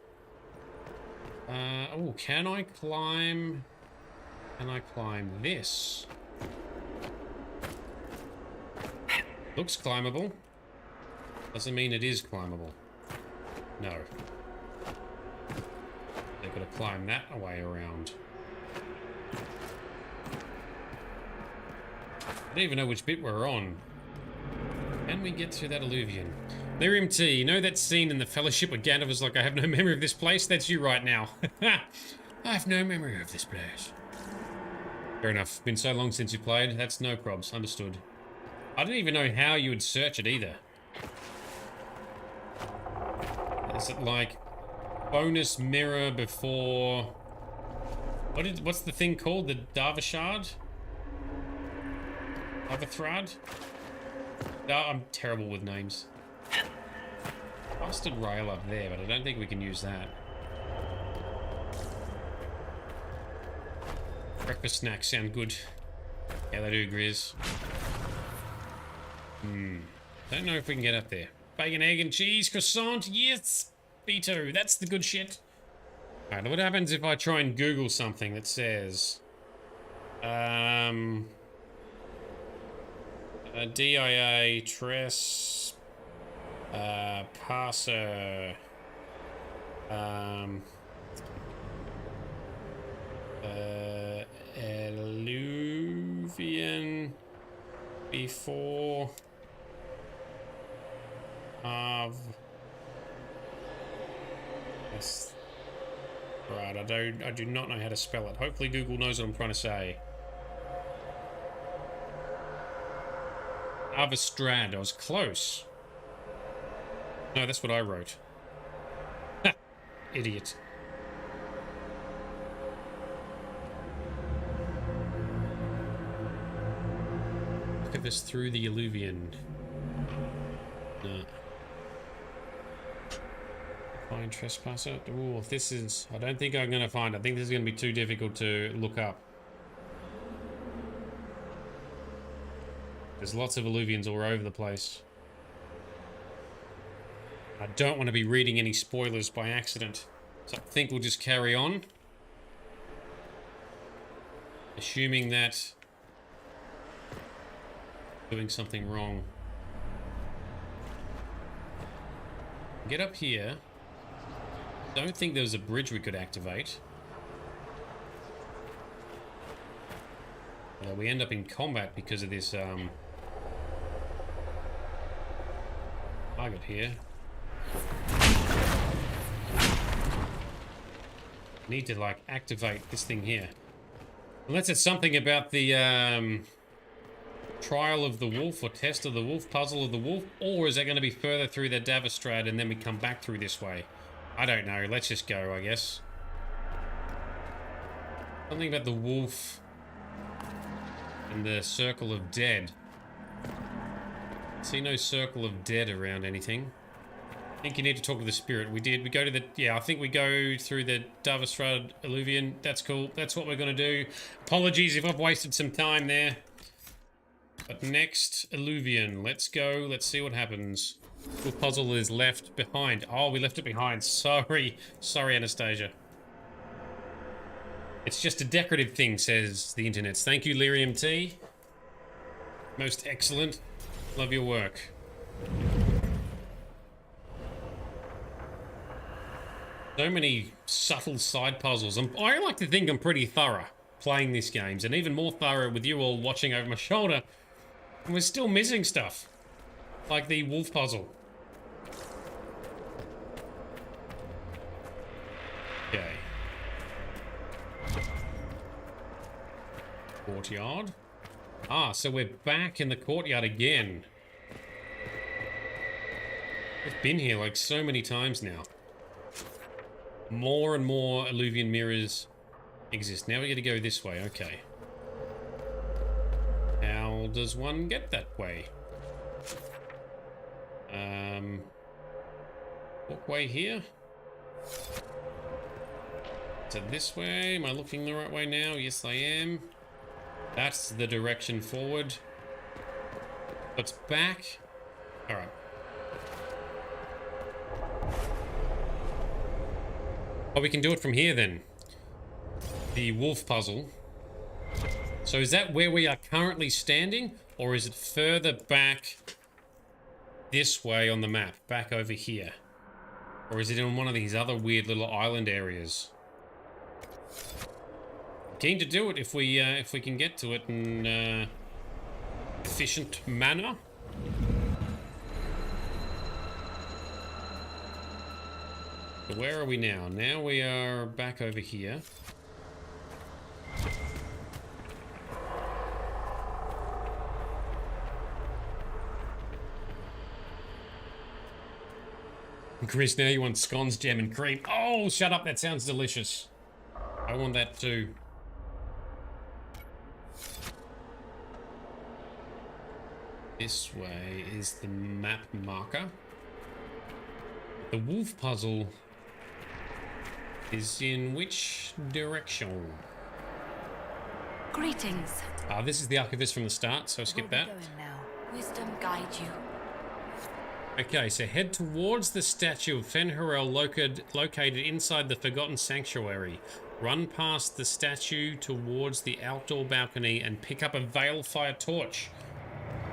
Oh, can I climb? Can I climb this? Looks climbable. Doesn't mean it is climbable. No. They've got to climb that way around. I don't even know which bit we're on. Can we get through that alluvion? Lyrium T, you know that scene in the Fellowship where Gandalf was like, I have no memory of this place? That's you right now. I have no memory of this place. Fair enough. Been so long since you played. That's no probs. Understood. I don't even know how you would search it either. Is it like bonus mirror before... What's the thing called? The Darvashard? Darvathrad? Oh, I'm terrible with names. Busted rail up there, but I don't think we can use that. Breakfast snacks sound good. Yeah, they do, Grizz. Don't know if we can get up there. Bacon, egg, and cheese, croissant, yes! B2, that's the good shit. Alright, what happens if I try and Google something that says... DIA, Trespasser... alluvion before of yes. Right, I do not know how to spell it. Hopefully Google knows what I'm trying to say. Arvestrad, I was close. No, that's what I wrote. Ha! Idiot. Look at this through the alluvion. No. Find Trespasser. Ooh, if this is... I don't think I'm going to find it. I think this is going to be too difficult to look up. There's lots of alluvions all over the place. I don't want to be reading any spoilers by accident. So I think we'll just carry on. Assuming that... doing something wrong. Get up here. Don't think there was a bridge we could activate. We end up in combat because of this target here. Need to like activate this thing here. Unless it's something about the trial of the wolf or test of the wolf, puzzle of the wolf, or is that going to be further through the Darvastrad and then we come back through this way? I don't know. Let's just go, I guess. Something about the wolf and the circle of dead. See no circle of dead around anything. I think you need to talk to the spirit. We did. We go to the... Yeah, I think we go through the Darvastrad alluvion. That's cool. That's what we're going to do. Apologies if I've wasted some time there. But next alluvion. Let's go. Let's see what happens. The puzzle is left behind. Oh, we left it behind. Sorry. Sorry, Anastasia. It's just a decorative thing, says the internet. Thank you, Lyrium T. Most excellent. Love your work. So many subtle side puzzles. I like to think I'm pretty thorough playing these games, and even more thorough with you all watching over my shoulder. And we're still missing stuff. Like the wolf puzzle. Okay. Courtyard. Ah, so we're back in the courtyard again. We've been here like so many times now. More and more alluvion mirrors exist. Now we got to go this way. Okay. How does one get that way? Walkway here. So this way. Am I looking the right way now? Yes, I am. That's the direction forward. It's back. All right. Oh, we can do it from here then. The wolf puzzle. So is that where we are currently standing, or is it further back this way on the map, back over here? Or is it in one of these other weird little island areas? Keen to do it if we can get to it in efficient manner. So where are we now? Now we are back over here. Chris, now you want scones, jam, and cream. Oh, shut up. That sounds delicious. I want that too. This way is the map marker. The wolf puzzle is in which direction? Greetings. This is the archivist from the start, so skip that. Wisdom guide you. Okay, so head towards the statue of Fenharel located inside the Forgotten Sanctuary. Run past the statue towards the outdoor balcony and pick up a Veilfire torch.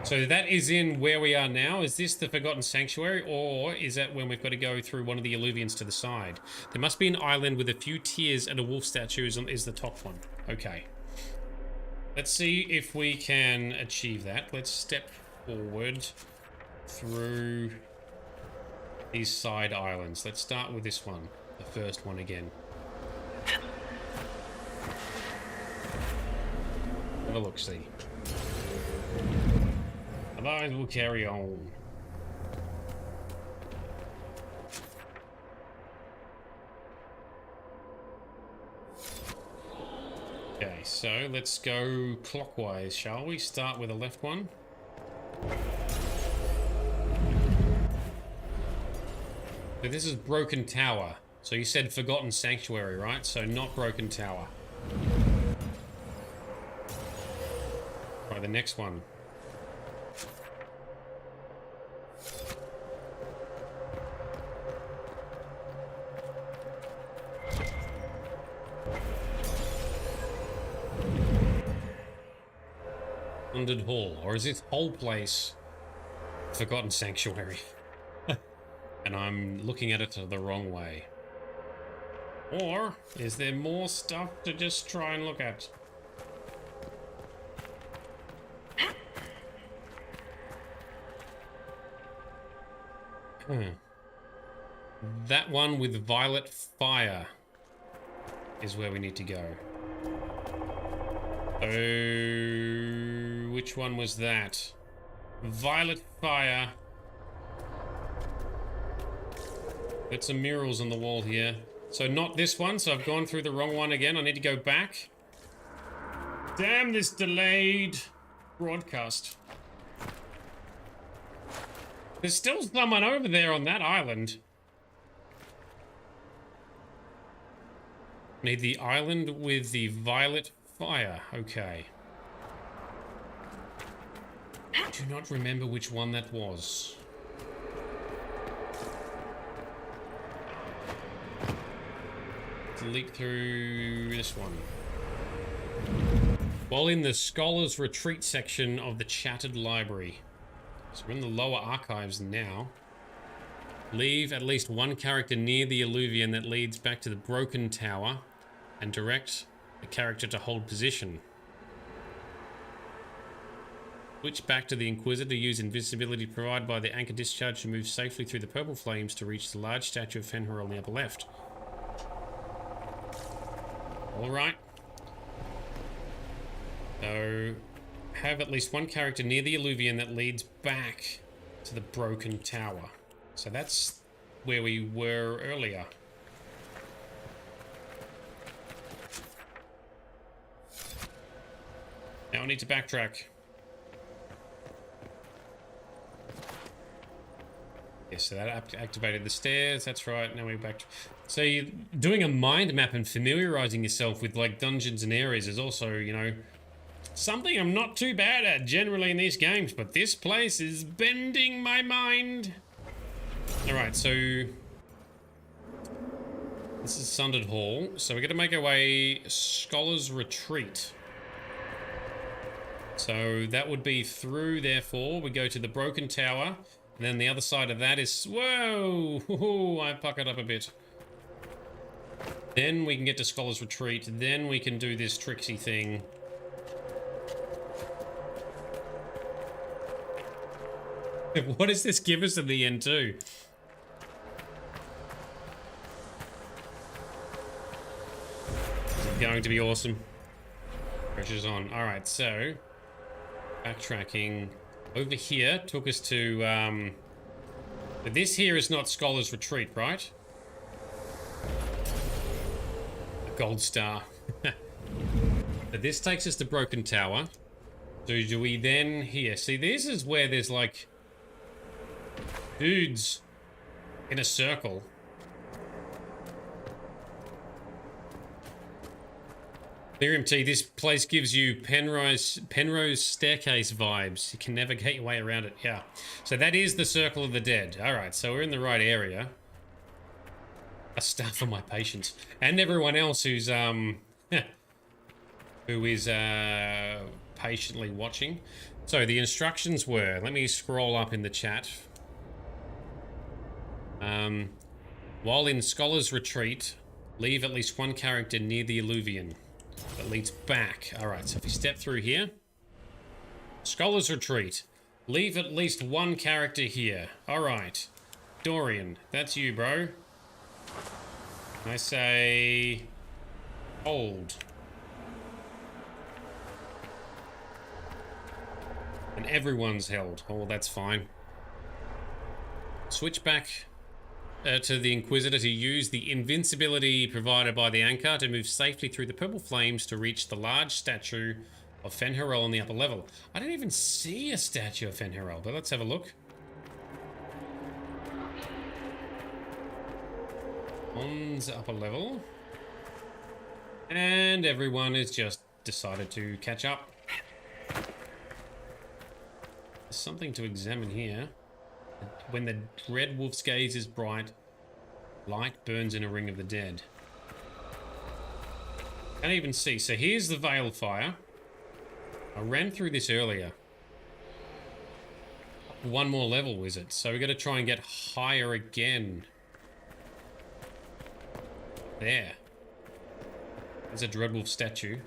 So that is in where we are now. Is this the Forgotten Sanctuary, or is that when we've got to go through one of the Illuvians to the side? There must be an island with a few tiers and a wolf statue is the top one. Okay. Let's see if we can achieve that. Let's step forward through these side islands. Let's start with this one, the first one again. Have a look-see. Otherwise, we'll carry on. Okay, so let's go clockwise, shall we? Start with the left one. So this is Broken Tower. So you said Forgotten Sanctuary, right? So not Broken Tower. Right, the next one. Haunted Hall, or is this whole place Forgotten Sanctuary? And I'm looking at it the wrong way. Or is there more stuff to just try and look at? That one with violet fire is where we need to go. Oh, which one was that? Violet fire. Got some murals on the wall here. So not this one, so I've gone through the wrong one again. I need to go back. Damn this delayed broadcast. There's still someone over there on that island. Need the island with the violet fire. Okay. I do not remember which one that was. Leak through this one. While in the Scholar's Retreat section of the Chattered Library. So we're in the lower archives now. Leave at least one character near the Illuvian that leads back to the Broken Tower and direct the character to hold position. Switch back to the Inquisitor. Use invisibility provided by the anchor discharge to move safely through the purple flames to reach the large statue of Fenharel on the upper left. Alright. So, have at least one character near the Illuvian that leads back to the Broken Tower. So that's where we were earlier. Now I need to backtrack. Yes, so that activated the stairs. That's right. Now we're back. So you're doing a mind map and familiarizing yourself with like dungeons and areas is also, you know, something I'm not too bad at generally in these games, but this place is bending my mind. All right, so this is Sundered Hall. So we're going to make our way Scholar's Retreat. So that would be through, therefore, we go to the Broken Tower. And then the other side of that is... Whoa! Ooh, I puckered up a bit. Then we can get to Scholar's Retreat. Then we can do this tricksy thing. What does this give us in the end, too? This is going to be awesome. Pressure's on. Alright, so... Backtracking... Over here took us to, but this here is not Scholar's Retreat, right? A gold star. But this takes us to Broken Tower. So do we then here? See, this is where there's like dudes in a circle. T, this place gives you Penrose staircase vibes. You can navigate your way around it. Yeah. So that is the Circle of the Dead. All right. So we're in the right area. A star for my patience and everyone else who's who is patiently watching. So the instructions were. Let me scroll up in the chat. While in Scholar's Retreat, leave at least one character near the Alluvion. That leads back. Alright, so if we step through here. Scholar's Retreat. Leave at least one character here. Alright. Dorian, that's you, bro. I say... Hold. And everyone's held. Oh, that's fine. Switch back... to the Inquisitor to use the invincibility provided by the anchor to move safely through the purple flames to reach the large statue of Fen'Harel on the upper level. I didn't even see a statue of Fen'Harel, but let's have a look. On the upper level. And everyone has just decided to catch up. There's something to examine here. When the red wolf's gaze is bright, light burns in a ring of the dead. Can't even see. So here's the Veil Fire. I ran through this earlier. One more level, is it? So we got to try and get higher again. There. There's a Dreadwolf statue.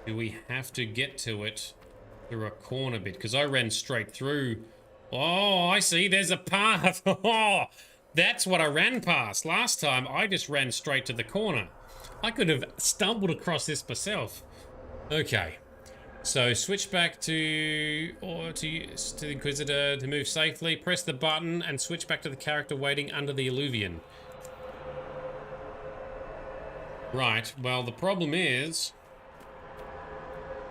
Do we have to get to it through a corner bit? Because I ran straight through... Oh, I see. There's a path. Oh, that's what I ran past. Last time, I just ran straight to the corner. I could have stumbled across this myself. Okay. So, switch back to the Inquisitor to move safely. Press the button and switch back to the character waiting under the Alluvion. Right. Well, the problem is...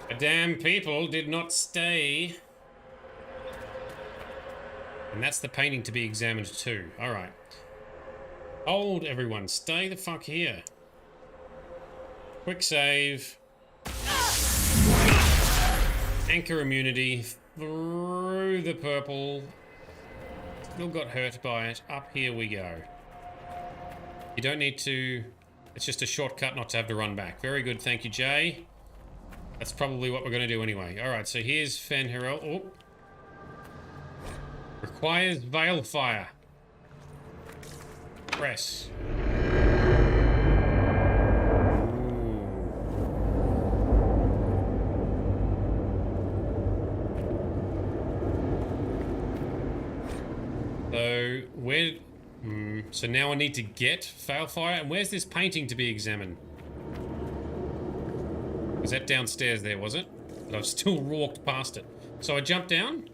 the damn people did not stay... And that's the painting to be examined too. Alright. Hold, everyone. Stay the fuck here. Quick save. Anchor immunity. Through the purple. Still got hurt by it. Up here we go. You don't need to... It's just a shortcut not to have to run back. Very good. Thank you, Jay. That's probably what we're going to do anyway. Alright, so here's Fen'Harel. Oh. Requires Veil Fire. Press. So, where... so now I need to get Veil Fire. And where's this painting to be examined? Was that downstairs there, was it? But I've still walked past it. So I jumped down.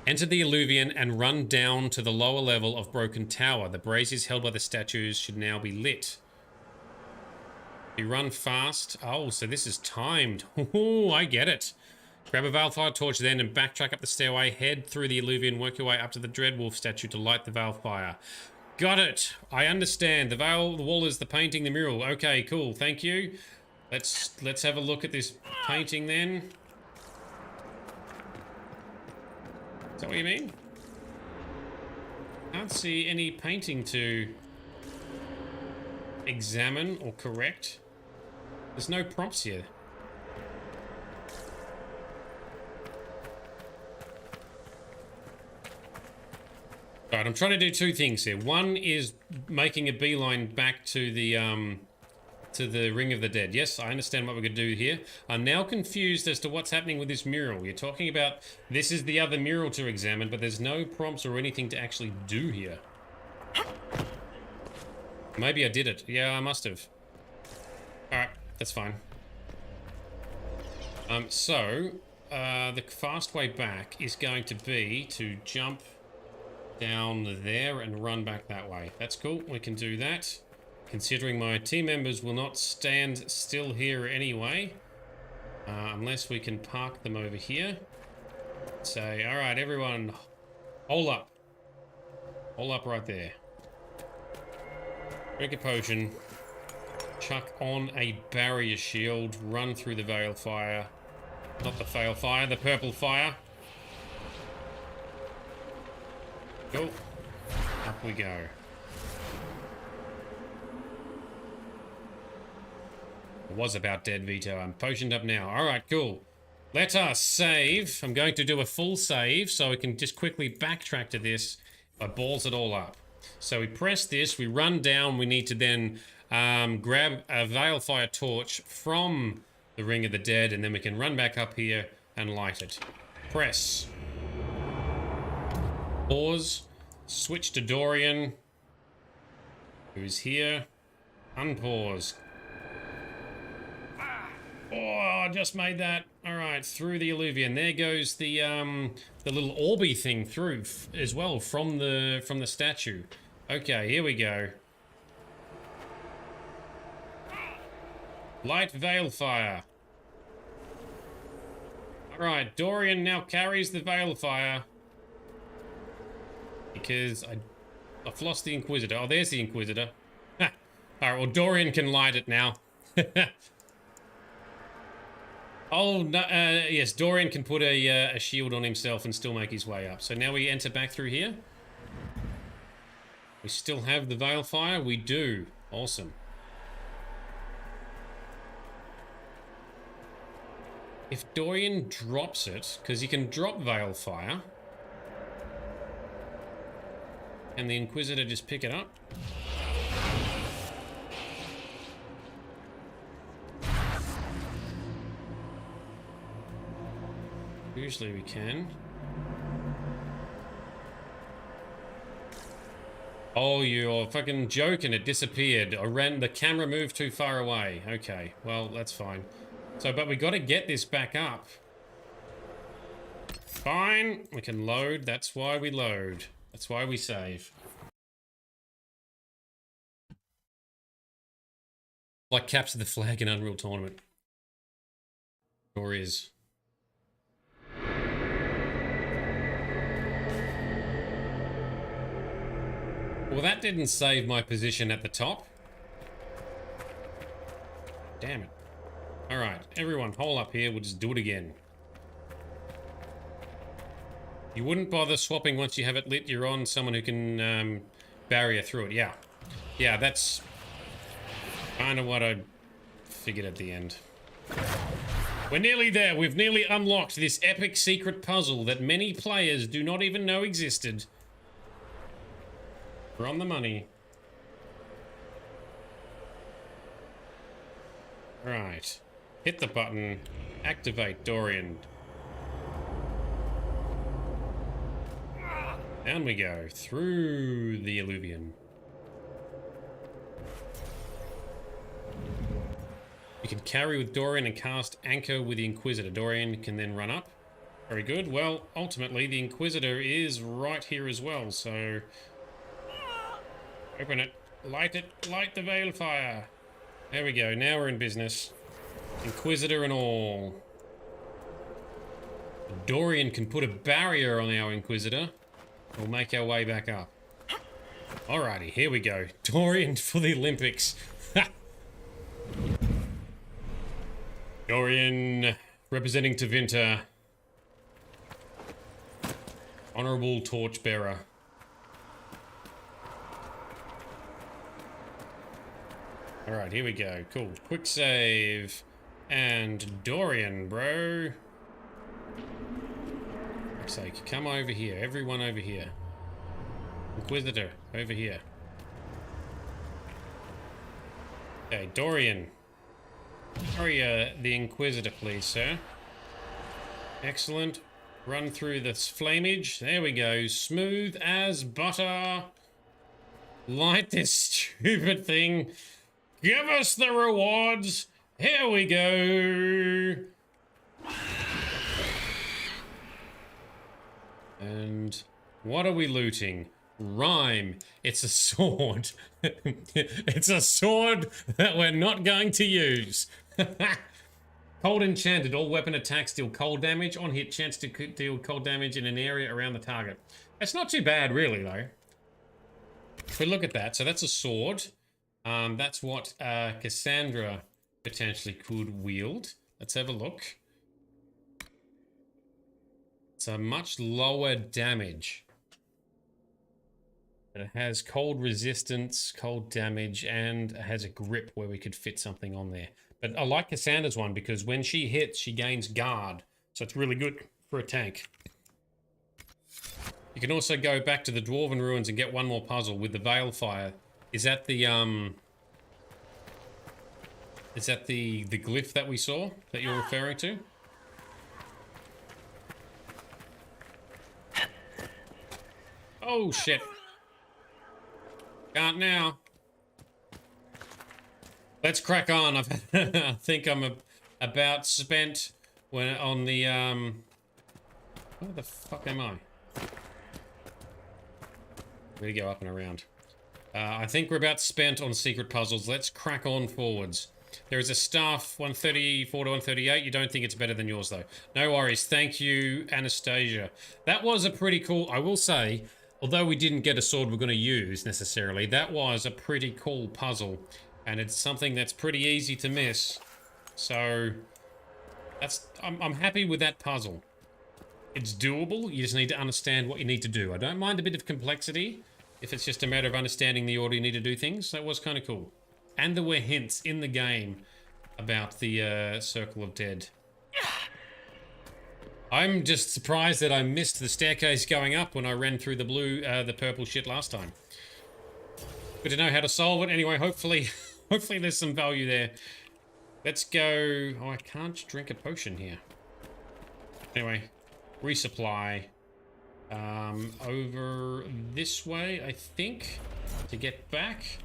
Enter the Alluvion and run down to the lower level of Broken Tower. The braziers held by the statues should now be lit. You run fast. Oh, so this is timed. Oh, I get it. Grab a Veilfire torch then and backtrack up the stairway. Head through the Illuvian. Work your way up to the Dreadwolf statue to light the Veilfire. Got it. I understand. The wall is the painting, the mural. Okay, cool. Thank you. Let's have a look at this painting then. Is that what you mean? Can't see any painting to examine or correct. There's no prompts here. Alright, I'm trying to do two things here. One is making a beeline back to the Ring of the Dead. Yes, I understand what we're going to do here. I'm now confused as to what's happening with this mural. You're talking about this is the other mural to examine, but there's no prompts or anything to actually do here. Maybe I did it. Yeah, I must have. Alright, that's fine. The fast way back is going to be to jump down there and run back that way. That's cool. We can do that. Considering my team members will not stand still here anyway. Unless we can park them over here. Say, alright, everyone, hold up. Hold up right there. Drink a potion. Chuck on a barrier shield. Run through the veil fire. Not the fail fire, the purple fire. Go. Up we go. It was about dead, Vito. I'm potioned up now. Alright, cool. Let us save. I'm going to do a full save so we can just quickly backtrack to this. I balls it all up. So we press this, we run down, we need to then grab a Veilfire torch from the Ring of the Dead, and then we can run back up here and light it. Press. Pause. Switch to Dorian, who's here. Unpause. Oh, I just made that. All right, through the Illuvian. There goes the little orby thing through as well from the statue. Okay, here we go. Light Veilfire. All right, Dorian now carries the Veilfire because I've lost the Inquisitor. Oh, there's the Inquisitor. All right, well, Dorian can light it now. Oh, no, yes, Dorian can put a shield on himself and still make his way up. So now we enter back through here. We still have the Veilfire? We do. Awesome. If Dorian drops it, because he can drop Veilfire, can the Inquisitor just pick it up? Usually we can. Oh, you're fucking joking. It disappeared. The camera moved too far away. Okay, well, that's fine. So, but we got to get this back up. Fine. We can load. That's why we load. That's why we save. Like capture the flag in Unreal Tournament. Or is. Well, that didn't save my position at the top. Damn it. Alright, everyone, hole up here. We'll just do it again. You wouldn't bother swapping once you have it lit. You're on someone who can barrier through it. Yeah. Yeah, that's kind of what I figured at the end. We're nearly there. We've nearly unlocked this epic secret puzzle that many players do not even know existed. We're on the money. Right. Hit the button. Activate Dorian. Down we go. Through the Illuvian. You can carry with Dorian and cast Anchor with the Inquisitor. Dorian can then run up. Very good. Well, ultimately, the Inquisitor is right here as well, so... Open it. Light it. Light the Veilfire. There we go. Now we're in business. Inquisitor and all. Dorian can put a barrier on our Inquisitor. We'll make our way back up. Alrighty, here we go. Dorian for the Olympics. Dorian representing Tevinter. Honorable Torchbearer. Alright, here we go. Cool. Quick save. And Dorian, bro. For sake, come over here. Everyone over here. Inquisitor, over here. Okay, Dorian. Hurry the Inquisitor, please, sir. Excellent. Run through this flamage. There we go. Smooth as butter. Light this stupid thing. Give us the rewards. Here we go. And what are we looting? Rhyme. It's a sword. It's a sword that we're not going to use. Cold enchanted. All weapon attacks deal cold damage. On hit, chance to deal cold damage in an area around the target. That's not too bad, really, though. If we look at that, so that's a sword. That's what Cassandra potentially could wield. Let's have a look. It's a much lower damage. But it has cold resistance, cold damage, and it has a grip where we could fit something on there. But I like Cassandra's one because when she hits, she gains guard. So it's really good for a tank. You can also go back to the Dwarven Ruins and get one more puzzle with the Veilfire. Is that the glyph that we saw that you're referring to? Oh shit. Can't now. Let's crack on. I think I'm about spent when on the where the fuck am I? We go up and around. I think we're about spent on secret puzzles. Let's crack on forwards. There is a staff 134 to 138. You don't think it's better than yours though. No worries. Thank you, Anastasia. That was a pretty cool, I will say, although we didn't get a sword we're going to use necessarily, that was a pretty cool puzzle. And it's something that's pretty easy to miss. So that's I'm happy with that puzzle. It's doable. You just need to understand what you need to do. I don't mind a bit of complexity if it's just a matter of understanding the order you need to do things. That was kind of cool. And there were hints in the game about the Circle of Dead. I'm just surprised that I missed the staircase going up when I ran through the purple shit last time. Good to know how to solve it. Anyway, hopefully there's some value there. Let's go. Oh, I can't drink a potion here. Anyway, resupply. Over this way, I think, to get back.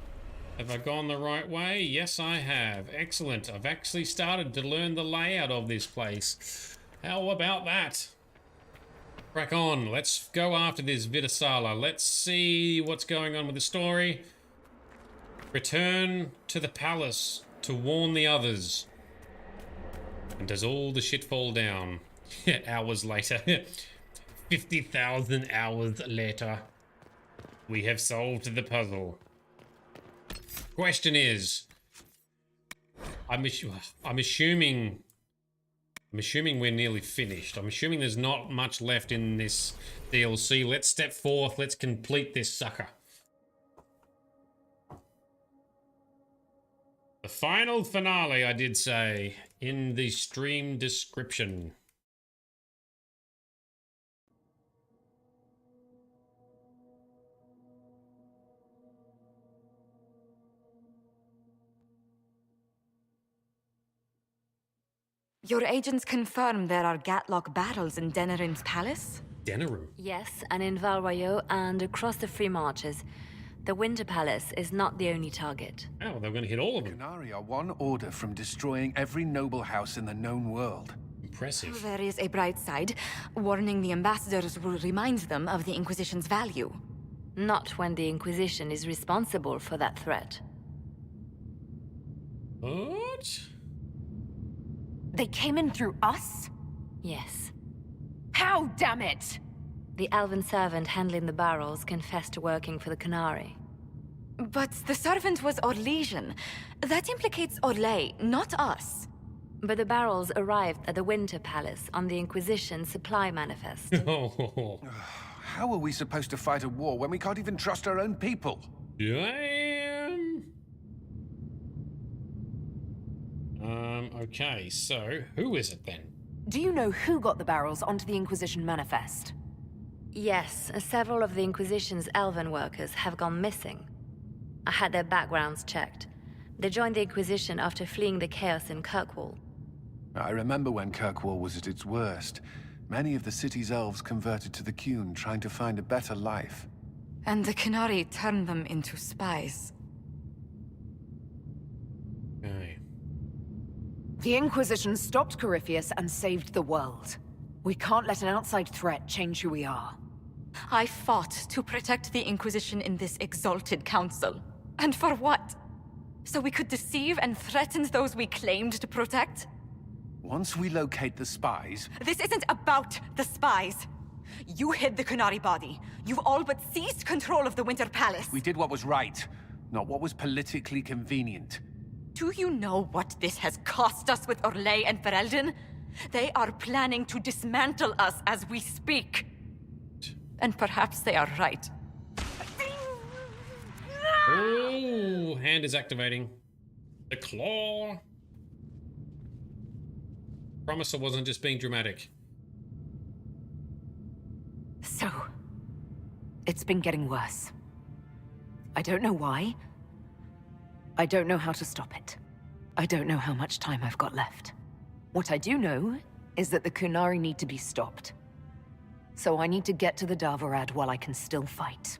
Have I gone the right way? Yes, I have. Excellent. I've actually started to learn the layout of this place. How about that? Crack on. Let's go after this Vitasala. Let's see what's going on with the story. Return to the palace to warn the others. And does all the shit fall down? Hours later. 50,000 hours later. We have solved the puzzle. Question is, I'm assuming we're nearly finished. I'm assuming there's not much left in this DLC. Let's step forth. Let's complete this sucker. The final finale, I did say, in the stream description. Your agents confirm there are Gatlock battles in Denerim's palace? Denerim? Yes, and in Val Royeaux and across the Free Marches. The Winter Palace is not the only target. Oh, they're going to hit all of them. Qunari are one order from destroying every noble house in the known world. Impressive. There is a bright side. Warning the ambassadors will remind them of the Inquisition's value. Not when the Inquisition is responsible for that threat. What? They came in through us? Yes. How, damn it? The elven servant handling the barrels confessed to working for the Qunari. But the servant was Orlesian. That implicates Orlais, not us. But the barrels arrived at the Winter Palace on the Inquisition supply manifest. How are we supposed to fight a war when we can't even trust our own people? Damn. Okay, so who is it then? Do you know who got the barrels onto the Inquisition manifest? Yes, several of the Inquisition's elven workers have gone missing. I had their backgrounds checked. They joined the Inquisition after fleeing the chaos in Kirkwall. I remember when Kirkwall was at its worst. Many of the city's elves converted to the Qun, trying to find a better life. And the Qunari turned them into spies. Okay. The Inquisition stopped Corypheus and saved the world. We can't let an outside threat change who we are. I fought to protect the Inquisition in this Exalted Council. And for what? So we could deceive and threaten those we claimed to protect? Once we locate the spies... This isn't about the spies. You hid the Qunari body. You've all but seized control of the Winter Palace. We did what was right, not what was politically convenient. Do you know what this has cost us with Orlais and Ferelden? They are planning to dismantle us as we speak. And perhaps they are right. Oh, hand is activating. The claw. Promise I wasn't just being dramatic. So, it's been getting worse. I don't know why. I don't know how to stop it. I don't know how much time I've got left. What I do know is that the Qunari need to be stopped. So I need to get to the Davarad while I can still fight.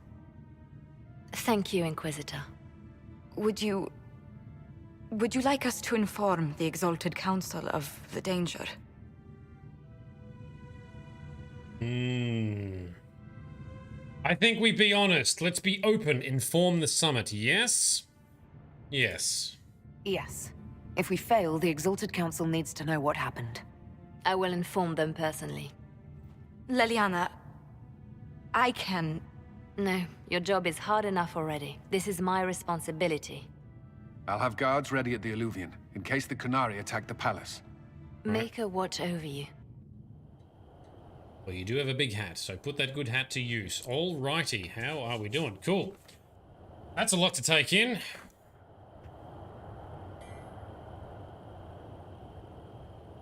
Thank you, Inquisitor. Would you like us to inform the Exalted Council of the danger? I think we be honest. Let's be open. Inform the summit. Yes? Yes. Yes. If we fail, the Exalted Council needs to know what happened. I will inform them personally. Leliana, I can... No, your job is hard enough already. This is my responsibility. I'll have guards ready at the Alluvion, in case the Qunari attack the palace. Make a watch over you. Well, you do have a big hat, so put that good hat to use. Alrighty, how are we doing? Cool. That's a lot to take in.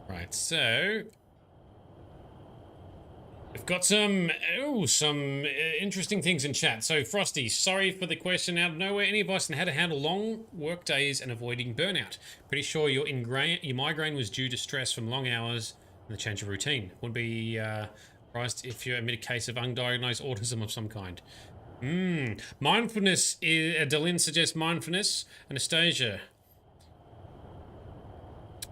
Right, so... we've got some interesting things in chat. So, Frosty, sorry for the question out of nowhere. Any advice on how to handle long work days and avoiding burnout? Pretty sure your migraine was due to stress from long hours and the change of routine. Would be surprised if you admit a case of undiagnosed autism of some kind. Mindfulness, Delin suggests mindfulness. Anastasia.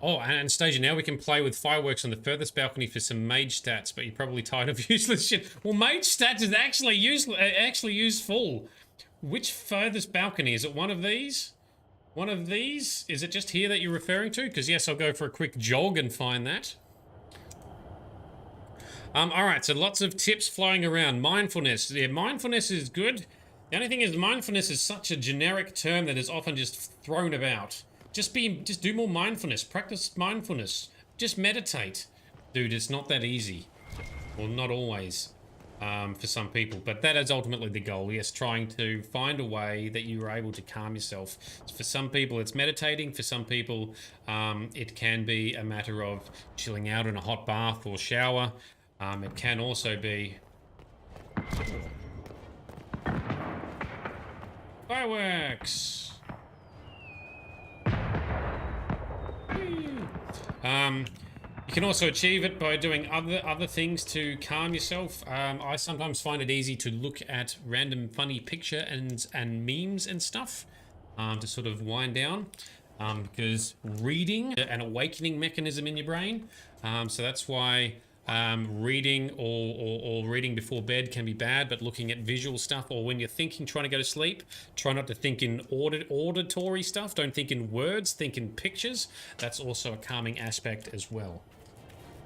Oh, and Anastasia, now we can play with fireworks on the furthest balcony for some mage stats, but you're probably tired of useless shit. Well, mage stats is actually useful. Which furthest balcony? Is it one of these? One of these? Is it just here that you're referring to? Because yes, I'll go for a quick jog and find that. Alright, so lots of tips flowing around. Mindfulness. Yeah, mindfulness is good. The only thing is mindfulness is such a generic term that is often just thrown about. Just do more mindfulness. Practice mindfulness. Just meditate. Dude, it's not that easy. Well, not always for some people, but that is ultimately the goal. Yes, trying to find a way that you are able to calm yourself. For some people, it's meditating. For some people, it can be a matter of chilling out in a hot bath or shower. It can also be... fireworks! You can also achieve it by doing other things to calm yourself. I sometimes find it easy to look at random funny picture and memes and stuff to sort of wind down because reading an awakening mechanism in your brain. So that's why reading or reading before bed can be bad, but looking at visual stuff or when you're thinking, trying to go to sleep, try not to think in auditory stuff. Don't think in words, think in pictures. That's also a calming aspect as well.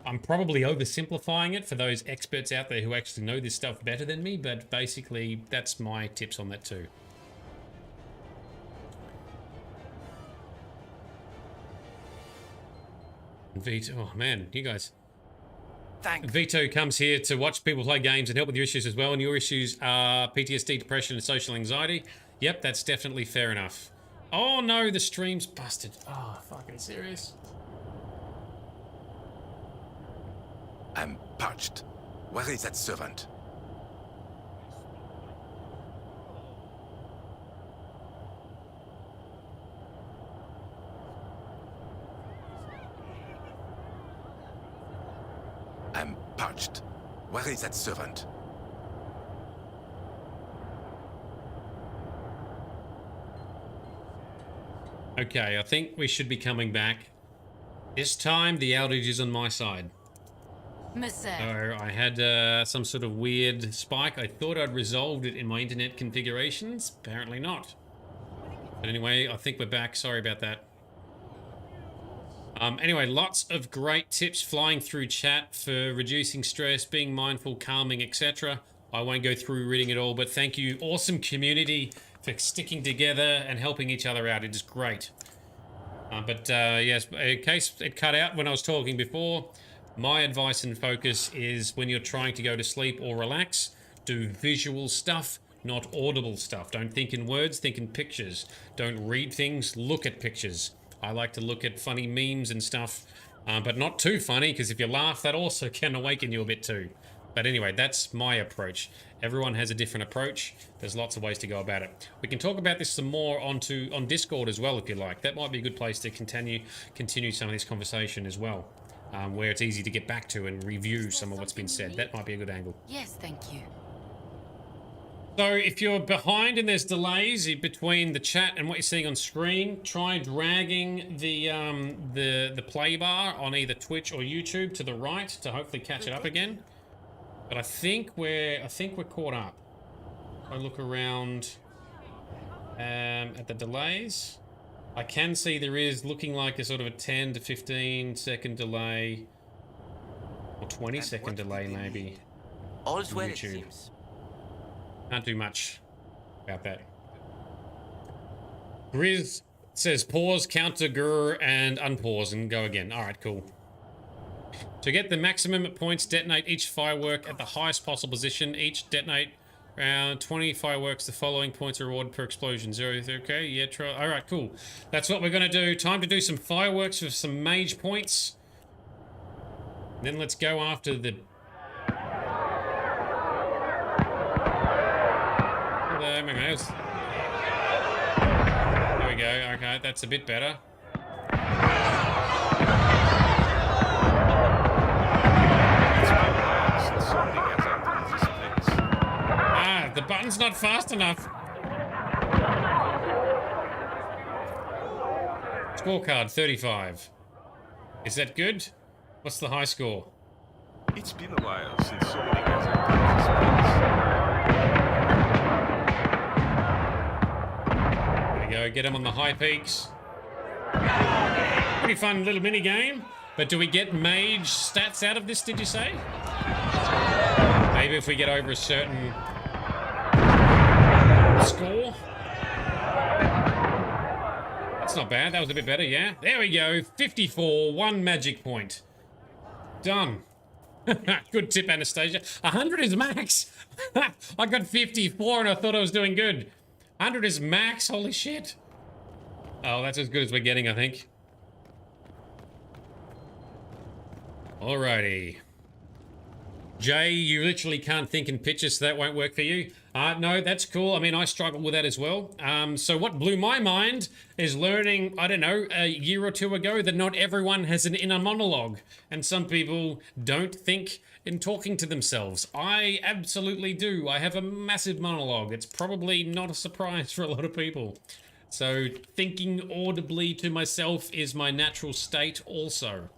I'm probably oversimplifying it for those experts out there who actually know this stuff better than me, but basically that's my tips on that too. Vito, oh man, you guys. Thanks. Vito comes here to watch people play games and help with your issues as well, and your issues are PTSD, depression, and social anxiety. Yep, that's definitely fair enough. Oh no, the stream's busted. Oh, fucking serious? I'm parched. Where is that servant? I'm parched. Where is that servant? Okay, I think we should be coming back. This time, the outage is on my side. So I had some sort of weird spike. I thought I'd resolved it in my internet configurations. Apparently not. But anyway, I think we're back. Sorry about that. Anyway, lots of great tips flying through chat for reducing stress, being mindful, calming, etc. I won't go through reading it all, but thank you, awesome community, for sticking together and helping each other out. It is great. Yes, in case it cut out when I was talking before, my advice and focus is when you're trying to go to sleep or relax, do visual stuff, not audible stuff. Don't think in words, think in pictures. Don't read things, look at pictures. I like to look at funny memes and stuff, but not too funny, because if you laugh, that also can awaken you a bit too. But anyway, that's my approach. Everyone has a different approach. There's lots of ways to go about it. We can talk about this some more on Discord as well, if you like. That might be a good place to continue some of this conversation as well. Where it's easy to get back to and review some of what's been said. That might be a good angle. Yes, thank you. So if you're behind and there's delays between the chat and what you're seeing on screen, try dragging the play bar on either Twitch or YouTube to the right to hopefully catch it up again. But I think we're caught up. I look around at the delays. I can see there is looking like a sort of a 10 to 15 second delay, or 20-second delay maybe. All's well, it seems. Can't do much about that. Grizz says pause, counter, grr, and unpause, and go again. All right, cool. To get the maximum points, detonate each firework at the highest possible position. Each detonate around 20 fireworks. The following points are awarded per explosion. 0, okay, yeah, try. All right, cool. That's what we're going to do. Time to do some fireworks for some mage points. Then let's go after the... There we go. Okay, that's a bit better. The button's not fast enough. Scorecard 35. Is that good? What's the high score? It's been a while since so many guys have done this place. There we go, get them on the high peaks. Pretty fun little mini game. But do we get mage stats out of this, did you say? Maybe if we get over a certain score. That's not bad. That was a bit better, yeah. There we go. 54, 1 magic point. Done. Good tip, Anastasia. 100 is max. I got 54 and I thought I was doing good. 100 is max. Holy shit. Oh, that's as good as we're getting, I think. Alrighty. Jay, you literally can't think in pictures, so that won't work for you. No, that's cool. I mean, I struggle with that as well. So what blew my mind is learning, I don't know, a year or two ago that not everyone has an inner monologue. And some people don't think in talking to themselves. I absolutely do. I have a massive monologue. It's probably not a surprise for a lot of people. So thinking audibly to myself is my natural state also.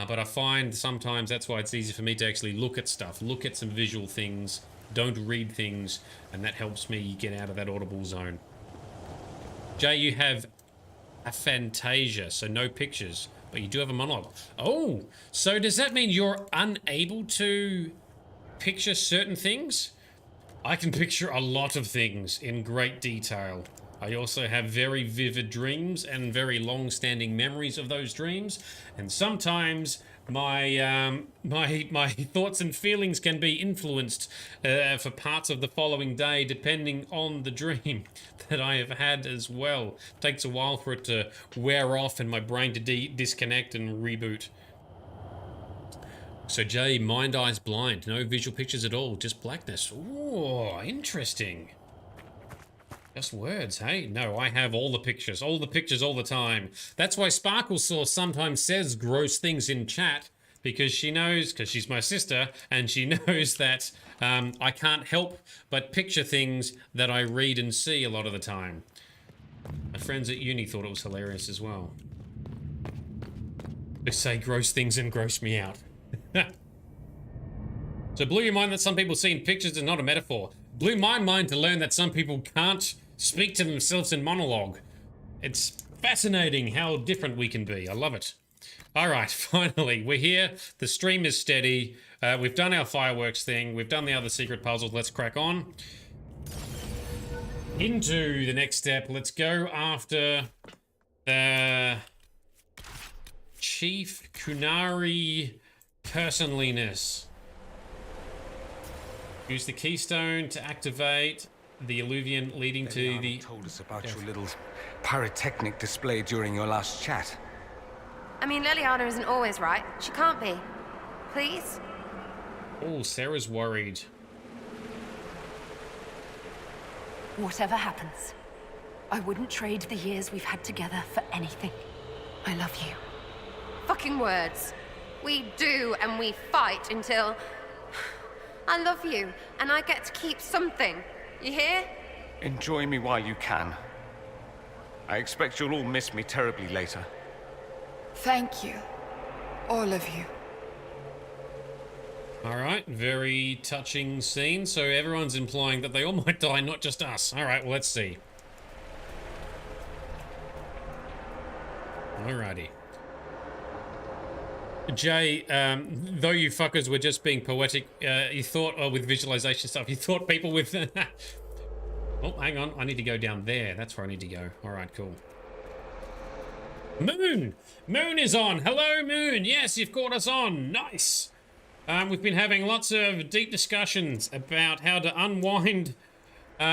But I find sometimes that's why it's easy for me to actually look at stuff, look at some visual things, don't read things, and that helps me get out of that audible zone. Jay, you have aphantasia, so no pictures. but you do have a monologue. Oh, so does that mean you're unable to picture certain things? I can picture a lot of things in great detail. I also have very vivid dreams and very long-standing memories of those dreams, and sometimes my my thoughts and feelings can be influenced for parts of the following day depending on the dream that I have had as well. It takes a while for it to wear off and my brain to disconnect and reboot. So Jay, mind eyes blind, no visual pictures at all, just blackness. Oh, interesting. Just words, hey? No, I have all the pictures all the time. That's why Sparkle Sauce sometimes says gross things in chat, because she knows, because she's my sister, and she knows that I can't help but picture things that I read and see a lot of the time. My friends at uni thought it was hilarious as well. They say gross things and gross me out. So blew your mind that some people see in pictures is not a metaphor. Blew my mind to learn that some people can't speak to themselves in monologue. It's fascinating how different we can be. I love it. All right, finally, we're here. The stream is steady. We've done our fireworks thing. We've done the other secret puzzles. Let's crack on. Into the next step. Let's go after the Chief Kunari personliness. Use the keystone to activate the Illuvian leading to the... told us about your little pyrotechnic display during your last chat. I mean, Liliana isn't always right. She can't be. Please? Oh, Sarah's worried. Whatever happens, I wouldn't trade the years we've had together for anything. I love you. Fucking words. We do and we fight until... I love you, and I get to keep something. You hear? Enjoy me while you can. I expect you'll all miss me terribly later. Thank you. All of you. All right, very touching scene. So everyone's implying that they all might die, not just us. All right, well, let's see. Alrighty. Jay, though you fuckers were just being poetic, you thought, with visualization stuff, you thought people with... Oh, hang on, I need to go down there. That's where I need to go. All right, cool. Moon! Moon is on! Hello, Moon! Yes, you've caught us on! Nice! We've been having lots of deep discussions about how to unwind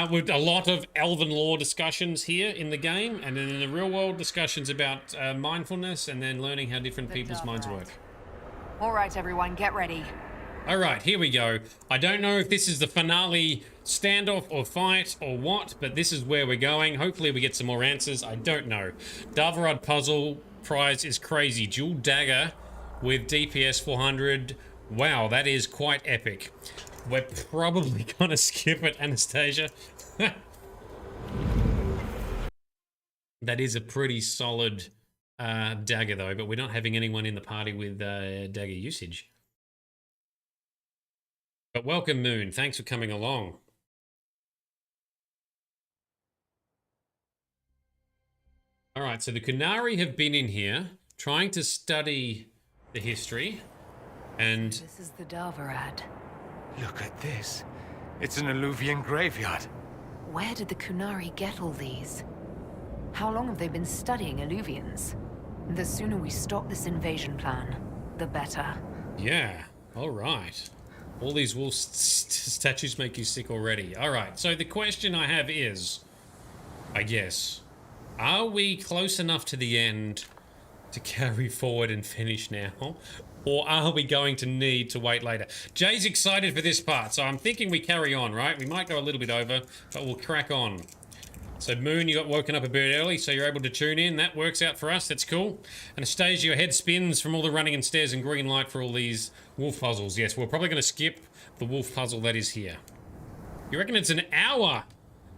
with a lot of elven lore discussions here in the game, and then in the real world discussions about mindfulness, and then learning how different people's minds work. All right, everyone, get ready. All right, here we go. I don't know if this is the finale standoff or fight or what, but this is where we're going. Hopefully we get some more answers. I don't know. Davarad puzzle prize is crazy. Dual dagger with DPS 400. Wow, that is quite epic. We're probably gonna skip it, Anastasia. That is a pretty solid dagger though, but we're not having anyone in the party with dagger usage. But welcome, Moon. Thanks for coming along. All right, so the Kunari have been in here trying to study the history, and... This is the Davarad. Look at this. It's an Illuvian graveyard. Where did the Kunari get all these? How long have they been studying Illuvians? The sooner we stop this invasion plan, the better. Yeah, all right. All these wolf statues make you sick already. All right, so the question I have is, I guess, are we close enough to the end to carry forward and finish now? Or are we going to need to wait later? Jay's excited for this part, so I'm thinking we carry on, right? We might go a little bit over, but we'll crack on. So Moon, you got woken up a bit early, so you're able to tune in. That works out for us. That's cool. Anastasia, your head spins from all the running and stairs and green light for all these wolf puzzles. Yes, we're probably going to skip the wolf puzzle that is here. You reckon it's an hour?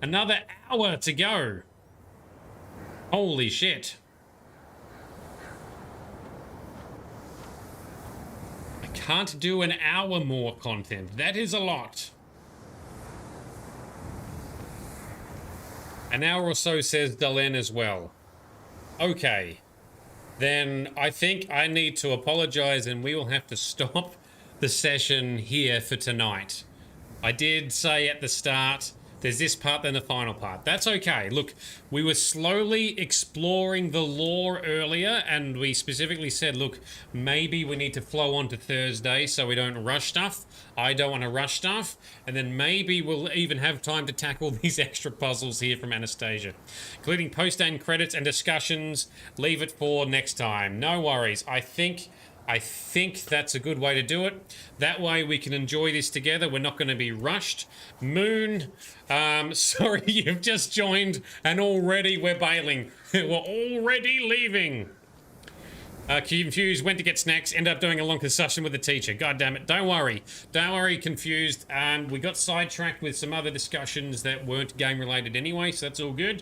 Another hour to go. Holy shit. I can't do an hour more content. That is a lot. An hour or so, says Dalen as well. Okay. then I think I need to apologize and we will have to stop the session here for tonight. I did say at the start, there's this part, then the final part. That's okay. Look, we were slowly exploring the lore earlier, and we specifically said, look, maybe we need to flow on to Thursday so we don't rush stuff. I don't want to rush stuff. And then maybe we'll even have time to tackle these extra puzzles here from Anastasia, including post-end credits and discussions. Leave it for next time. No worries. I think that's a good way to do it. That way we can enjoy this together. We're not going to be rushed. Moon, sorry you've just joined and already we're bailing. We're already leaving. Confused, went to get snacks, ended up doing a long discussion with the teacher. God damn it. Don't worry. Don't worry, Confused. We got sidetracked with some other discussions that weren't game related anyway, so that's all good.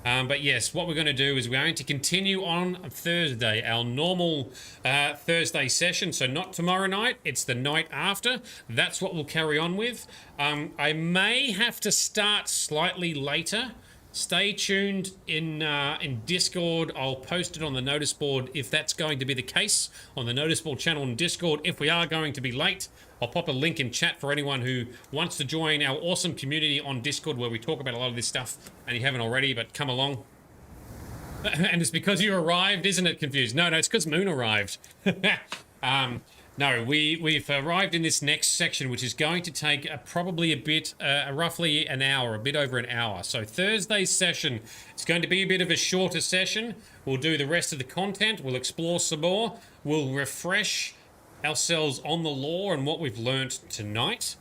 But yes, what we're going to do is we're going to continue on Thursday, our normal Thursday session. So not tomorrow night, it's the night after. That's what we'll carry on with. I may have to start slightly later. Stay tuned in Discord. I'll post it on the notice board if that's going to be the case on the notice board channel in Discord. If we are going to be late, I'll pop a link in chat for anyone who wants to join our awesome community on Discord where we talk about a lot of this stuff and you haven't already, but come along. And it's because you arrived, isn't it, Confused? No, it's because Moon arrived. No, we've arrived in this next section, which is going to take probably a bit, roughly an hour, a bit over an hour. So Thursday's session, it's going to be a bit of a shorter session. We'll do the rest of the content. We'll explore some more. We'll refresh ourselves on the lore and what we've learnt tonight.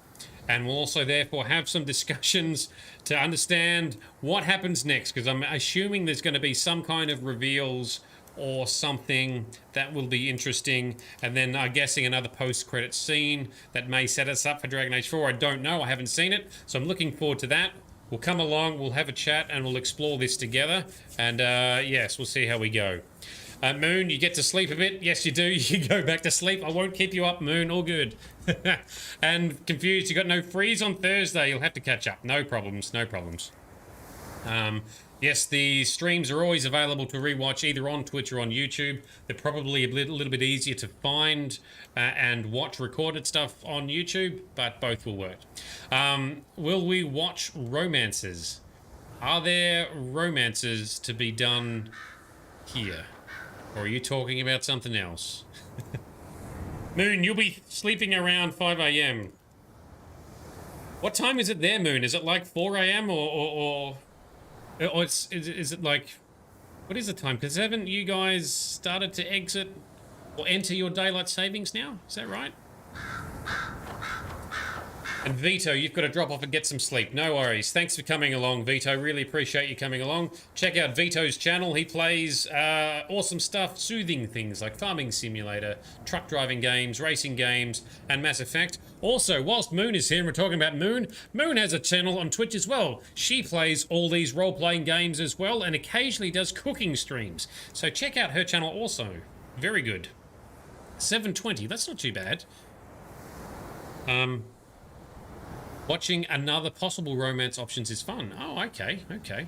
And we'll also therefore have some discussions to understand what happens next, because I'm assuming there's going to be some kind of reveals or something that will be interesting, and then I'm guessing another post-credit scene that may set us up for Dragon Age 4. I don't know, I haven't seen it, so I'm looking forward to that. We'll come along, we'll have a chat, and we'll explore this together, and yes, we'll see how we go. Moon, you get to sleep a bit? Yes, you do. You go back to sleep. I won't keep you up, Moon. All good. And Confused, you got no freeze on Thursday. You'll have to catch up. No problems. No problems. Yes, the streams are always available to rewatch either on Twitch or on YouTube. They're probably a little bit easier to find and watch recorded stuff on YouTube, but both will work. Will we watch romances? Are there romances to be done here? Or are you talking about something else? Moon, you'll be sleeping around 5 AM. What time is it there, Moon? Is it like 4 AM or is it like, what is the time? Because haven't you guys started to exit or enter your daylight savings now? Is that right? And Vito, you've got to drop off and get some sleep. No worries. Thanks for coming along, Vito. Really appreciate you coming along. Check out Vito's channel. He plays awesome stuff, soothing things like Farming Simulator, truck driving games, racing games, and Mass Effect. Also, whilst Moon is here and we're talking about Moon, Moon has a channel on Twitch as well. She plays all these role-playing games as well and occasionally does cooking streams. So check out her channel also. Very good. 720, that's not too bad. Watching another possible romance options is fun. Oh, okay, okay.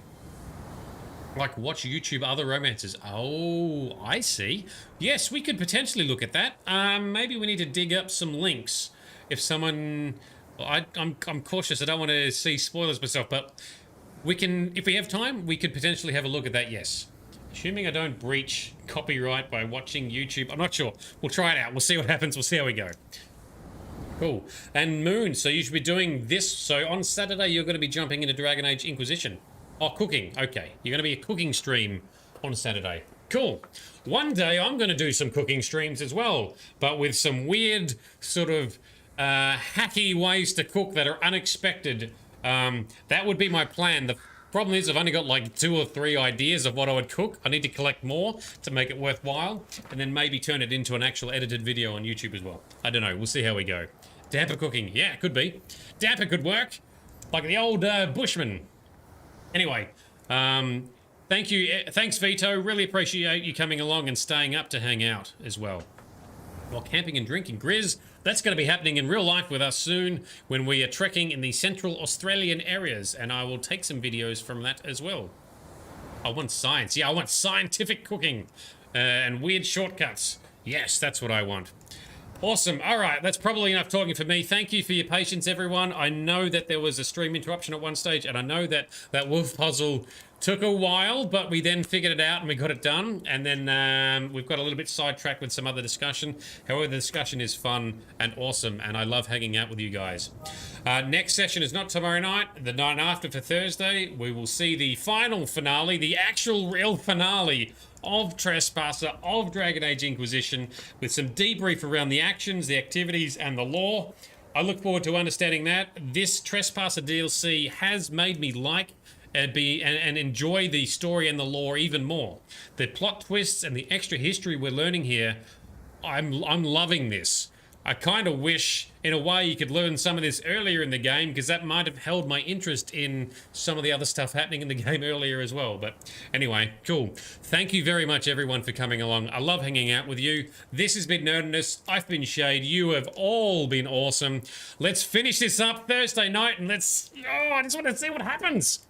Like watch YouTube other romances. Oh, I see. Yes, we could potentially look at that. Maybe we need to dig up some links. If someone, I'm cautious. I don't want to see spoilers myself, but we can, if we have time, we could potentially have a look at that. Yes, assuming I don't breach copyright by watching YouTube. I'm not sure. We'll try it out. We'll see what happens. We'll see how we go. Cool. And Moon, so you should be doing this. So on Saturday, you're going to be jumping into Dragon Age Inquisition. Oh, cooking. Okay. You're going to be a cooking stream on Saturday. Cool. One day, I'm going to do some cooking streams as well, but with some weird sort of hacky ways to cook that are unexpected. That would be my plan. The problem is I've only got like 2 or 3 ideas of what I would cook. I need to collect more to make it worthwhile, and then maybe turn it into an actual edited video on YouTube as well. I don't know. We'll see how we go. Damper cooking. Yeah, it could be. Damper could work. Like the old Bushman. Anyway, thank you. Thanks, Vito. Really appreciate you coming along and staying up to hang out as well. While camping and drinking. Grizz, that's going to be happening in real life with us soon when we are trekking in the central Australian areas, and I will take some videos from that as well. I want science. Yeah, I want scientific cooking. and weird shortcuts. Yes, that's what I want. Awesome. All right, that's probably enough talking for me. Thank you for your patience, everyone. I know that there was a stream interruption at one stage, and I know that that wolf puzzle took a while, but we then figured it out and we got it done. And then we've got a little bit sidetracked with some other discussion. However, the discussion is fun and awesome, and I love hanging out with you guys. Next session is not tomorrow night, the night after for Thursday. We will see the final finale, the actual real finale of Trespasser, of Dragon Age Inquisition, with some debrief around the actions, the activities, and the lore. I look forward to understanding that. This Trespasser DLC has made me like and enjoy the story and the lore even more. The plot twists and the extra history we're learning here, I'm loving this. I kind of wish, in a way, you could learn some of this earlier in the game, because that might have held my interest in some of the other stuff happening in the game earlier as well. But anyway, cool. Thank you very much, everyone, for coming along. I love hanging out with you. This has been Nerdedness. I've been Shade. You have all been awesome. Let's finish this up Thursday night, and I just want to see what happens.